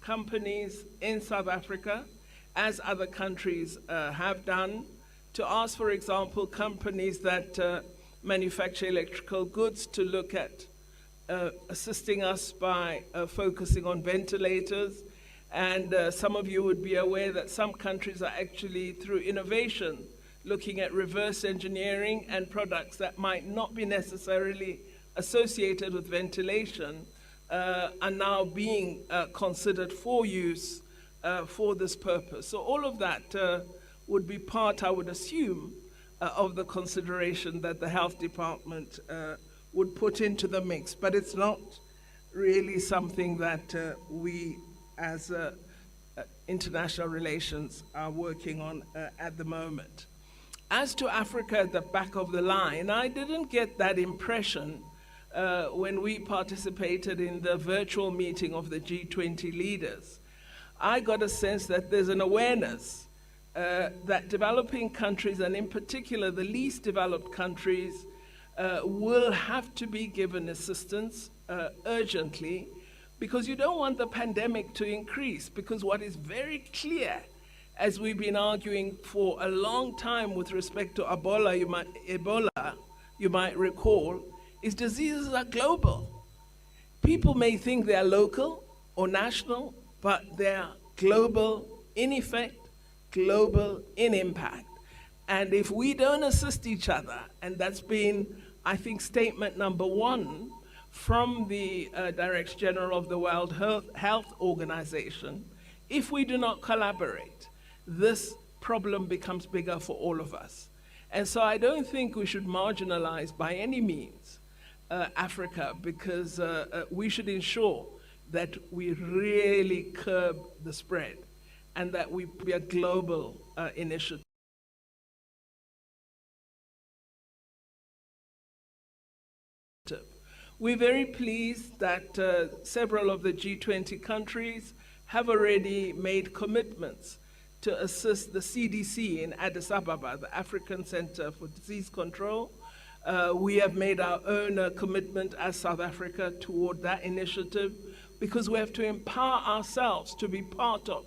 companies in South Africa, as other countries have done, to ask, for example, companies that manufacture electrical goods to look at assisting us by focusing on ventilators. And some of you would be aware that some countries are actually, through innovation, looking at reverse engineering and products that might not be necessarily associated with ventilation are now being considered for use for this purpose. So all of that would be part, I would assume, of the consideration that the health department would put into the mix. But it's not really something that we as international relations are working on at the moment. As to Africa at the back of the line, I didn't get that impression when we participated in the virtual meeting of the G20 leaders. I got a sense that there's an awareness that developing countries, and in particular the least developed countries, will have to be given assistance urgently, because you don't want the pandemic to increase. Because what is very clear, as we've been arguing for a long time with respect to Ebola, you might recall, is diseases are global. People may think they are local or national, but they are global in effect, global in impact. And if we don't assist each other, and that's been, I think, statement number one from the Director General of the World Health Organization, if we do not collaborate, this problem becomes bigger for all of us. And so I don't think we should marginalize by any means Africa, because we should ensure that we really curb the spread and that we be a global initiative. We're very pleased that several of the G20 countries have already made commitments to assist the CDC in Addis Ababa, the African Center for Disease Control. We have made our own commitment as South Africa toward that initiative, because we have to empower ourselves to be part of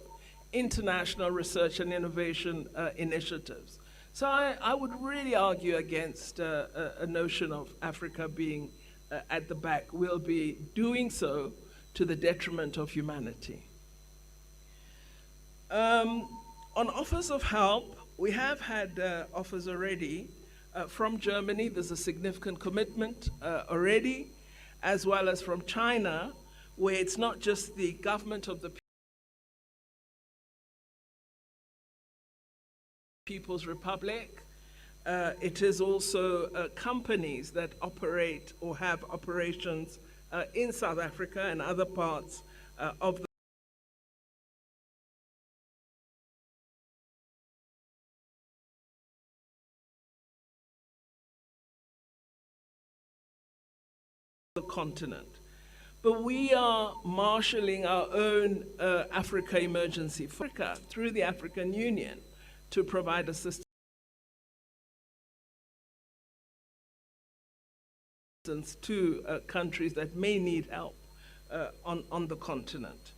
international research and innovation initiatives. So I would really argue against a notion of Africa being at the back. We'll be doing so to the detriment of humanity. On offers of help, we have had offers already from Germany. There's a significant commitment already, as well as from China, where it's not just the government of the People's Republic, it is also companies that operate or have operations in South Africa and other parts of the continent. But we are marshalling our own Africa Emergency Africa through the African Union to provide assistance to countries that may need help on the continent.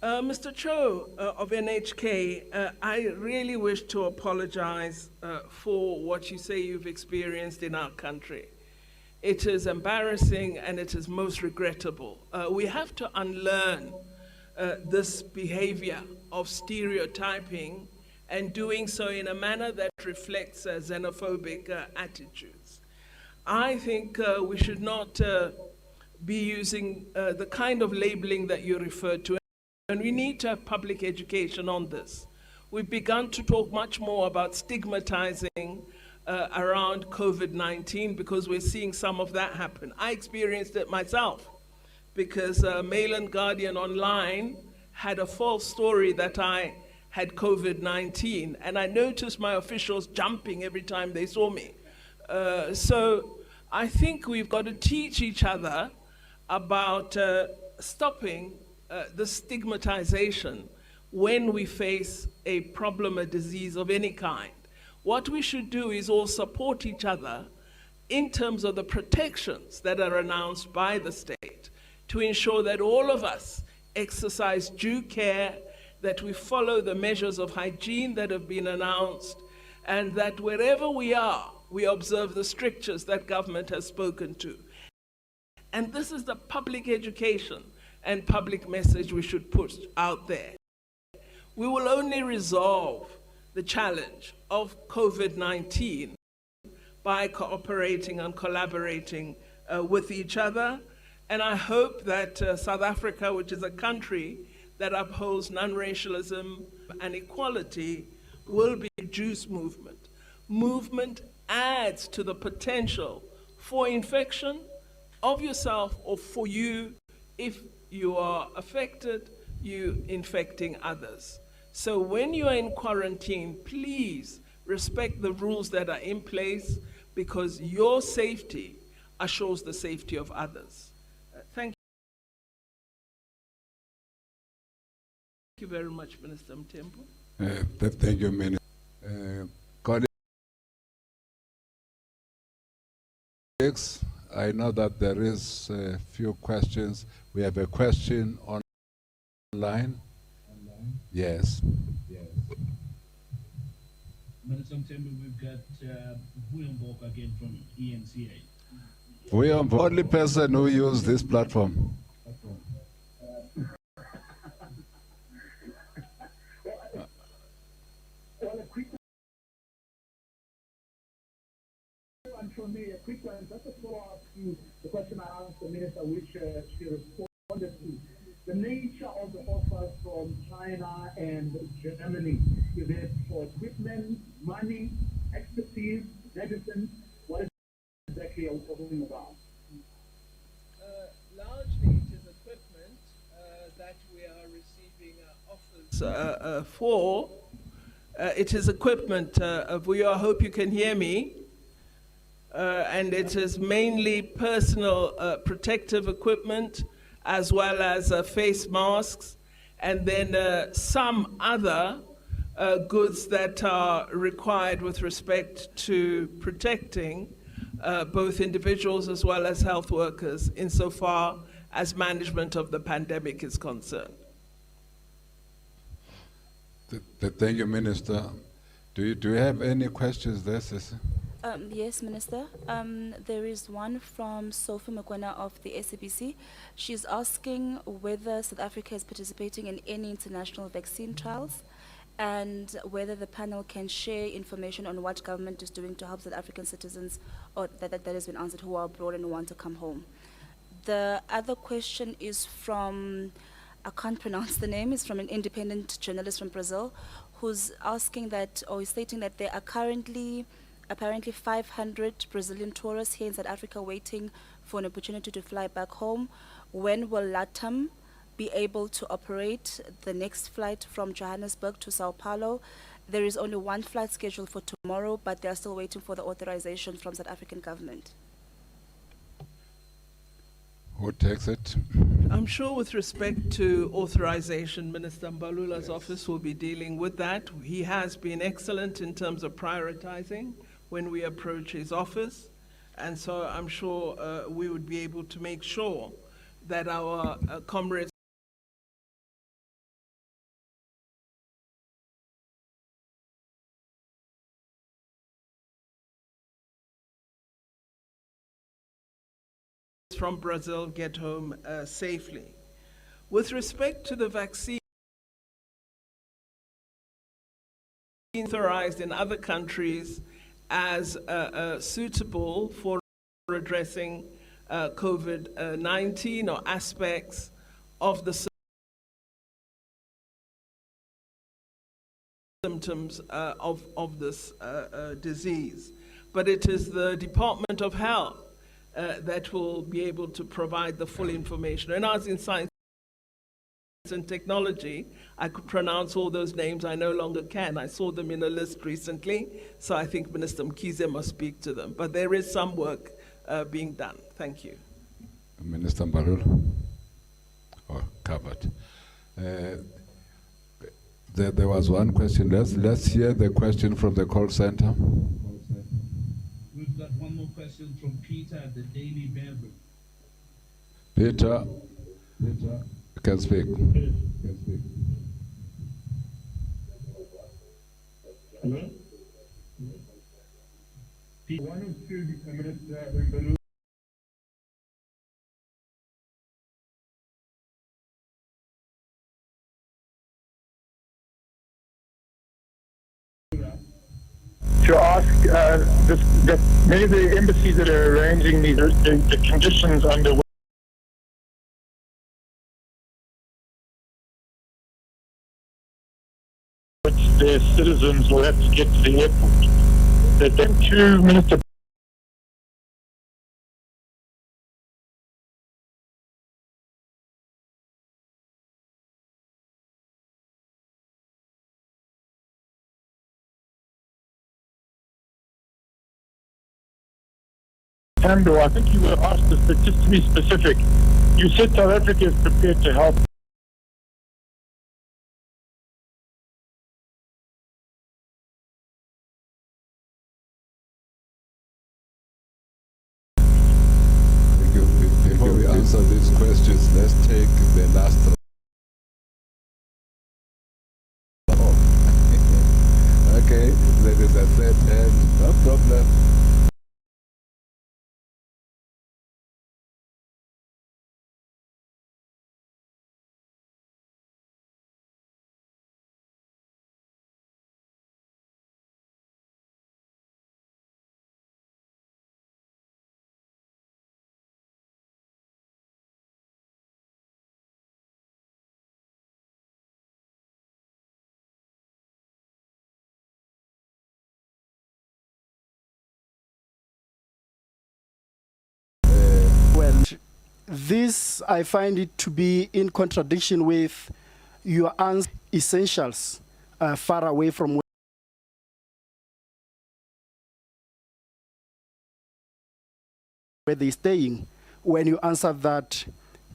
Mr. Cho of NHK, I really wish to apologize for what you say you've experienced in our country. It is embarrassing and it is most regrettable. We have to unlearn this behavior of stereotyping and doing so in a manner that reflects xenophobic attitudes. I think we should not be using the kind of labeling that you referred to, and we need to have public education on this. We've begun to talk much more about stigmatizing around COVID-19 because we're seeing some of that happen. I experienced it myself because Mail and Guardian Online had a false story that I had COVID-19, and I noticed my officials jumping every time they saw me. So I think we've got to teach each other about stopping the stigmatization when we face a problem, a disease of any kind. What we should do is all support each other in terms of the protections that are announced by the state to ensure that all of us exercise due care, that we follow the measures of hygiene that have been announced, and that wherever we are, we observe the strictures that government has spoken to. And this is the public education and public message we should put out there. We will only resolve the challenge of COVID-19 by cooperating and collaborating with each other. And I hope that South Africa, which is a country that upholds non-racialism and equality, will be a juice movement. Movement adds to the potential for infection of yourself or for you if you are affected, you infecting others. So when you are in quarantine, please respect the rules that are in place, because your safety assures the safety of others. Thank you very much, Minister Mthembu. Thank you, Minister. Colleagues, I know that there is a few questions. We have a question online. Yes. Minister Mthembu, we've got Vuyombok again from ENCA. We are the only person who use this platform. Well, a quick one from me, a quick one, just a follow-up to the question I asked the minister, which she responded to. The nature of the offers from China and Germany, is it for equipment, money, expertise, medicine? What exactly are we talking about? Largely, it is equipment that we are receiving offers for. It is equipment. I hope you can hear me. And it is mainly personal protective equipment, as well as face masks, and then some other goods that are required with respect to protecting both individuals as well as health workers insofar as management of the pandemic is concerned. Thank you, Minister. Do you have any questions there, Sisi? Yes, Minister. There is one from Sophie Mokwena of the SABC. She's asking whether South Africa is participating in any international vaccine trials and whether the panel can share information on what government is doing to help South African citizens, or that has been answered, who are abroad and want to come home. The other question is from, I can't pronounce the name, it's from an independent journalist from Brazil, who's asking that, or is stating that there are currently apparently 500 Brazilian tourists here in South Africa waiting for an opportunity to fly back home. When will LATAM be able to operate the next flight from Johannesburg to Sao Paulo? There is only one flight scheduled for tomorrow, but they are still waiting for the authorization from South African government. Who takes it? I'm sure with respect to authorization, Minister Mbalula's office will be dealing with that. He has been excellent in terms of prioritizing when we approach his office. And so I'm sure we would be able to make sure that our comrades from Brazil get home safely. With respect to the vaccine authorized in other countries as suitable for addressing COVID-19 or aspects of the symptoms of this disease. But it is the Department of Health that will be able to provide the full information. And as in science and technology, I could pronounce all those names, I no longer can. I saw them in a list recently, so I think Minister Mkhize must speak to them. But there is some work being done. Thank you. Minister Mbalula? Oh, covered. There was one question. Let's hear the question from the call center. We've got one more question from Peter at the Daily Bearable. Peter, you can speak. Hello? One of two Minister to ask that many of the embassies that are arranging these the conditions under which their citizens will have to get to the airport. That then to Minister Pando, I think you were asked this, but just to be specific, you said South Africa is prepared to help. Before we answer these questions, let's take the last. Okay, there is a third hand, no problem. This, I find it to be in contradiction with your answer, essentials, far away from where they're staying, when you answer that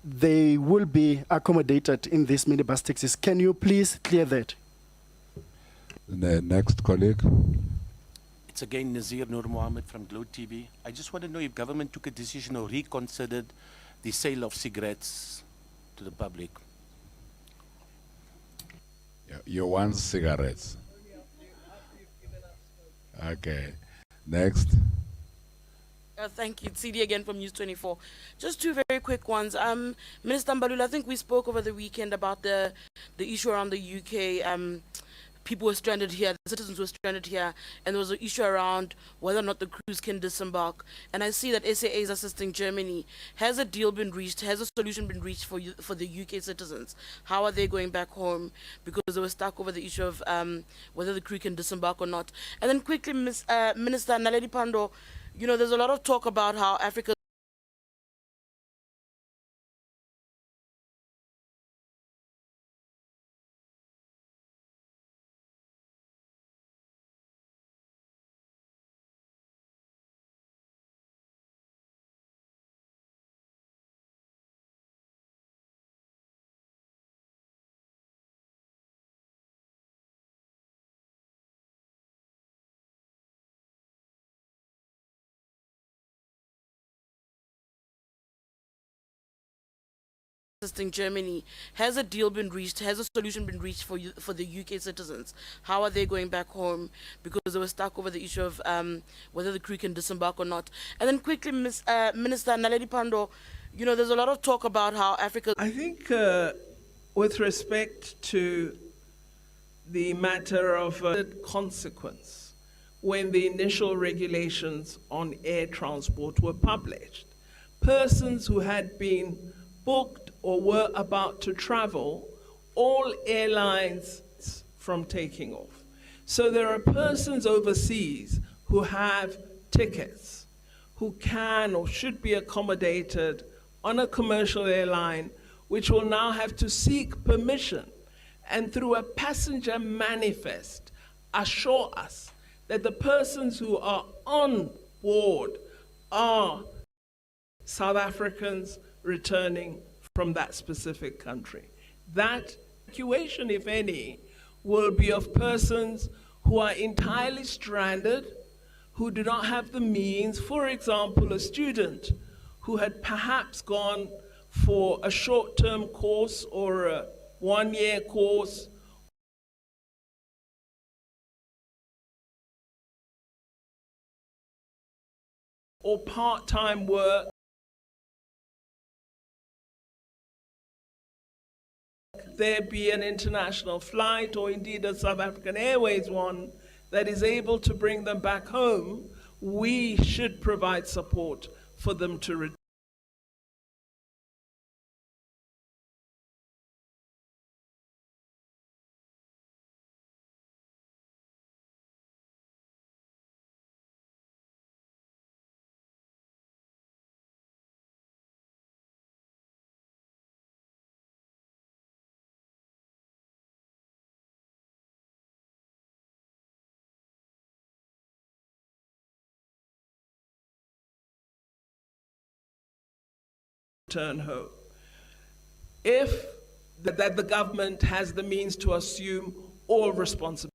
they will be accommodated in these minibus taxis. Can you please clear that? The next colleague. It's again Nazir Nur Mohammed from Glow TV. I just want to know if government took a decision or reconsidered the sale of cigarettes to the public. You want cigarettes? Okay. Next. Thank you. It's CD again from News 24. Just two very quick ones. Minister Mbalula, I think we spoke over the weekend about the issue around the UK. People were stranded here, the citizens were stranded here, and there was an issue around whether or not the crews can disembark. And I see that SAA is assisting Germany. Has a deal been reached? Has a solution been reached for the UK citizens? How are they going back home? Because they were stuck over the issue of whether the crew can disembark or not. And then quickly, Minister Naledi Pandor, you know, there's a lot of talk about how Africa assisting Germany. Has a deal been reached? Has a solution been reached for the UK citizens? How are they going back home? Because they were stuck over the issue of whether the crew can disembark or not. And then quickly, Minister Naledi Pandor, you know, there's a lot of talk about how Africa... I think with respect to the matter of consequence, when the initial regulations on air transport were published, persons who had been booked or were about to travel, all airlines from taking off. So there are persons overseas who have tickets, who can or should be accommodated on a commercial airline, which will now have to seek permission and through a passenger manifest assure us that the persons who are on board are South Africans returning from that specific country. That evacuation, if any, will be of persons who are entirely stranded, who do not have the means. For example, a student who had perhaps gone for a short-term course or a one-year course or part-time work, there be an international flight or indeed a South African Airways one that is able to bring them back home, we should provide support for them to return home. If that the government has the means to assume all responsibility.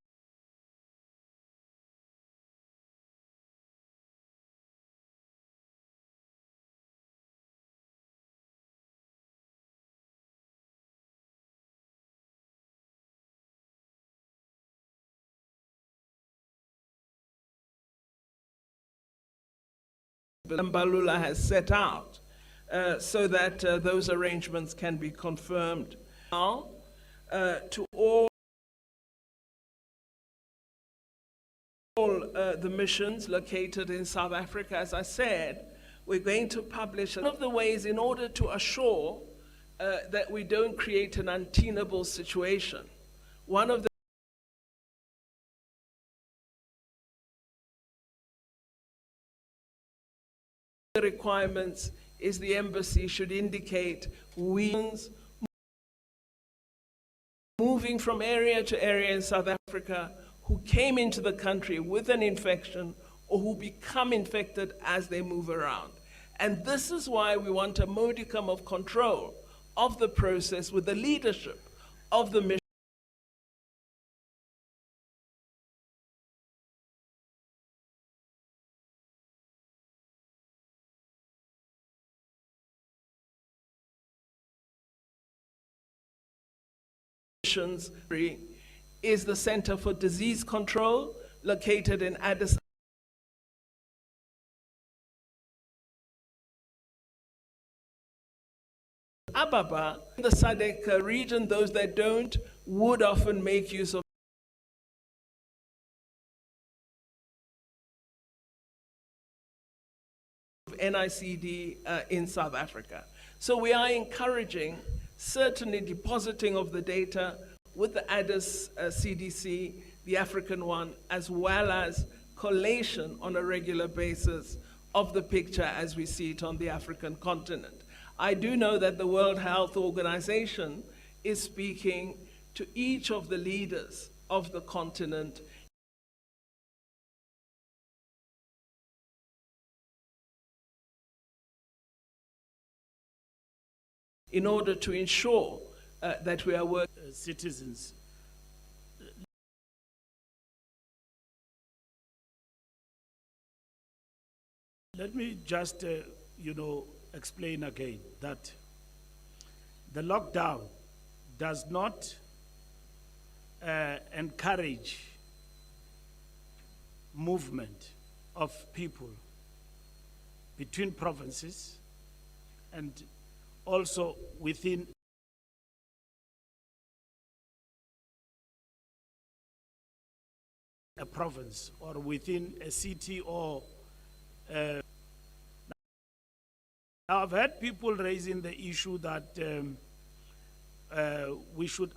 Mbalula has set out so that those arrangements can be confirmed. Now, to all the missions located in South Africa, as I said, we're going to publish one of the ways in order to assure that we don't create an untenable situation. One of the requirements is the embassy should indicate moving from area to area in South Africa who came into the country with an infection or who become infected as they move around. And this is why we want a modicum of control of the process with the leadership of the mission. Is the Center for Disease Control located in Addis Ababa. In the SADC region, those that don't would often make use of NICD in South Africa. So we are encouraging certainly depositing of the data with the Addis CDC, the African one, as well as collation on a regular basis of the picture as we see it on the African continent. I do know that the World Health Organization is speaking to each of the leaders of the continent in order to ensure that we are working citizens. Let me just, explain again that the lockdown does not encourage movement of people between provinces and also within a province or within a city or now I've had people raising the issue that we should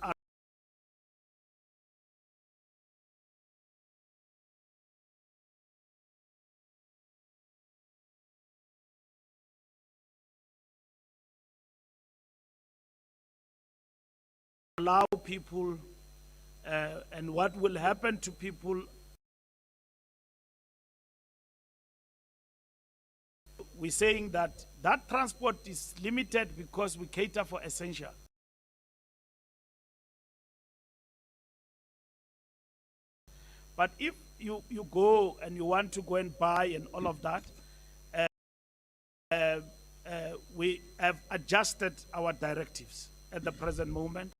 allow people and what will happen to people. We're saying that that transport is limited because we cater for essential. But if you go and you want to go and buy and all of that, we have adjusted our directives at the present moment,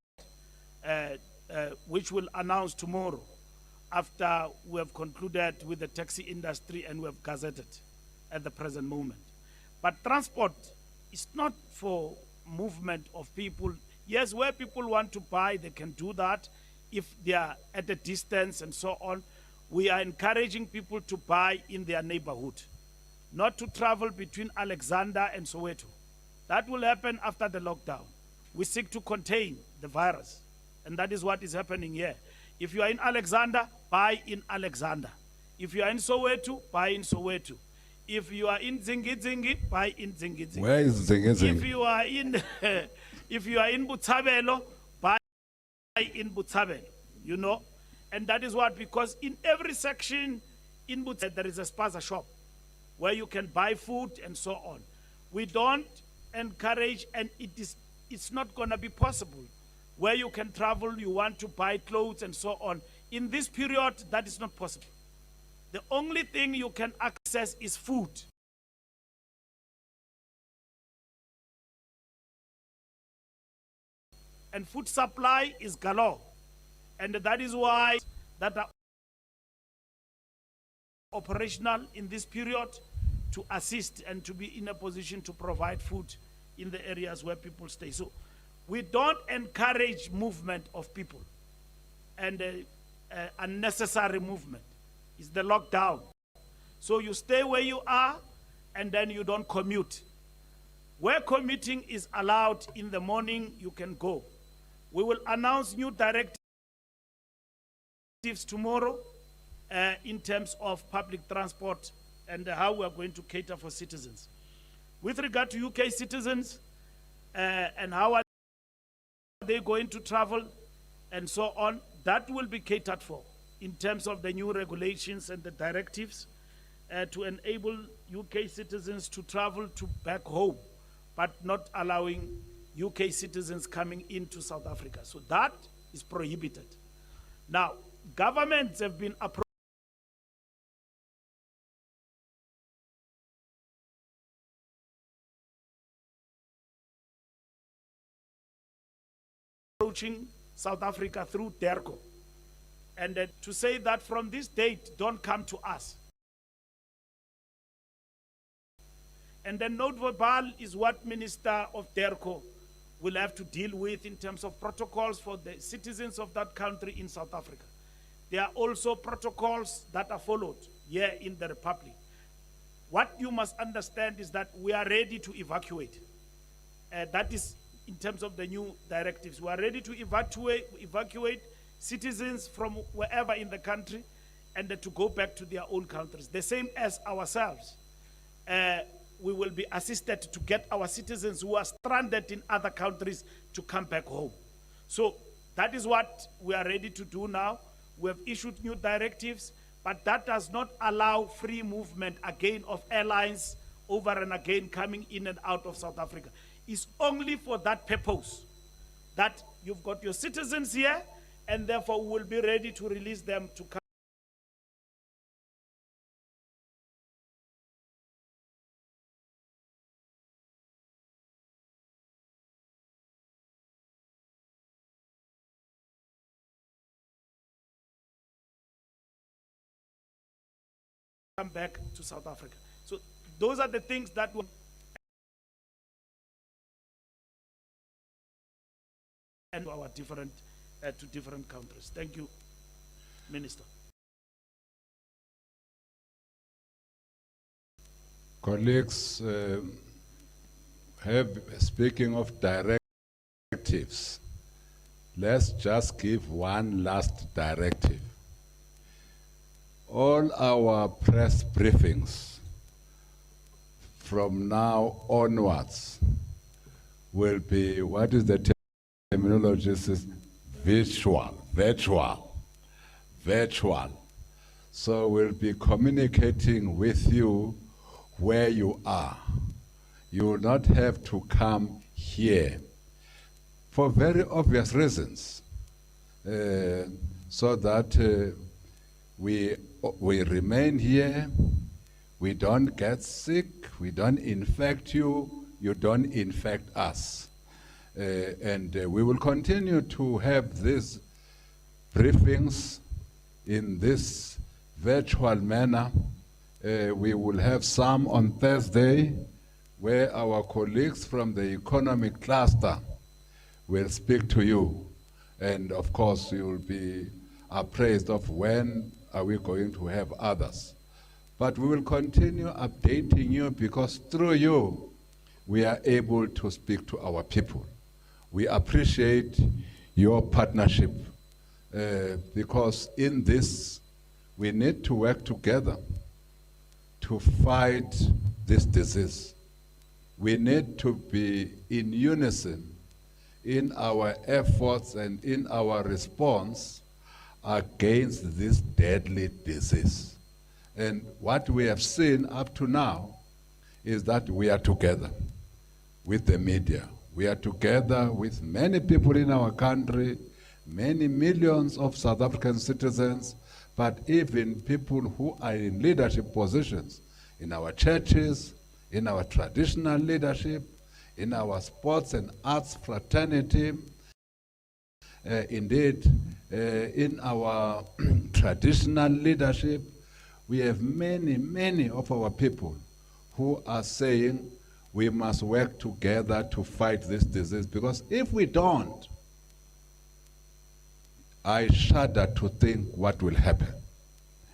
which we'll announce tomorrow after we have concluded with the taxi industry and we have gazetted at the present moment. But transport is not for movement of people. Yes, where people want to buy, they can do that if they are at a distance and so on. We are encouraging people to buy in their neighborhood, not to travel between Alexander and Soweto. That will happen after the lockdown. We seek to contain the virus, and that is what is happening here. If you are in Alexander, buy in Alexander. If you are in Soweto, buy in Soweto. If you are in Zingi, buy in Zingi. Where is Zingi? If you are in, if you are in Butabelo, buy in Butabelo. And that is what, because in every section in Butabelo, there is a spaza shop where you can buy food and so on. We don't encourage, and it's not going to be possible where you can travel, you want to buy clothes and so on. In this period, that is not possible. The only thing you can access is food. And food supply is galore. And that is why that are operational in this period to assist and to be in a position to provide food in the areas where people stay. So we don't encourage movement of people and unnecessary movement. It's the lockdown. So you stay where you are and then you don't commute. Where commuting is allowed in the morning, you can go. We will announce new directives tomorrow in terms of public transport and how we are going to cater for citizens. With regard to UK citizens and how are they going to travel and so on, that will be catered for in terms of the new regulations and the directives to enable UK citizens to travel to back home, but not allowing UK citizens coming into South Africa. So that is prohibited. Now, governments have been approaching South Africa through DERCO. And to say that from this date, don't come to us. And then note verbal is what Minister of DERCO will have to deal with in terms of protocols for the citizens of that country in South Africa. There are also protocols that are followed here in the Republic. What you must understand is that we are ready to evacuate. That is in terms of the new directives. We are ready to evacuate citizens from wherever in the country and to go back to their own countries. The same as ourselves. We will be assisted to get our citizens who are stranded in other countries to come back home. So that is what we are ready to do now. We have issued new directives, but that does not allow free movement again of airlines over and again coming in and out of South Africa. It's only for that purpose that you've got your citizens here, and therefore we will be ready to release them to come. Come back to South Africa. So those are the things that will and our different to different countries. Thank you, Minister. Colleagues, speaking of directives, let's just give one last directive. All our press briefings from now onwards will be, what is the terminology? Virtual. So we'll be communicating with you where you are. You will not have to come here for very obvious reasons, so that we remain here, we don't get sick, we don't infect you, you don't infect us. And we will continue to have these briefings in this virtual manner. We will have some on Thursday where our colleagues from the economic cluster will speak to you. And of course, you will be appraised of when are we going to have others. But we will continue updating you because through you, we are able to speak to our people. We appreciate your partnership because in this, we need to work together to fight this disease. We need to be in unison in our efforts and in our response against this deadly disease. And what we have seen up to now is that we are together with the media. We are together with many people in our country, many millions of South African citizens, but even people who are in leadership positions in our churches, in our traditional leadership, in our sports and arts fraternity, indeed, in our traditional leadership, we have many of our people who are saying we must work together to fight this disease, because if we don't, I shudder to think what will happen.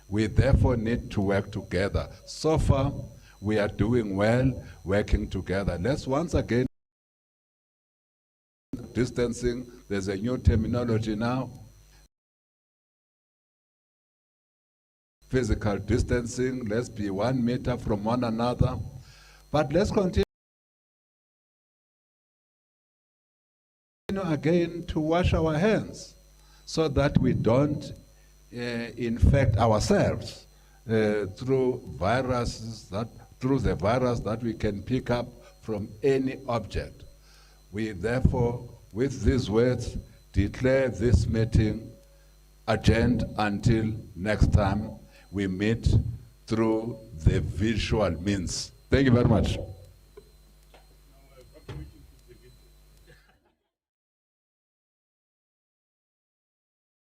We therefore need to work together. So far, we are doing well working together. Let's once again distancing. There's a new terminology now. Physical distancing. Let's be 1 meter from one another. But let's continue continue again to wash our hands so that we don't infect ourselves through the virus that we can pick up from any object. We therefore, with these words, declare this meeting adjourned until next time we meet through the visual means. Thank you very much.